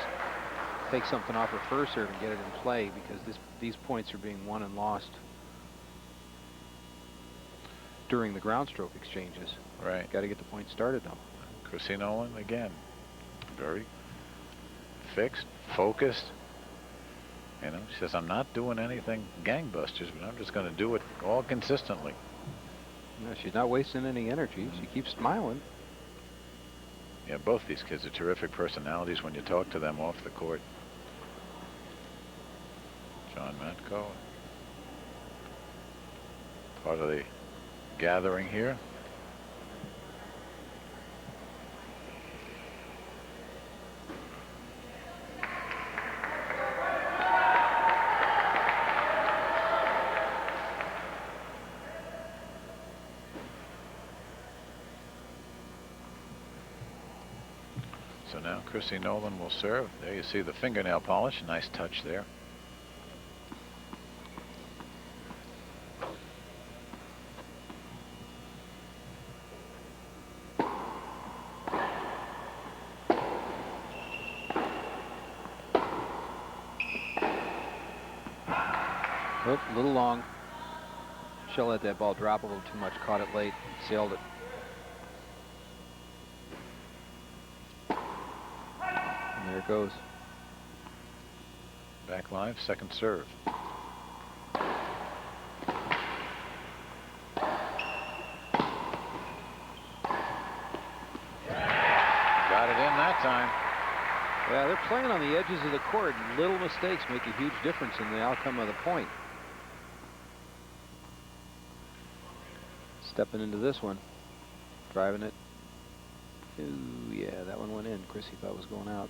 take something off her first serve and get it in play, because these points are being won and lost during the ground stroke exchanges. Right. Got to get the point started though. Chrissy Nolan again, very fixed, focused. You know, she says, I'm not doing anything gangbusters, but I'm just going to do it all consistently. Yeah, she's not wasting any energy. She keeps smiling. Yeah, both these kids are terrific personalities when you talk to them off the court. John Matko, part of the gathering here. So now Chrissy Nolan will serve. There you see the fingernail polish. Nice touch there. Oh, a little long. She'll let that ball drop a little too much. Caught it late. Sailed it. And there it goes. Back live, second serve. Got it in that time. Yeah, they're playing on the edges of the court. Little mistakes make a huge difference in the outcome of the point. Stepping into this one. Driving it. Ooh, yeah, that one went in. Chrissy thought was going out.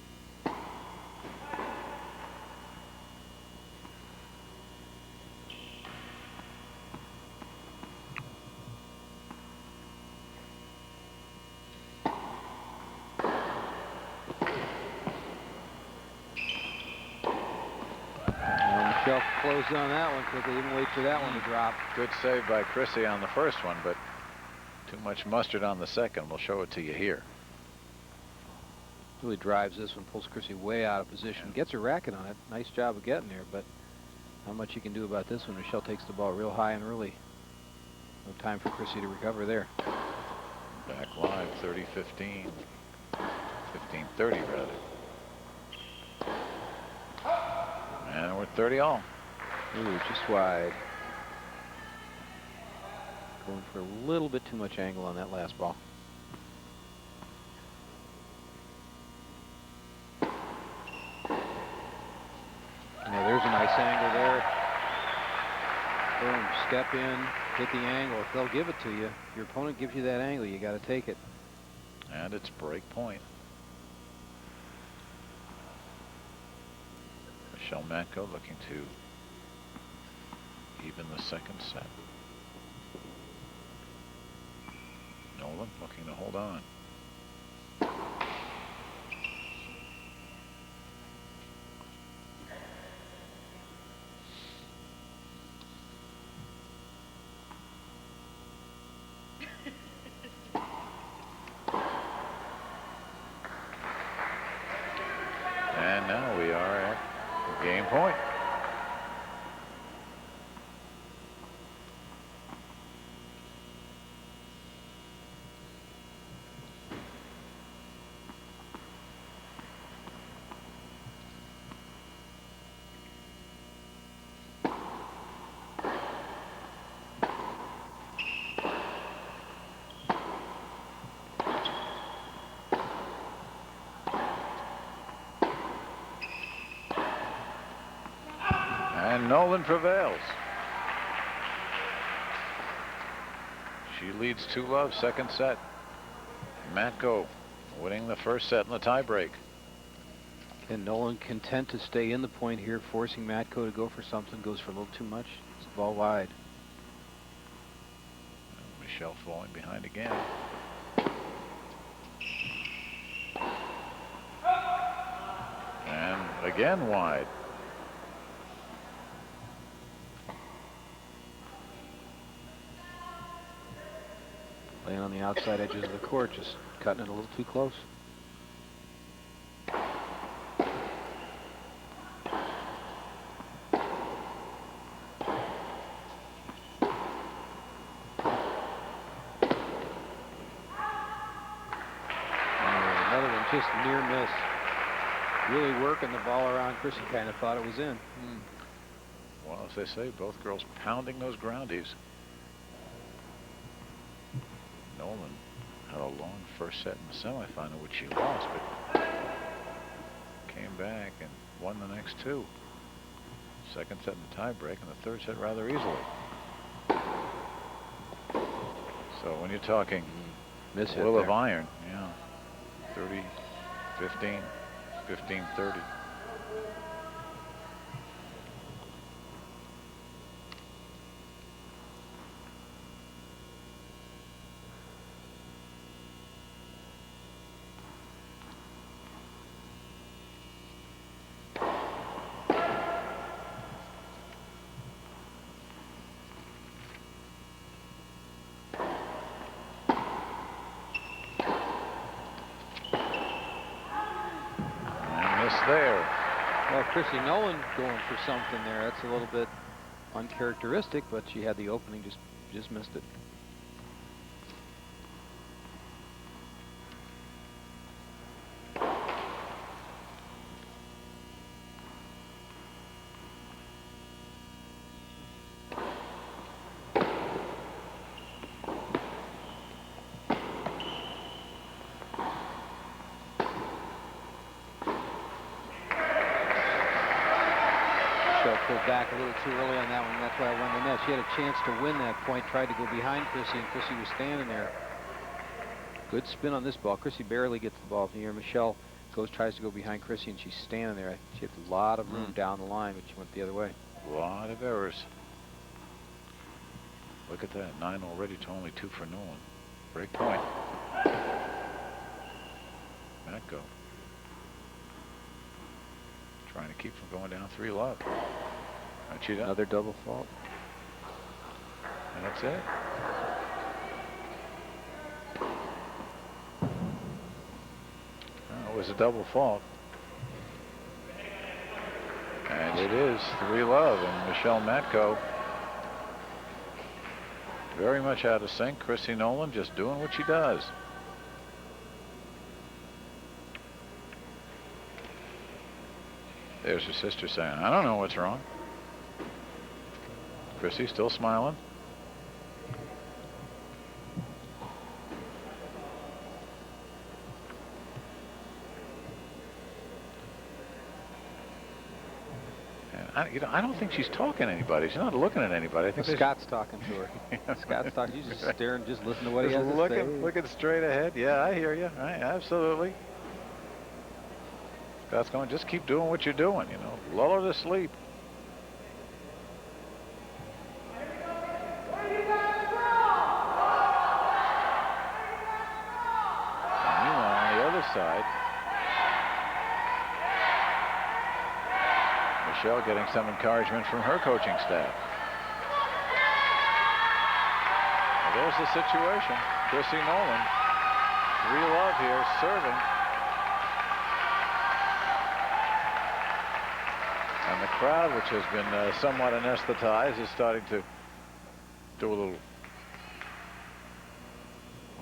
Michelle closed on that one quickly. Didn't wait for that one to drop. Good save by Chrissy on the first one, but too much mustard on the second. We'll show it to you here. Really drives this one, pulls Chrissy way out of position. Gets her racket on it. Nice job of getting there, but not much you can do about this one. Michelle takes the ball real high and early. No time for Chrissy to recover there. Back live, 30-15. 15-30 rather. And we're 30 all. Ooh, just wide. Going for a little bit too much angle on that last ball. step in, hit the angle. If they'll give it to you, if your opponent gives you that angle, you got to take it. And it's break point. Michelle Matko looking to even the second set. Nolan looking to hold on. And now we are at game point. And Nolan prevails. She leads 2-love, second set. Matko winning the first set in the tiebreak. And Nolan content to stay in the point here, forcing Matko to go for something. Goes for a little too much. It's the ball wide. Michelle falling behind again. And again wide. Playing on the outside edges of the court, just cutting it a little too close. Another one just near miss. Really working the ball around. Chrissy kind of thought it was in. Well, as they say, both girls pounding those groundies. Nolan had a long first set in the semifinal, which she lost, but came back and won the next two. Second set in the tiebreak, and the third set rather easily. So when you're talking will of iron, yeah, 30-15, 15-30. There. Well, Chrissy Nolan going for something there. That's a little bit uncharacteristic, but she had the opening, just missed it. Pulled back a little too early on that one. That's why I won the net. She had a chance to win that point, tried to go behind Chrissy, and Chrissy was standing there. Good spin on this ball. Chrissy barely gets the ball from here. Michelle tries to go behind Chrissy, and she's standing there. She had a lot of room down the line, but she went the other way. A lot of errors. Look at that. 9 already to only 2 for Nolan. Break point. Matko trying to keep from going down 3-love. Another double fault. And that's it. It was a double fault. And it is 3-love, and Michelle Matko very much out of sync. Chrissy Nolan just doing what she does. There's her sister saying, I don't know what's wrong. Chrissy still smiling. And I don't think she's talking to anybody. She's not looking at anybody. I think Scott's talking to her. Scott's talking. She's just staring, just listening to what he has to say. Looking straight ahead. Yeah, I hear you. Right, absolutely. Scott's going, just keep doing what you're doing, you know. Lull her to sleep. And meanwhile, on the other side, Michelle getting some encouragement from her coaching staff. Well, there's the situation. Chrissy Nolan, 3-love here, serving. And the crowd, which has been somewhat anesthetized, is starting to do a little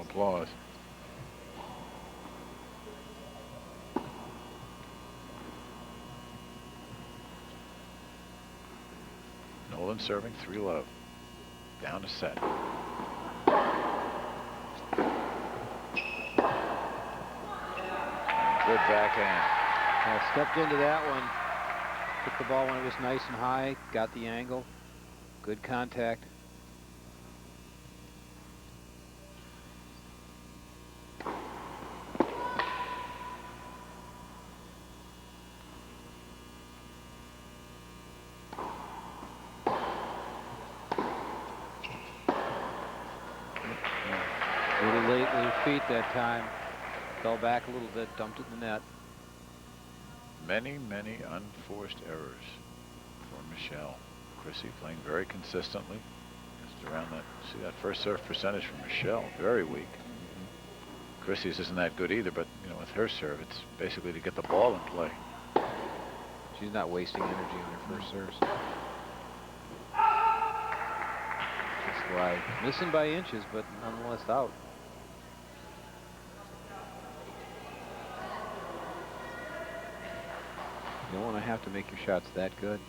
applause. Nolan serving, 3-love. Down to set. Good backhand. Stepped into that one. Took the ball when it was nice and high. Got the angle. Good contact. A little late with her feet that time. Fell back a little bit, dumped it in the net. Many, many unforced errors for Michelle. Chrissy playing very consistently. Just around that, see that first serve percentage from Michelle, very weak. Chrissy's isn't that good either, but you know, with her serve, it's basically to get the ball in play. She's not wasting energy on her first serves. That's why missing by inches, but nonetheless out. You don't want to have to make your shots that good.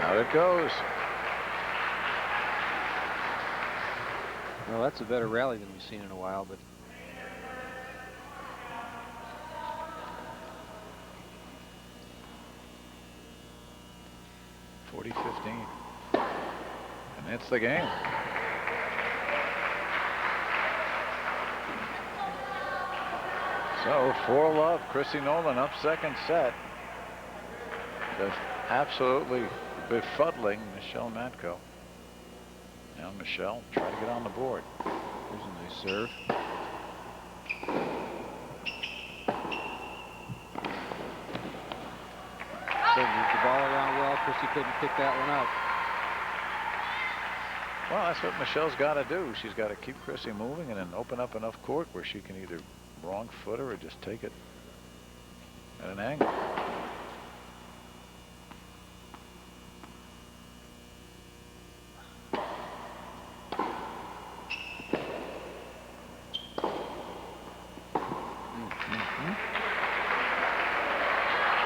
Out it goes. Well, that's a better rally than we've seen in a while, but 40-15. And that's the game. So 4-love, Chrissy Nolan up second set. Just absolutely befuddling Michelle Matko. Now Michelle trying to get on the board. There's a nice serve. So moved the ball around well. Chrissy couldn't pick that one up. Well, that's what Michelle's got to do. She's got to keep Chrissy moving and then open up enough court where she can either wrong foot her or just take it at an angle.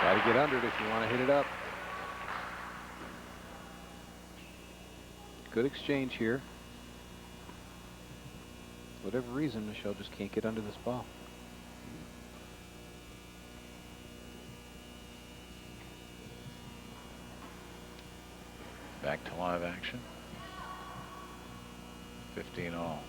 Got to get under it if you want to hit it up. Good exchange here. For whatever reason, Michelle just can't get under this ball. Back to live action. 15 all.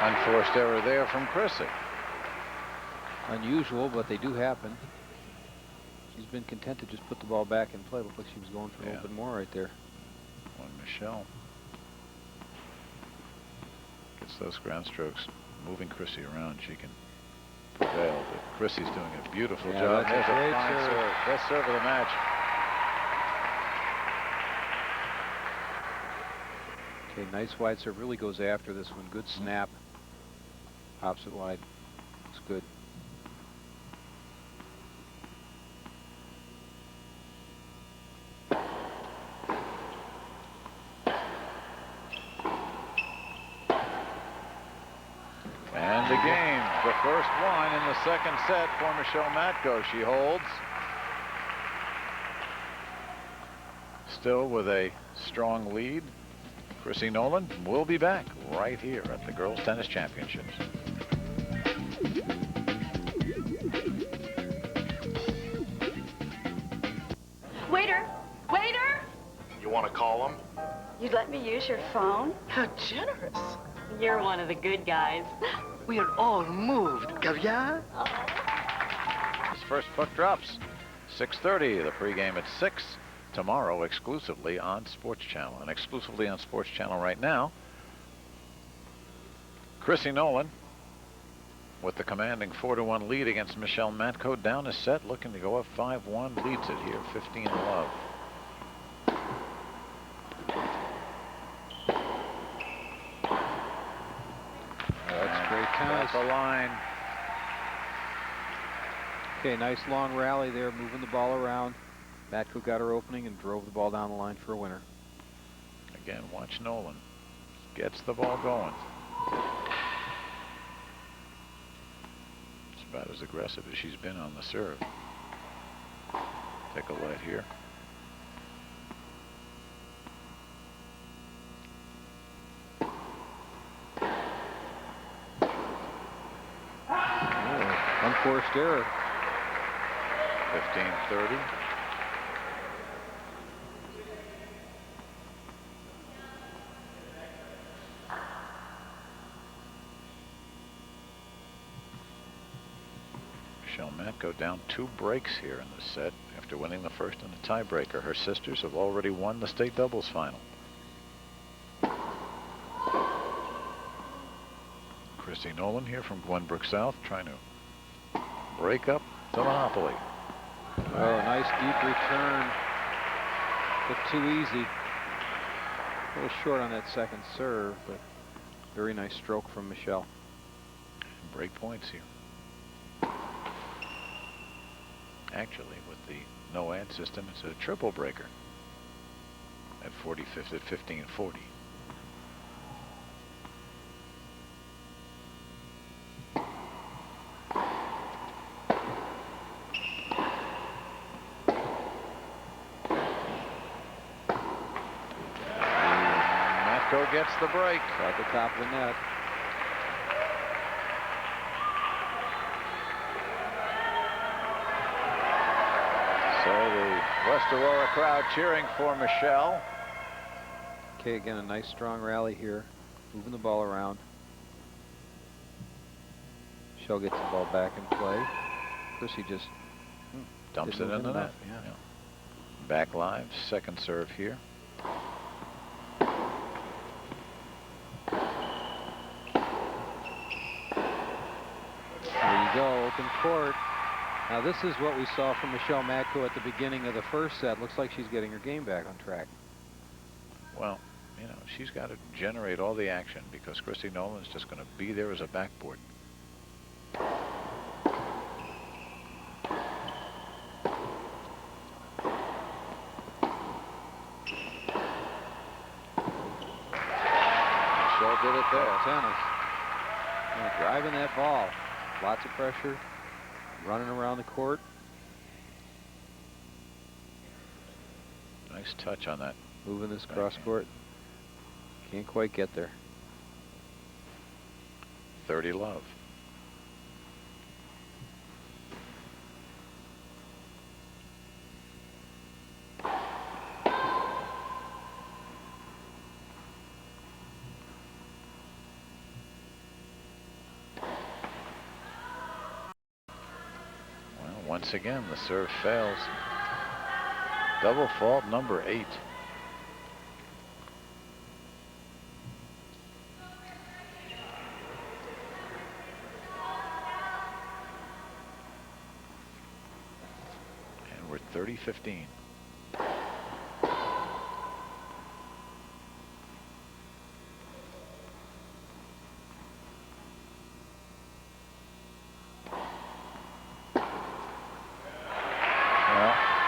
Unforced error there from Chrissy. Unusual, but they do happen. She's been content to just put the ball back in play. Looked like she was going for an open more right there. When Michelle gets those ground strokes, moving Chrissy around, she can prevail. But Chrissy's doing a beautiful job. That's a great fine serve. Best serve of the match. Okay, nice wide serve. Really goes after this one. Good snap. Pops it wide. It's good. And the game, the first one in the second set for Michelle Matko. She holds. Still with a strong lead. Chrissy Nolan will be back right here at the Girls Tennis Championships. Waiter! Waiter! You want to call him? You'd let me use your phone? How generous. You're one of the good guys. We are all moved. Caviar? His first puck drops. 6:30. The pregame at 6. Tomorrow exclusively on Sports Channel. And exclusively on Sports Channel right now, Chrissy Nolan with the commanding 4-1 lead against Michelle Matko. Down a set, looking to go up 5-1. Leads it here, 15-love. That's great tennis. At the line. Okay, nice long rally there, moving the ball around. Matko got her opening and drove the ball down the line for a winner. Again, watch Nolan. Gets the ball going. It's about as aggressive as she's been on the serve. Take a light here. Oh, unforced error. 15-30. Michelle Matko down 2 breaks here in the set after winning the first in a tiebreaker. Her sisters have already won the state doubles final. Chrissy Nolan here from Glenbrook South trying to break up the monopoly. Oh, nice deep return. But too easy. A little short on that second serve, but very nice stroke from Michelle. Break points here. Actually, with the no ad system, it's a triple breaker at 45th at 15-40. Matko gets the break At the top of the net. So the West Aurora crowd cheering for Michelle. Okay, again, a nice strong rally here. Moving the ball around. Michelle gets the ball back in play. Chrissy just Dumps it didn't in move the enough, net. yeah. Back live, second serve here. There you go, open court. Now this is what we saw from Michelle Matko at the beginning of the first set. Looks like she's getting her game back on track. Well, you know, she's got to generate all the action because Chrissy Nolan's just going to be there as a backboard. Michelle did it there. Tennis. Driving that ball. Lots of pressure. Running around the court. Nice touch on that. Moving this cross court. Can't quite get there. 30-love. Once again, the serve fails. Double fault number 8. And we're 30-15.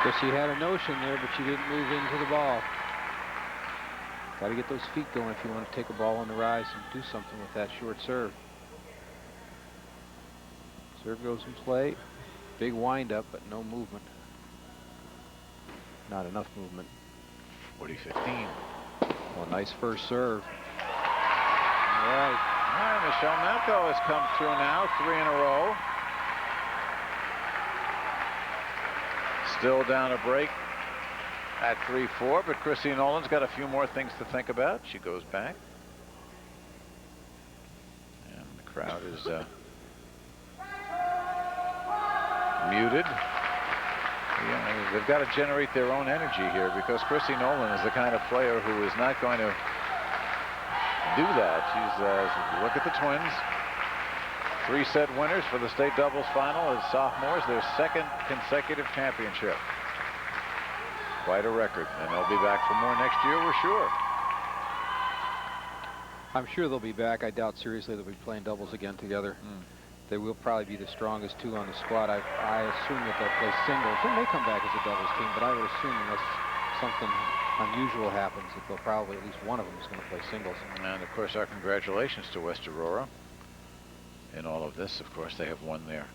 Guess she had a notion there, but she didn't move into the ball. Got to get those feet going if you want to take a ball on the rise and do something with that short serve. Serve goes in play. Big wind-up, but no movement. Not enough movement. 40-15. Well, nice first serve. All right. All right, Michelle Matko has come through now, 3 in a row. Still down a break at 3-4, but Chrissy Nolan's got a few more things to think about. She goes back. And the crowd is muted. Yeah, they've got to generate their own energy here, because Chrissy Nolan is the kind of player who is not going to do that. She's look at the twins, 3-set winners for the state doubles final as sophomores, their 2nd consecutive championship. Quite a record, and they'll be back for more next year, we're sure. I'm sure they'll be back. I doubt seriously they'll be playing doubles again together. They will probably be the strongest 2 on the squad. I assume that they'll play singles. They may come back as a doubles team, but I would assume unless something unusual happens that they'll probably, at least one of them is going to play singles. And of course our congratulations to West Aurora. In all of this, of course, they have won their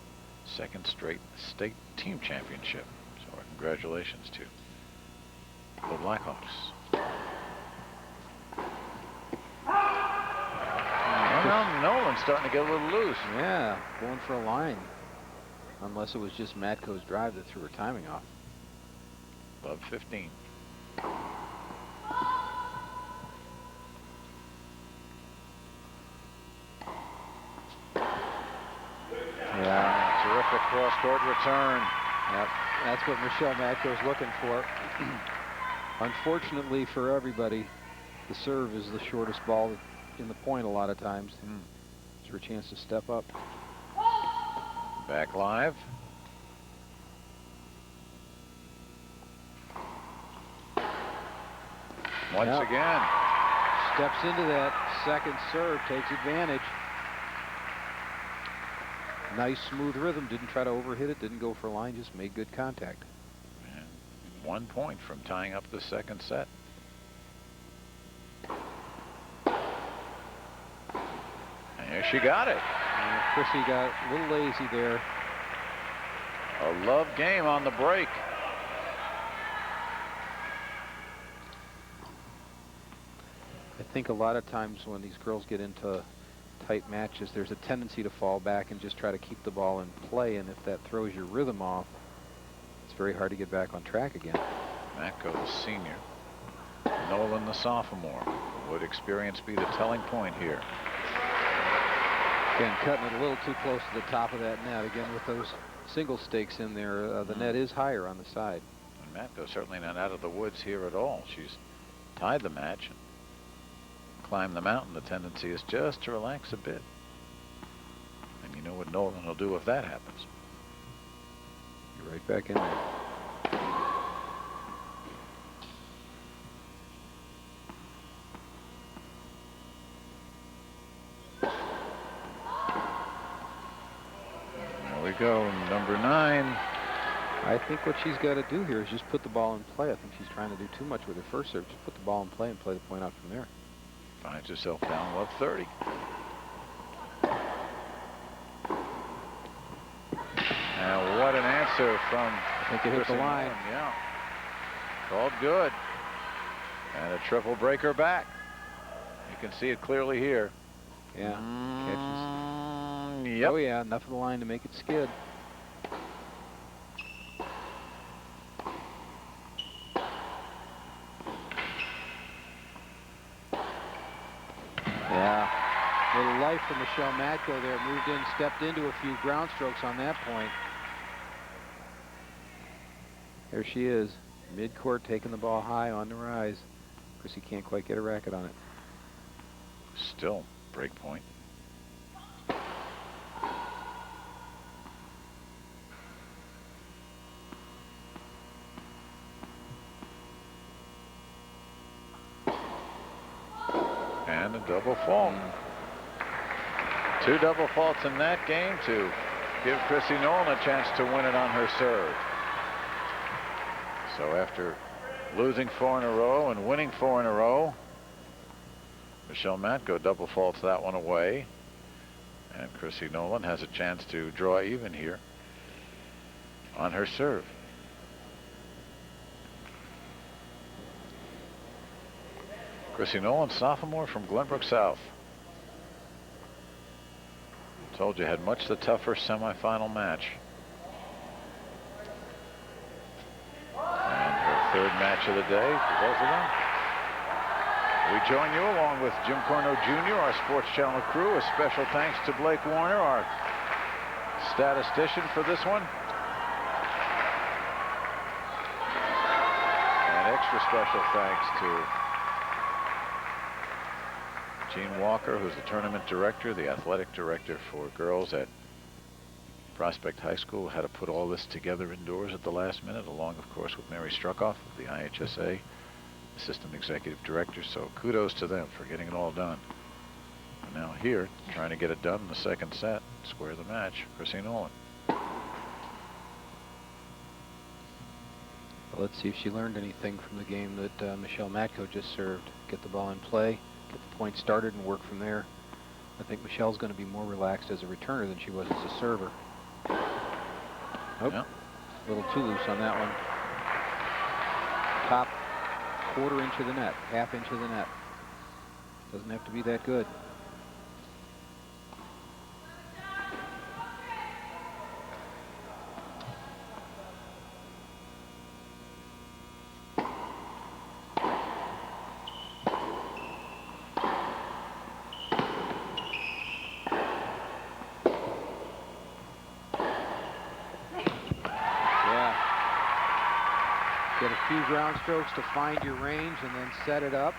2nd straight state team championship. So our congratulations to the Blackhawks. Well, Nolan's starting to get a little loose. Yeah, going for a line. Unless it was just Matko's drive that threw her timing off. Above 15. Yeah. Terrific cross-court return. Yep. That's what Michelle Matko's looking for. Unfortunately for everybody, the serve is the shortest ball in the point a lot of times. It's her chance to step up. Back live. Once again. Steps into that 2nd serve, takes advantage. Nice smooth rhythm, didn't try to overhit it, didn't go for a line, just made good contact. And 1 point from tying up the 2nd set. And here she got it. And Chrissy got a little lazy there. A love game on the break. I think a lot of times when these girls get into tight matches, there's a tendency to fall back and just try to keep the ball in play, and if that throws your rhythm off, it's very hard to get back on track again. Matko, the senior. Nolan, the sophomore. Would experience be the telling point here? Again, cutting it a little too close to the top of that net. Again, with those single stakes in there, the net is higher on the side. And Matko certainly not out of the woods here at all. She's tied the match and climbed the mountain. The tendency is just to relax a bit. And you know what Nolan will do if that happens. You're right back in there. There we go, number 9. I think what she's got to do here is just put the ball in play. I think she's trying to do too much with her first serve. Just put the ball in play and play the point out from there. Finds herself down above 30. Now what an answer from, I think it hit the line. Nolan. Yeah. Called good. And a triple breaker back. You can see it clearly here. Yeah. Yep. Oh yeah, enough of the line to make it skid. Yeah. Little life from Michelle Matko there. Moved in, stepped into a few ground strokes on that point. There she is. Mid-court, taking the ball high on the rise. Chrissy can't quite get a racket on it. Still break point. And a double fault. 2 double faults in that game to give Chrissy Nolan a chance to win it on her serve. So after losing 4 in a row and winning 4 in a row, Michelle Matko double faults that one away. And Chrissy Nolan has a chance to draw even here on her serve. Chrissy Nolan, sophomore from Glenbrook South. Told you had much the tougher semifinal match. And her third match of the day for both of them. We join you along with Jim Corno Jr., our Sports Channel crew. A special thanks to Blake Warner, our statistician for this one. And extra special thanks to Gene Walker, who's the tournament director, the athletic director for girls at Prospect High School, had to put all this together indoors at the last minute, along, of course, with Mary Struckoff, the IHSA assistant executive director. So kudos to them for getting it all done. And now here, trying to get it done in the second set, square the match, Chrissy Nolan. Well, let's see if she learned anything from the game that Michelle Matko just served. Get the ball in play, get the point started, and work from there. I think Michelle's going to be more relaxed as a returner than she was as a server. Oh, yeah. A little too loose on that one. Top quarter inch of the net, half inch of the net. Doesn't have to be that good. Get a few ground strokes to find your range and then set it up.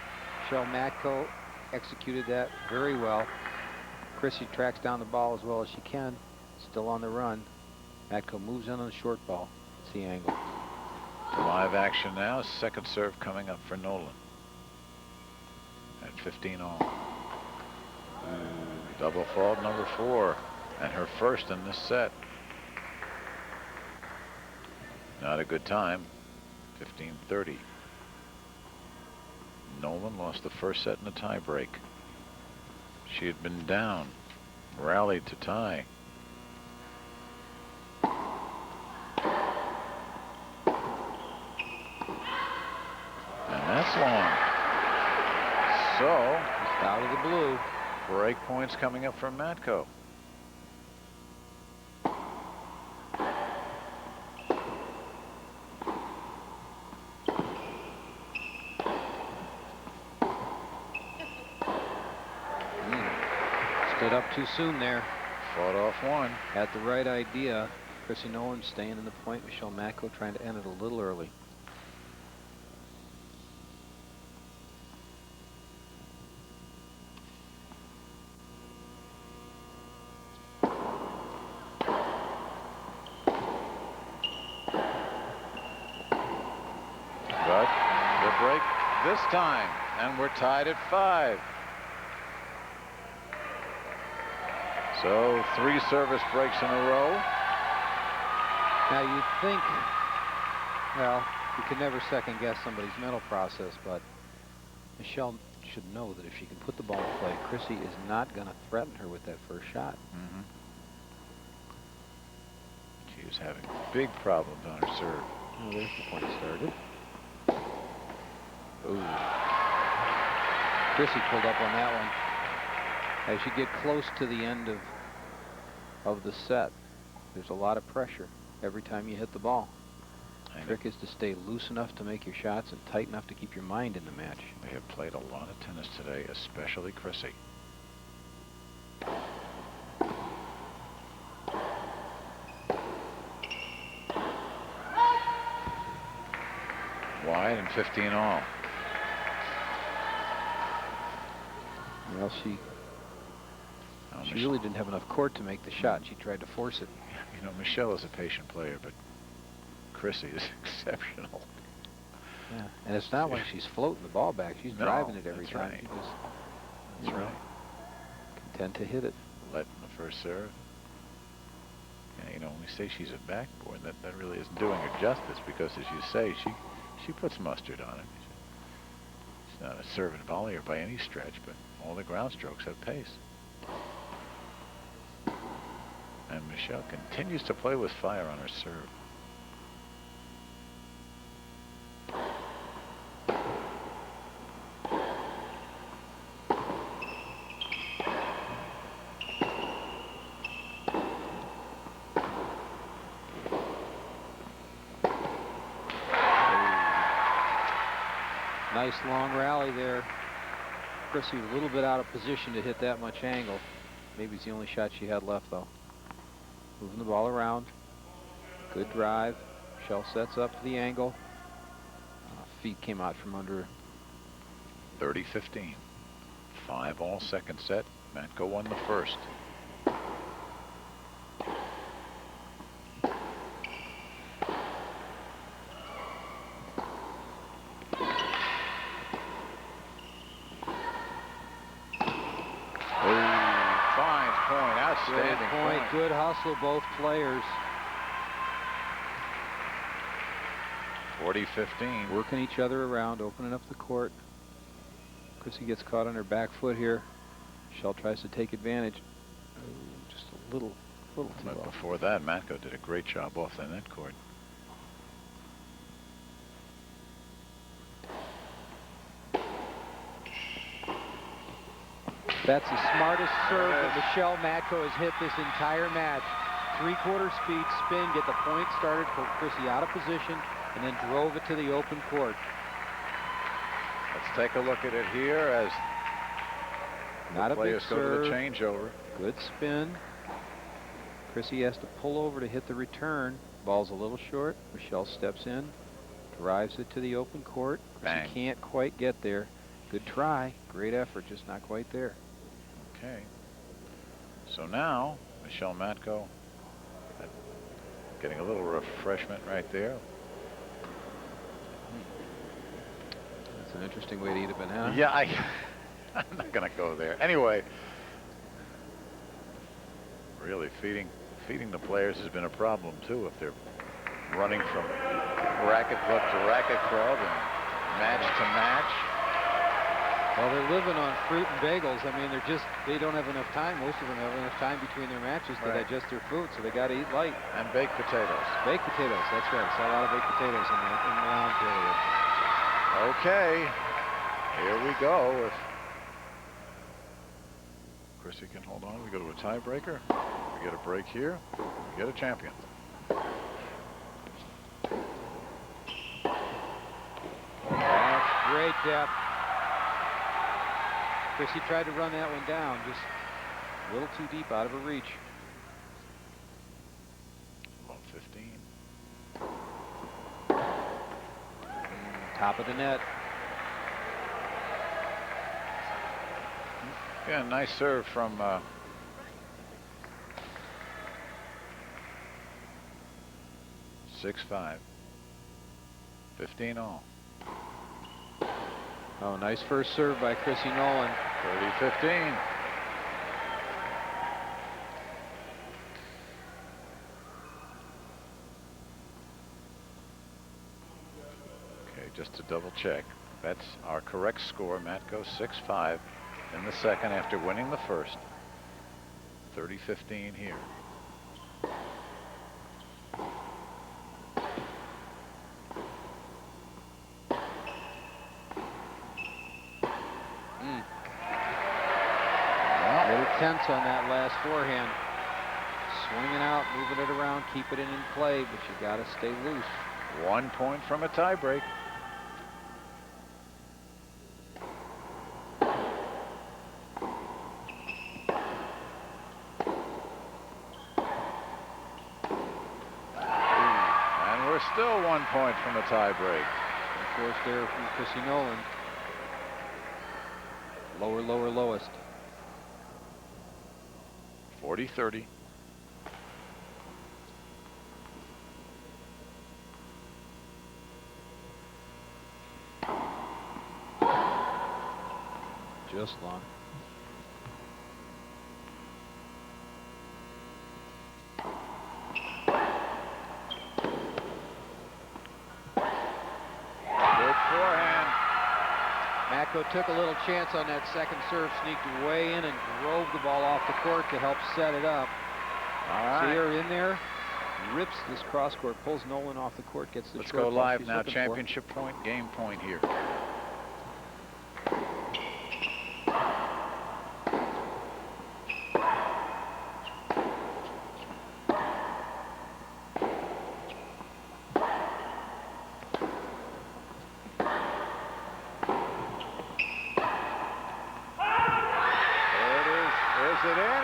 Michelle Matko executed that very well. Chrissy tracks down the ball as well as she can. Still on the run. Matko moves in on the short ball. It's the angle. Live action now. Second serve coming up for Nolan. At 15 all. Double fault number 4. And her first in this set. Not a good time. 15-30. Nolan lost the first set in a tie break. She had been down, rallied to tie. And that's long. So, just out of the blue. Break points coming up from Matko. Stood up too soon there. Fought off one. Had the right idea. Chrissy Nolan staying in the point. Michelle Matko trying to end it a little early. But the break this time, and we're tied at 5. So 3 service breaks in a row. Now you'd think, well, you can never second guess somebody's mental process, but Michelle should know that if she can put the ball in play, Chrissy is not going to threaten her with that first shot. Mm-hmm. She is having big problems on her serve. Oh, there's the point started. Ooh. Chrissy pulled up on that one. As you get close to the end of the set, there's a lot of pressure every time you hit the ball. The trick is to stay loose enough to make your shots and tight enough to keep your mind in the match. They have played a lot of tennis today, especially Chrissy. Wide and 15 all. Well, she really didn't have enough court to make the shot. She tried to force it. You know, Michelle is a patient player, but Chrissy is exceptional. Yeah, and it's not like she's floating the ball back. She's driving it every time. Right. She just, That's right. content to hit it. Letting the first serve. Yeah, you know, when we say she's a backboard, that really isn't doing her justice, because, as you say, she puts mustard on it. She's not a servant volleyer by any stretch, but all the ground strokes have pace. And Michelle continues to play with fire on her serve. Nice long rally there. Chrissy a little bit out of position to hit that much angle. Maybe it's the only shot she had left, though. Moving the ball around. Good drive. Michelle sets up for the angle. Feet came out from under. 30-15. 5-all second set. Matko won the first. Outstanding point. Good hustle, both players. 40-15. Working each other around, opening up the court. Chrissy gets caught on her back foot here. Michelle tries to take advantage. Just a little too But low. before that, Matko did a great job off the net court. That's the smartest serve that Michelle Matko has hit this entire match. 3/4 speed spin, get the point started, put Chrissy out of position, and then drove it to the open court. Let's take a look at it here as Not the a big players go to the serve. changeover. Good spin. Chrissy has to pull over to hit the return. Ball's a little short. Michelle steps in, drives it to the open court. Bang. She can't quite get there. Good try. Great effort, just not quite there. Okay. So now, Michelle Matko getting a little refreshment right there. That's an interesting way to eat a banana. Yeah, I'm not going to go there. Anyway, really feeding the players has been a problem too, if they're running from racket club to racket club and match to match. Well, they're living on fruit and bagels. I mean, they don't have enough time. Most of them have enough time between their matches to Right. digest their food, so they got to eat light. And baked potatoes. Baked potatoes, that's right. I saw a lot of baked potatoes in the lounge area. Okay, here we go. If Chrissy can hold on, we go to a tiebreaker. We get a break here. We get a champion. That's great depth. Chrissy tried to run that one down, just a little too deep out of her reach. Low 15. Top of the net. Yeah, nice serve from (6-5). 15 all. Oh, nice first serve by Chrissy Nolan. 30-15. Okay, just to double check. That's our correct score. Matko 6-5 in the second after winning the first. 30-15 here. Tense on that last forehand. Swinging out, moving it around, keeping it in play, but you got to stay loose. 1 point from a tiebreak. And we're still 1 point from a tiebreak. Forced error from Chrissy Nolan. Lower, lower, lowest. 40-30. Just long. Matko took a little chance on that second serve, sneaked way in and drove the ball off the court to help set it up. All right. See her in there, rips this cross court, pulls Nolan off the court, gets the Let's short go ball live she's now. looking for. Championship point, game point here.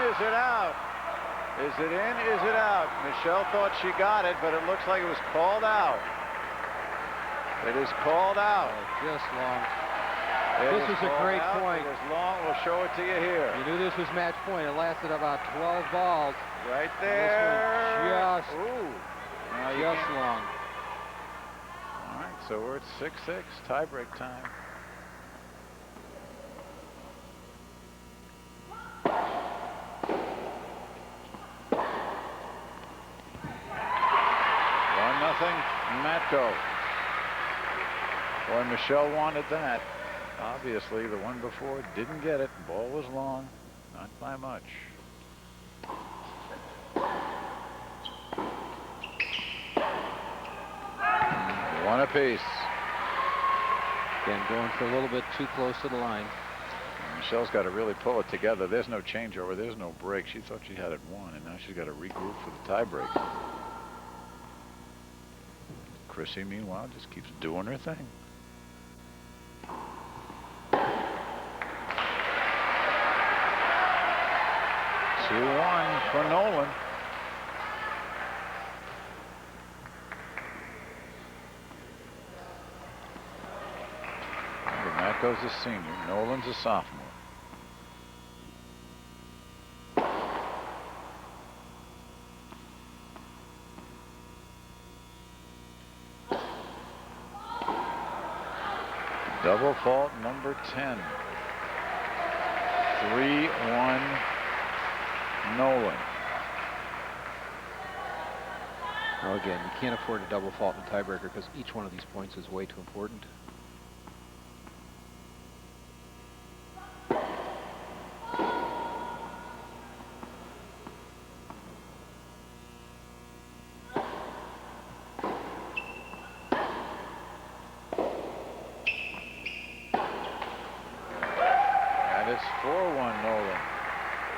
Is it out? Is it in? Is it out? Michelle thought she got it, but it looks like it was called out. It is called out. Just long. This is a great point. It is long. We'll show it to you here. You knew this was match point. It lasted about 12 balls. Right there. Just, Ooh. just long. All right, so we're at 6-6, tiebreak time. Matko. Boy, Michelle wanted that. Obviously, the one before didn't get it. Ball was long, not by much. One apiece. Again, going for a little bit too close to the line. Michelle's got to really pull it together. There's no changeover. There's no break. She thought she had it won, and now she's got to regroup for the tiebreak. Chrissy, meanwhile, just keeps doing her thing. Two-one for Nolan. Matko's a senior. Nolan's a sophomore. Double fault number 10. 3-1 Nolan. Well, again, you can't afford a double fault in a tiebreaker because each one of these points is way too important. It's 4-1 Nolan.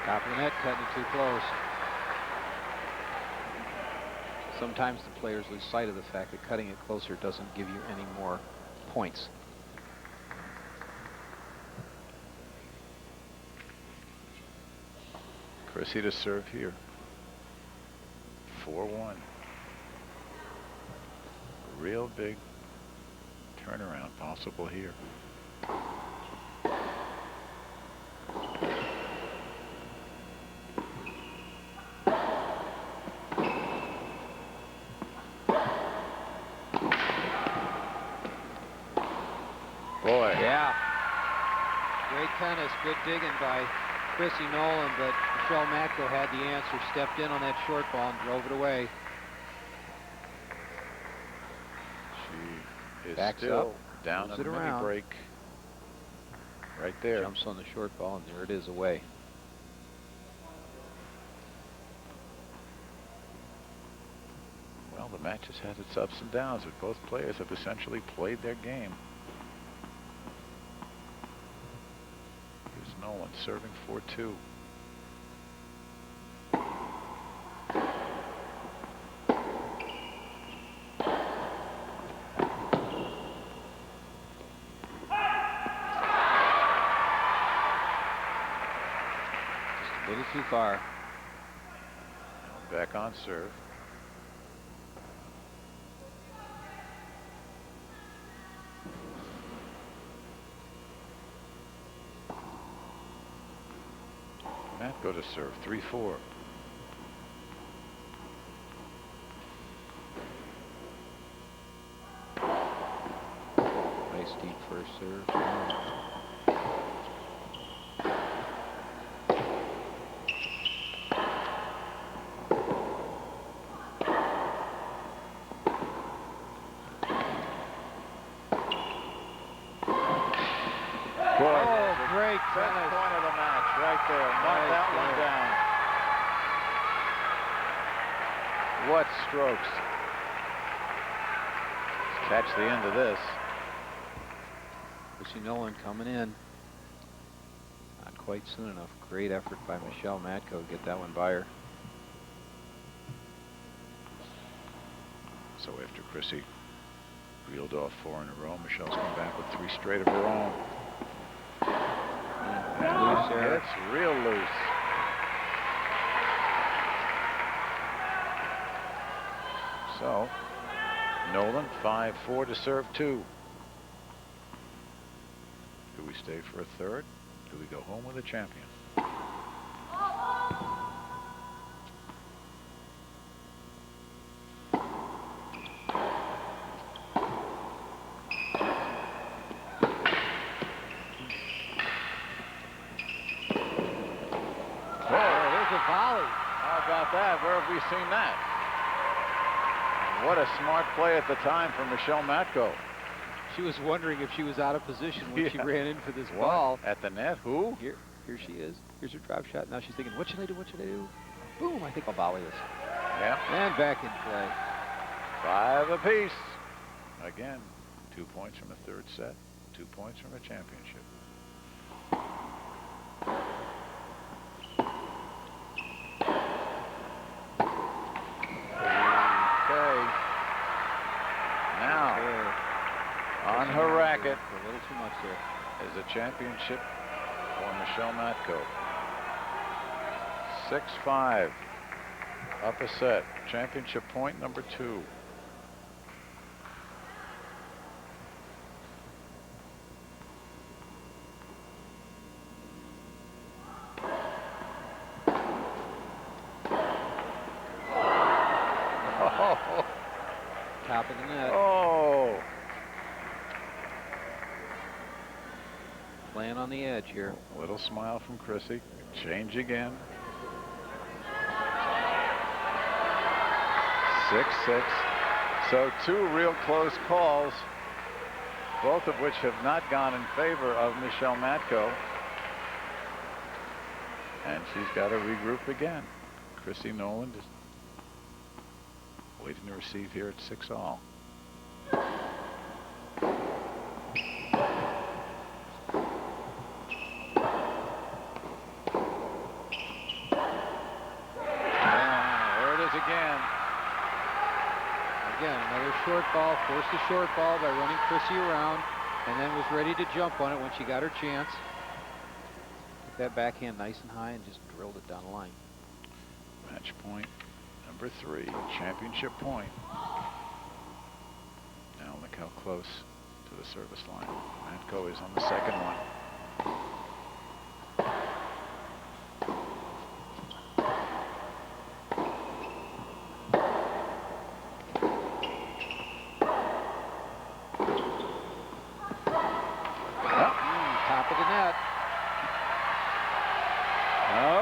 Top of the net, cutting it too close. Sometimes the players lose sight of the fact that cutting it closer doesn't give you any more points. Chrissy to serve here. 4-1. Real big turnaround possible here. Boy. Yeah. Great tennis, good digging by Chrissy Nolan, but Michelle Matko had the answer, stepped in on that short ball and drove it away. She is Backs still up, down moves the it mini around. break. Right there. Jumps on the short ball, and there it is, away. Well, the match has had its ups and downs, but both players have essentially played their game. Here's Nolan serving 4-2. Just a little too far. Back on serve. Matko to serve, 3-4. Nice deep first serve. break. Best point of the match right there. Mark Right that one down. What strokes. Let's catch the end of this. Chrissy Nolan coming in. Not quite soon enough. Great effort by Michelle Matko to get that one by her. So after Chrissy reeled off 4 in a row, Michelle's come back with 3 straight of her own. Loose there. It's real loose. So Nolan 5-4 to serve 2. Do we stay for a third? Do we go home with a champion? Where have we seen that? And what a smart play at the time from Michelle Matko. She was wondering if she was out of position when she ran in for this What? ball. At the net? Who? Here she is. Here's her drop shot. Now she's thinking, what should I do? What should I do? Boom, I think I'll volley this. Yeah. And back in play. 5 apiece. Again, 2 points from a third set, 2 points from a championship. On her racket, a little too much there, is a championship for Michelle Matko. 6-5, up a set. Championship point number 2. Oh. Top of the net. Oh. Playing on the edge here. Little smile from Chrissy. Change again. 6-6. So 2 real close calls, both of which have not gone in favor of Michelle Matko. And she's got to regroup again. Chrissy Nolan just waiting to receive here at 6-all. Short ball, forced a short ball by running Chrissy around, and then was ready to jump on it when she got her chance. Took that backhand nice and high and just drilled it down the line. Match point number 3, championship point. Now look how close to the service line. Matko is on the second one.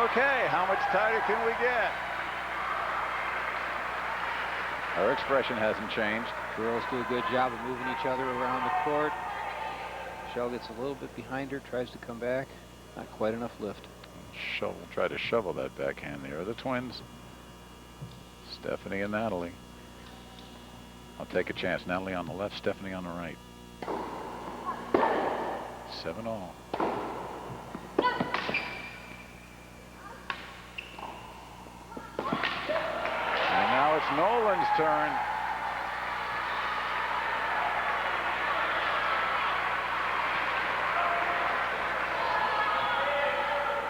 Okay, how much tighter can we get? Her expression hasn't changed. Girls do a good job of moving each other around the court. Michelle gets a little bit behind her, tries to come back. Not quite enough lift. Try to shovel that backhand. There are the twins, Stephanie and Natalie. I'll take a chance. Natalie on the left, Stephanie on the right. 7-all. It's Nolan's turn.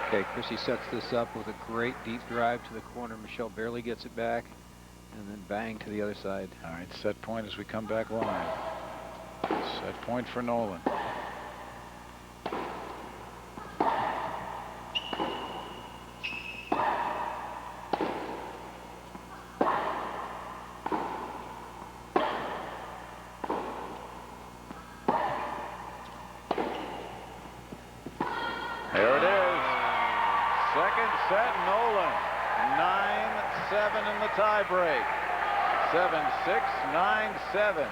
Okay, Chrissy sets this up with a great deep drive to the corner. Michelle barely gets it back, and then bang to the other side. All right, set point as we come back live. Set point for Nolan. Set Nolan, 9-7 in the tie break. 7-6, 9-7.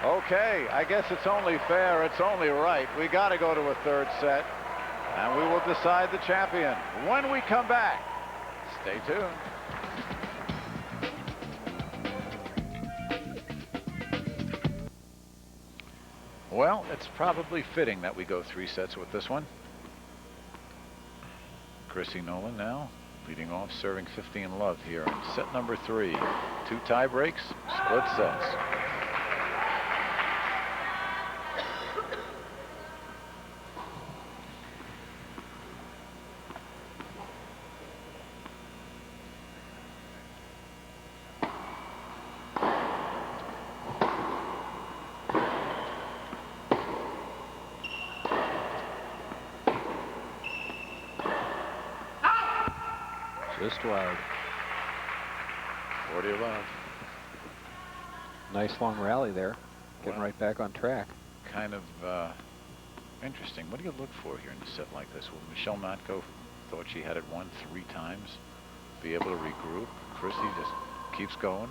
Okay, I guess it's only fair, it's only right. We got to go to a third set. And we will decide the champion when we come back. Stay tuned. Well, it's probably fitting that we go 3 sets with this one. Chrissy Nolan now leading off, serving 15 love here in set number 3. 2 tie breaks, split sets. Just wide. 40 love. Nice long rally there. Getting right back on track. Kind of interesting. What do you look for here in a set like this? Well, Michelle Matko thought she had it won 3 times. Be able to regroup. Chrissy just keeps going.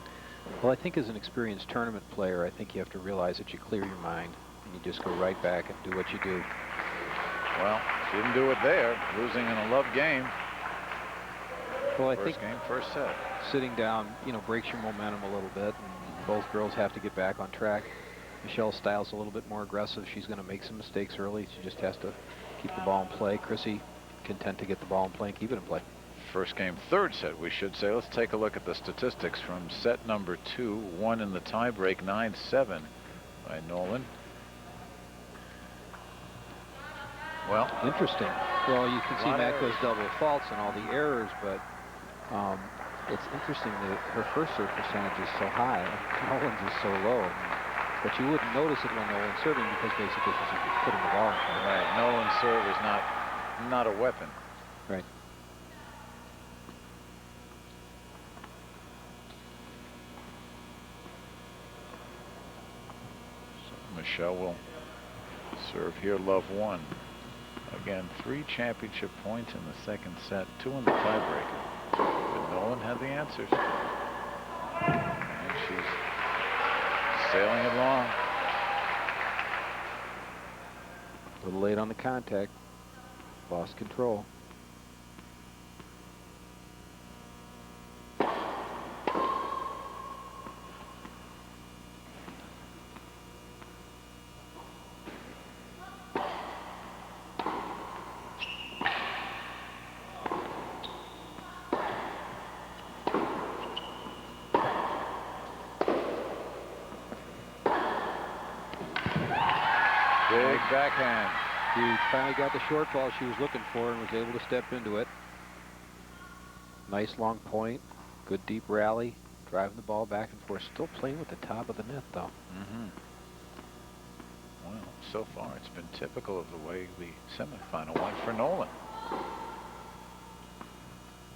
Well, I think as an experienced tournament player, I think you have to realize that you clear your mind and you just go right back and do what you do. Well, she didn't do it there. Losing in a love game. Well, I First think game, first set. Sitting down, you know, breaks your momentum a little bit, and both girls have to get back on track. Michelle's style's a little bit more aggressive. She's going to make some mistakes early. She just has to keep the ball in play. Chrissy content to get the ball in play and keep it in play. First game, third set, we should say. Let's take a look at the statistics from set number 2. 1 in the tiebreak, 9-7 by Nolan. Well, interesting. Well, you can see Matko's double faults and all the errors, but it's interesting that her first serve percentage is so high and Nolan's is so low. But you wouldn't notice it when Nolan's serving because basically she's putting the ball in play. Right. Nolan's serve is not a weapon. Right. So Michelle will serve here, love 1. Again, 3 championship points in the second set, 2 in the tiebreaker. But Nolan had the answers. And she's sailing it long. A little late on the contact. Lost control. Big backhand. She finally got the short ball she was looking for and was able to step into it. Nice long point. Good deep rally. Driving the ball back and forth. Still playing with the top of the net, though. Well, so far it's been typical of the way the semifinal went for Nolan.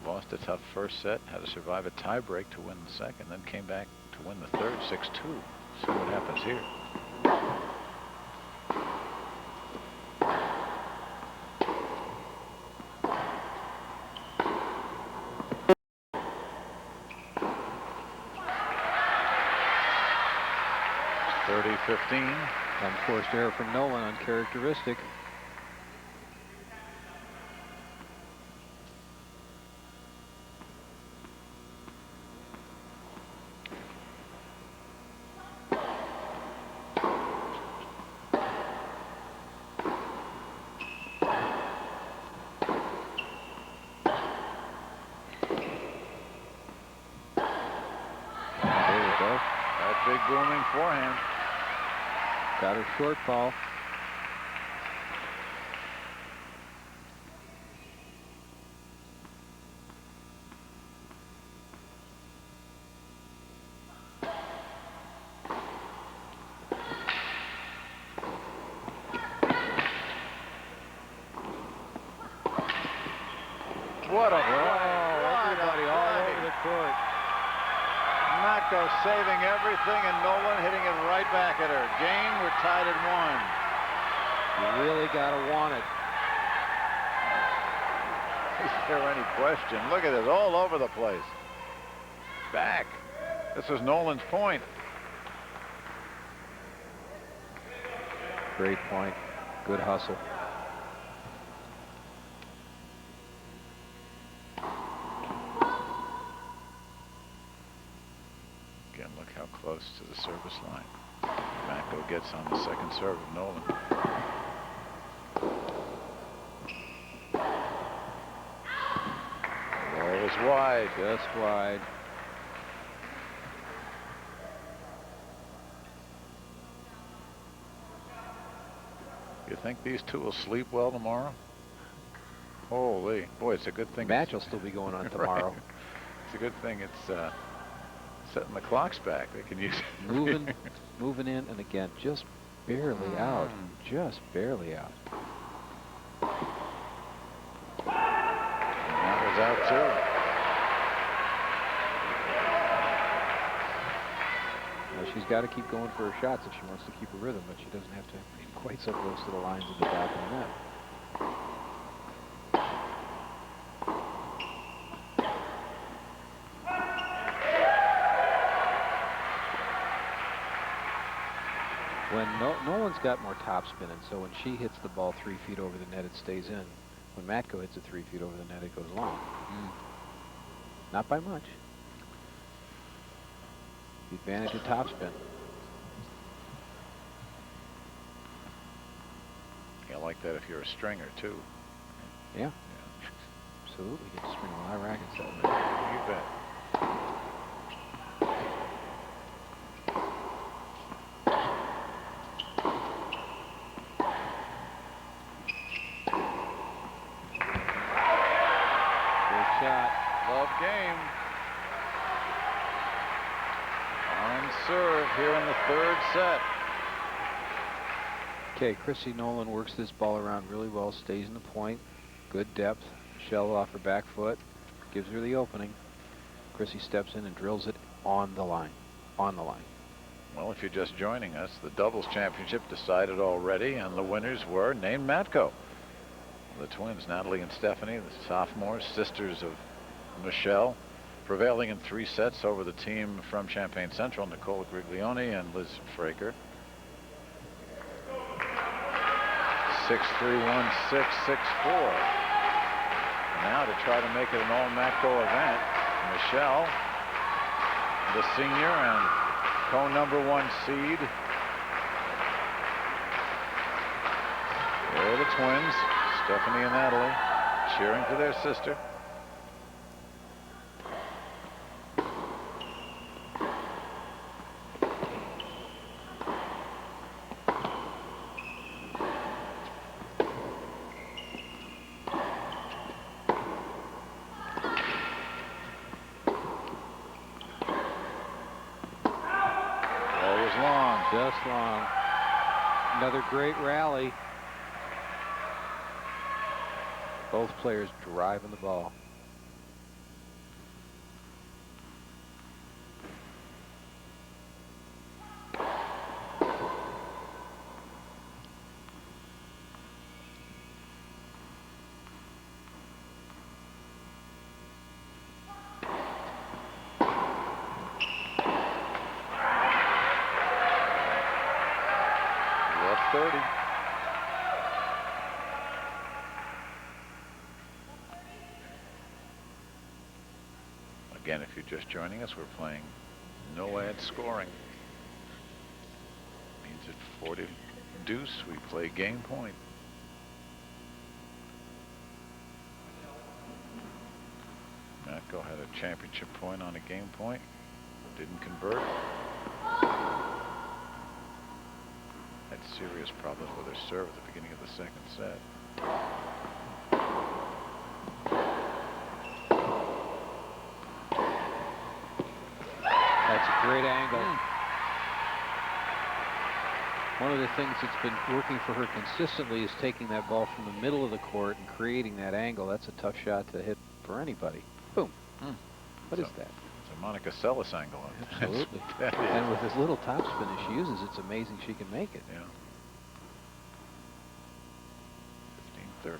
Lost a tough first set. Had to survive a tiebreak to win the second. Then came back to win the third, 6-2. See what happens here. Unforced error from Nolan, uncharacteristic. There we go. That big booming forehand. Got her short ball. What a everybody all over the court. Matko saving everything and Nolan hitting it right back at her. Game, we're tied at 1. You really got to want it. Is there any question? Look at this, all over the place. Back. This is Nolan's point. Great point. Good hustle. to the service line. Matko gets on the second serve of Nolan. Ball is wide. Just wide. You think these two will sleep well tomorrow? Holy, boy, it's a good thing. The match will still be going on tomorrow. Right. It's a good thing it's setting the clocks back. They can use it. moving in, and again, just barely out. Just barely out. And that was out too. Well, she's got to keep going for her shots if she wants to keep a rhythm, but she doesn't have to be quite so close to the lines of the back of the net. When Nolan's got more topspin, and so when she hits the ball 3 feet over the net, it stays in. When Matko hits it 3 feet over the net, it goes long. Not by much. The advantage of topspin. I like that if you're a stringer too. Yeah. Absolutely. Get to string a lot of rackets that way. You bet. Good shot. Love game. On serve here in the third set. Okay, Chrissy Nolan works this ball around really well, stays in the point, good depth, shell off her back foot, gives her the opening. Chrissy steps in and drills it on the line, Well, if you're just joining us, the doubles championship decided already, and the winners were named Matko. The twins, Natalie and Stephanie, the sophomores, sisters of Michelle, prevailing in 3 sets over the team from Champaign Central, Nicole Griglione and Liz Fraker. 6-3, 1-6, 6-4. Now to try to make it an all-Matko event, Michelle, the senior and co-number 1 seed. There are the twins, Stephanie and Natalie, cheering for their sister. Just long. Another great rally. Both players driving the ball. Left 30. Again, if you're just joining us, we're playing no ad scoring. Means at 40 deuce, we play game point. Matko had a championship point on a game point. Didn't convert. Had serious problems with her serve at the beginning of the second set. That's a great angle. One of the things that's been working for her consistently is taking that ball from the middle of the court and creating that angle. That's a tough shot to hit for anybody. Boom. What is that? It's a Monica Seles angle. Absolutely. And with as little topspin as she uses, it's amazing she can make it. Yeah. 15-30.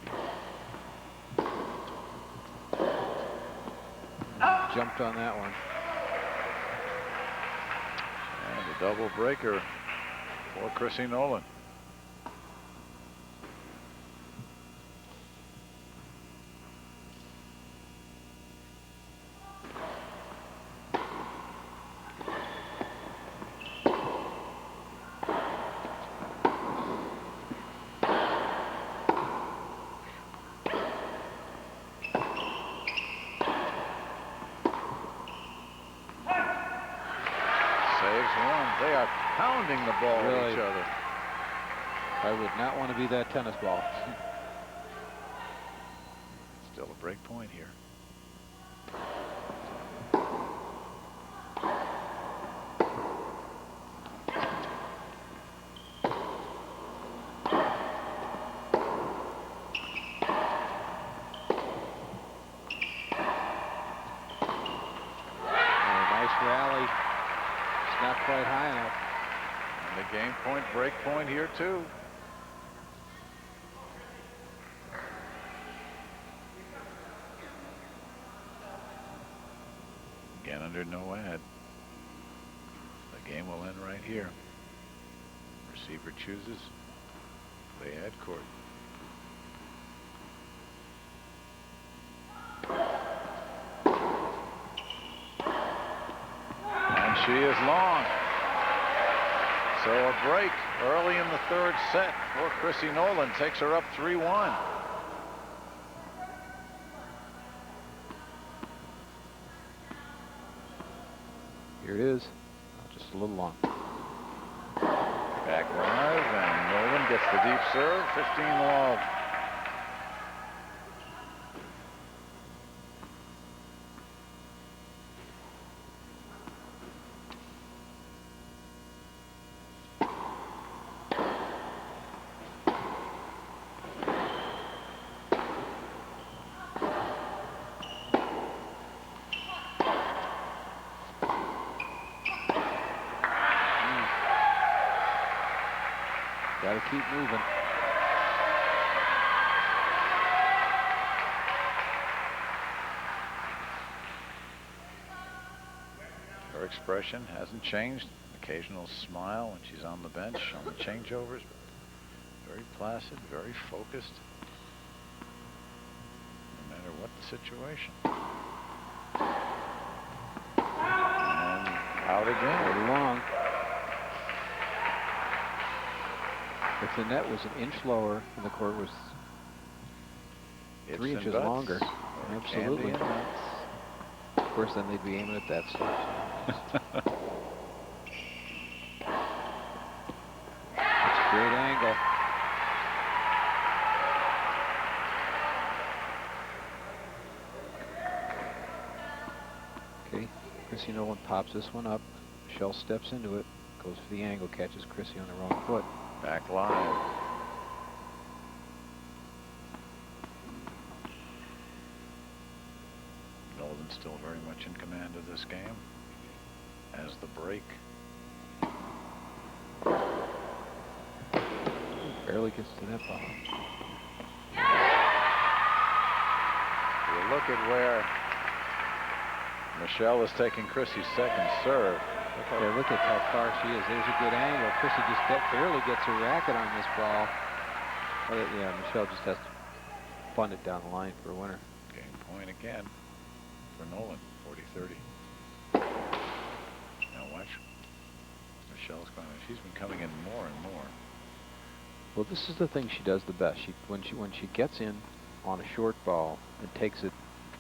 Jumped on that one. And a double breaker for Chrissy Nolan. pounding the ball at Really. each other. I would not want to be that tennis ball. Still a break point here. Rally. It's not quite high enough. And the game point, break point here too. Again under no ad. The game will end right here. Receiver chooses. Play ad court. She is long. So a break early in the third set for Chrissy Nolan. Takes her up 3-1. Here it is. Just a little long. Back live, and Nolan gets the deep serve. 15 love. Got to keep moving. Her expression hasn't changed. Occasional smile when she's on the bench, on the changeovers. Very placid, very focused. No matter what the situation. And out again. A little long. If the net was an inch lower and the court was 3 inches longer, absolutely. Of course, then they'd be aiming at that stuff. That's a great angle. Okay, Chrissy Nolan pops this one up. Michelle steps into it, goes for the angle, catches Chrissy on the wrong foot. Back live. Nolan still very much in command of this game. As the break. Barely gets to that ball. You look at where Michelle is taking Chrissy's second serve. Yeah, look at how far she is. There's a good angle. Chrissy just barely gets her racket on this ball. Well, yeah, Michelle just has to fund it down the line for a winner. Game point again for Nolan, 40-30. Now watch. Michelle's going. She's been coming in more and more. Well, this is the thing she does the best. When she gets in on a short ball and takes it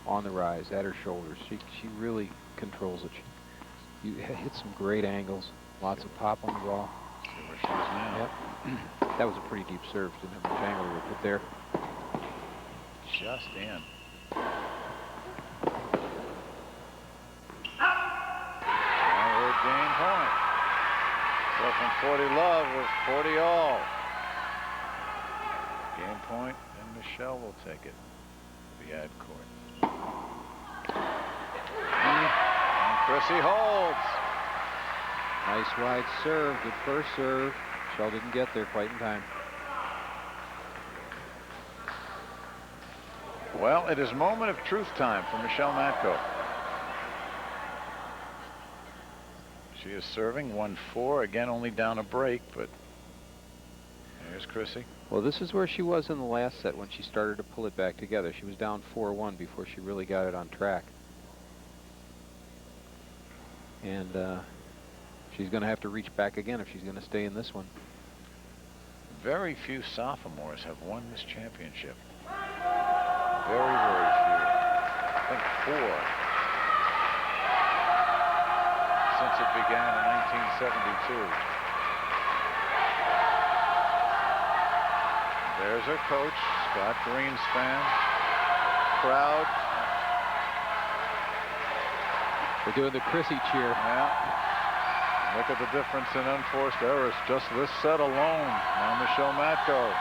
on the rise at her shoulders, she really controls it. You hit some great angles, lots of pop on the ball. See where she is now. Yep. That was a pretty deep serve. Didn't have much angle to put there. Just in. Now we're at game point. So from 40 love with 40 all. Game point, and Michelle will take it to the ad court. And Chrissy holds. Nice wide serve. Good first serve. Michelle didn't get there quite in time. Well, it is moment of truth time for Michelle Matko. She is serving 1-4. Again, only down a break, but there's Chrissy. Well, this is where she was in the last set when she started to pull it back together. She was down 4-1 before she really got it on track. And she's going to have to reach back again if she's going to stay in this one. Very few sophomores have won this championship. Very, very few. I think 4 since it began in 1972. There's her coach, Scott Greenspan. Crowd. They're doing the Chrissy cheer. Yeah. Look at the difference in unforced errors just this set alone. Now Michelle Matko.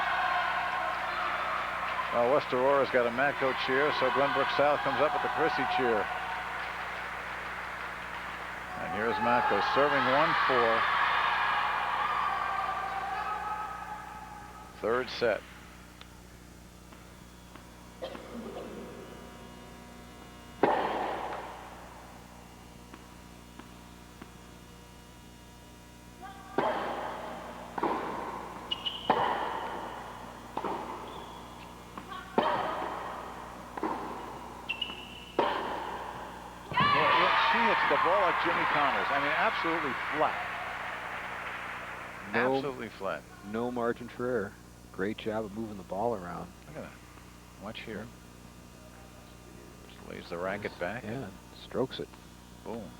Well, West Aurora's got a Matko cheer, so Glenbrook South comes up with the Chrissy cheer. And here's Matko serving 1-4. Third set. The ball like Jimmy Connors. I mean, absolutely flat. Absolutely flat. No margin for error. Great job of moving the ball around. Look at that. Watch here. Just lays the racket back. Yeah, strokes it. Boom.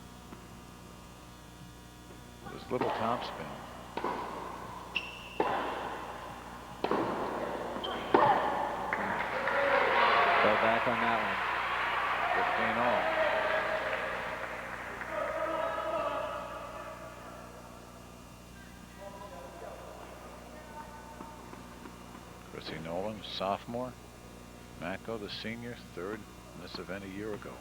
This little topspin. Fell back on that one. 15 all. Chrissy Nolan, sophomore. Matko, the senior, third in this event a year ago.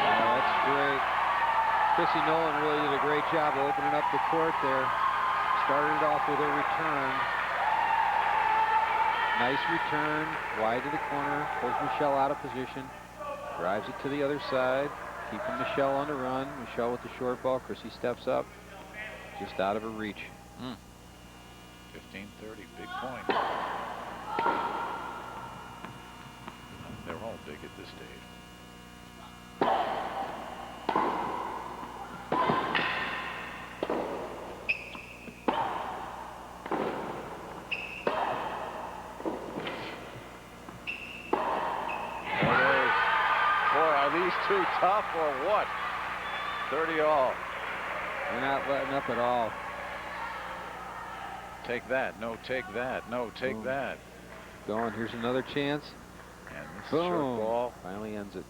That's great. Chrissy Nolan really did a great job of opening up the court there. Started it off with a return. Nice return, wide to the corner, pulls Michelle out of position, drives it to the other side, keeping Michelle on the run. Michelle with the short ball. Chrissy steps up, just out of her reach. 15-30, big point. They're all big at this stage. These two tough or what? 30 all. They're not letting up at all. Take that. No, take that. No, take Boom. that. Going. Here's another chance. And this Boom. short ball. Finally ends it.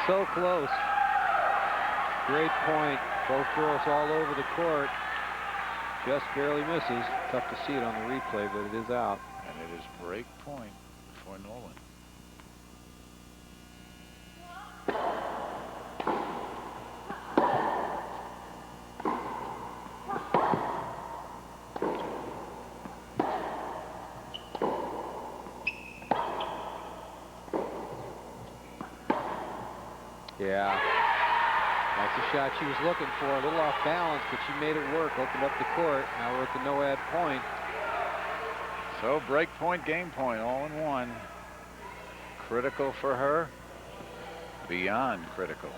So close. Great point. Both girls all over the court. Just barely misses. Tough to see it on the replay, but it is out. And it is break point for Nolan. Yeah. That's the shot she was looking for. A little off balance, but she made it work. Opened up the court. Now we're at the no-ad point. So break point, game point, all in one. Critical for her. Beyond critical.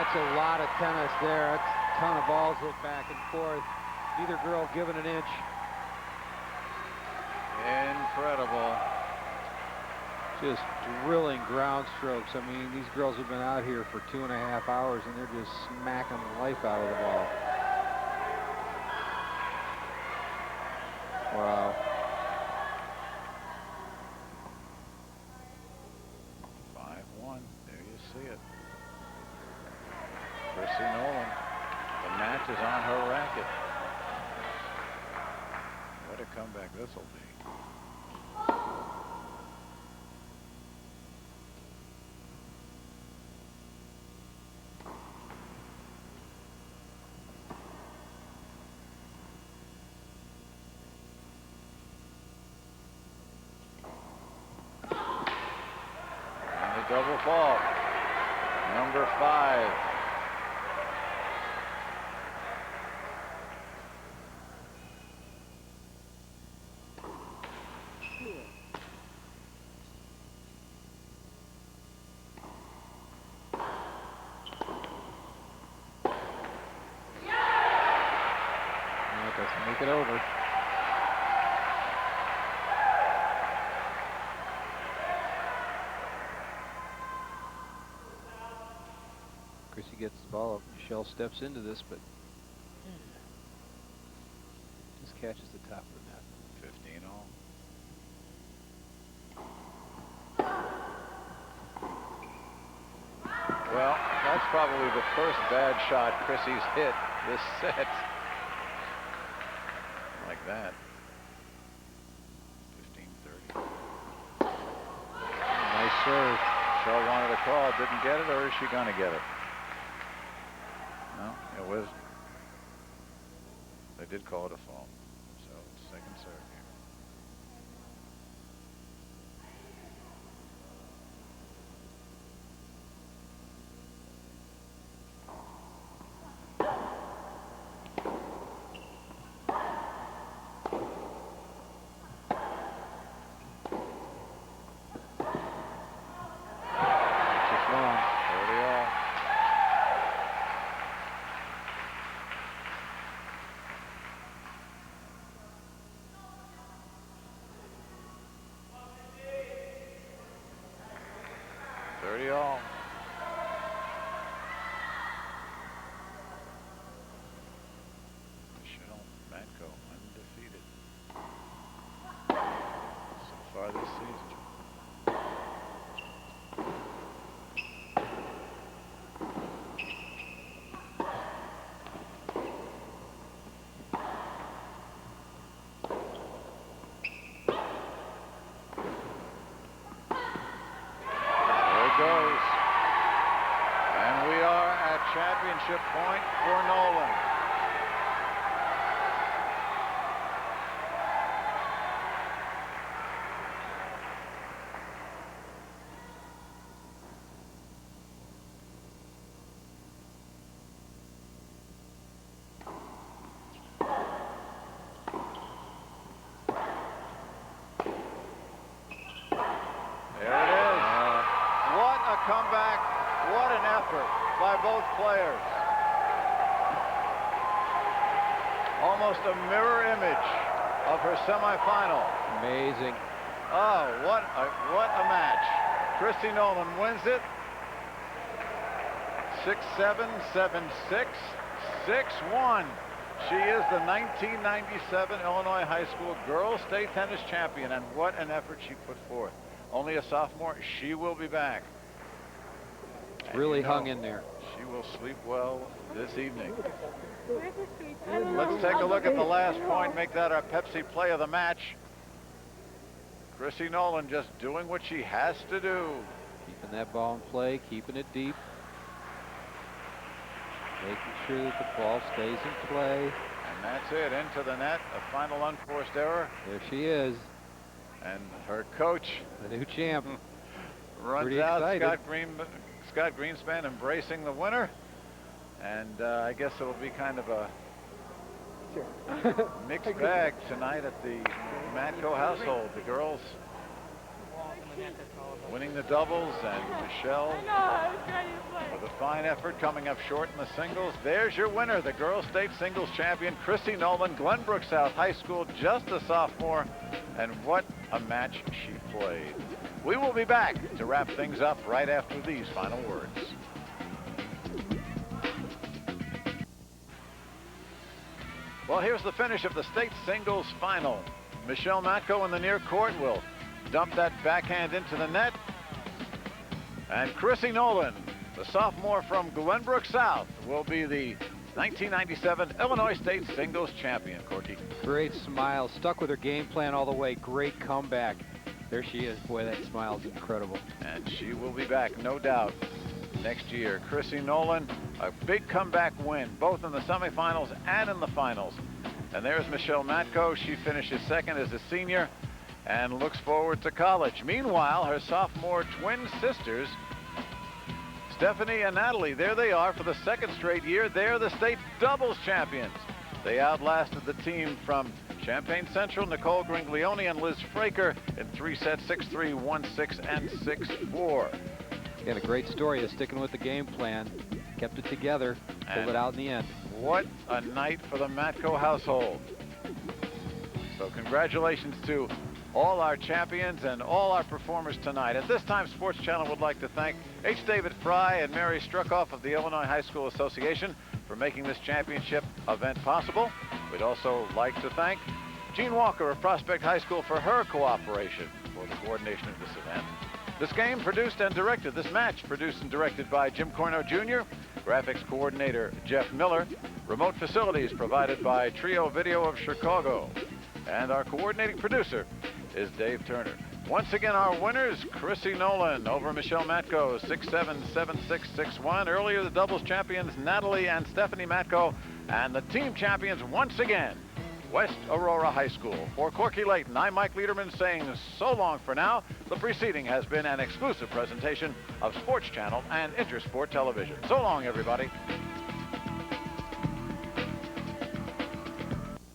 That's a lot of tennis there. That's a ton of balls hit back and forth. Neither girl given an inch. Incredible. Just drilling ground strokes. I mean, these girls have been out here for 2.5 hours and they're just smacking the life out of the ball. Wow. There you see it. Chrissy Nolan. The match is on her racket. What a comeback this will be. Double fault. Number 5. That doesn't make it over. Chrissy gets the ball up. Michelle steps into this, but just catches the top of the net. 15 all. Well, that's probably the first bad shot Chrissy's hit this set. Like that. 15-30. Nice serve. Michelle wanted a call, didn't get it, or is she gonna get it? No, it was. They did call it a fault. So second serve here. Just long. 30 all. All. Michelle Matko undefeated so far this season. Championship point for Nolan. There it is. What a comeback. What an effort by both players. Almost a mirror image of her semifinal. Amazing. Oh, what a match. Chrissy Nolan wins it. 6-7, 7-6, 6-1. She is the 1997 Illinois High School Girls State Tennis Champion, and what an effort she put forth. Only a sophomore. She will be back. Really hung in there. She will sleep well this evening. Let's take a look at the last point, make that our Pepsi play of the match. Chrissy Nolan just doing what she has to do. Keeping that ball in play, keeping it deep. Making sure that the ball stays in play. And that's it, into the net, a final unforced error. There she is. And her coach, the new champ, runs pretty out. excited. Scott Greenspan embracing the winner. And I guess it'll be kind of a mixed bag tonight at the Matko household. The girls winning the doubles, and Michelle with a fine effort coming up short in the singles. There's your winner, the girls state singles champion, Chrissy Nolan, Glenbrook South High School, just a sophomore. And what a match she played. We will be back to wrap things up right after these final words. Well, here's the finish of the state singles final. Michelle Matko in the near court will dump that backhand into the net. And Chrissy Nolan, the sophomore from Glenbrook South, will be the 1997 Illinois State Singles Champion. Corky. Great smile. Stuck with her game plan all the way. Great comeback. There she is. Boy, that smile's incredible. And she will be back, no doubt, next year. Chrissy Nolan, a big comeback win, both in the semifinals and in the finals. And there's Michelle Matko. She finishes second as a senior and looks forward to college. Meanwhile, her sophomore twin sisters, Stephanie and Natalie, there they are for the second straight year. They're the state doubles champions. They outlasted the team from Champaign Central, Nicole Gringlione and Liz Fraker, in 3 sets, 6-3, 1-6, and 6-4. Got a great story of sticking with the game plan. Kept it together, pulled it out in the end. What a night for the Matko household. So congratulations to all our champions and all our performers tonight. At this time, Sports Channel would like to thank H. David Fry and Mary Struckoff of the Illinois High School Association for making this championship event possible. We'd also like to thank Gene Walker of Prospect High School for her cooperation for the coordination of this event. This game produced and directed, this match produced and directed by Jim Corno Jr., graphics coordinator Jeff Miller, remote facilities provided by Trio Video of Chicago, and our coordinating producer is Dave Turner. Once again, our winners, Chrissy Nolan over Michelle Matko, 6-7, 7-6, 6-1. Earlier, the doubles champions, Natalie and Stephanie Matko, and the team champions once again, West Aurora High School. For Corky Layton, I'm Mike Lederman saying so long for now. The preceding has been an exclusive presentation of Sports Channel and Intersport Television. So long, everybody.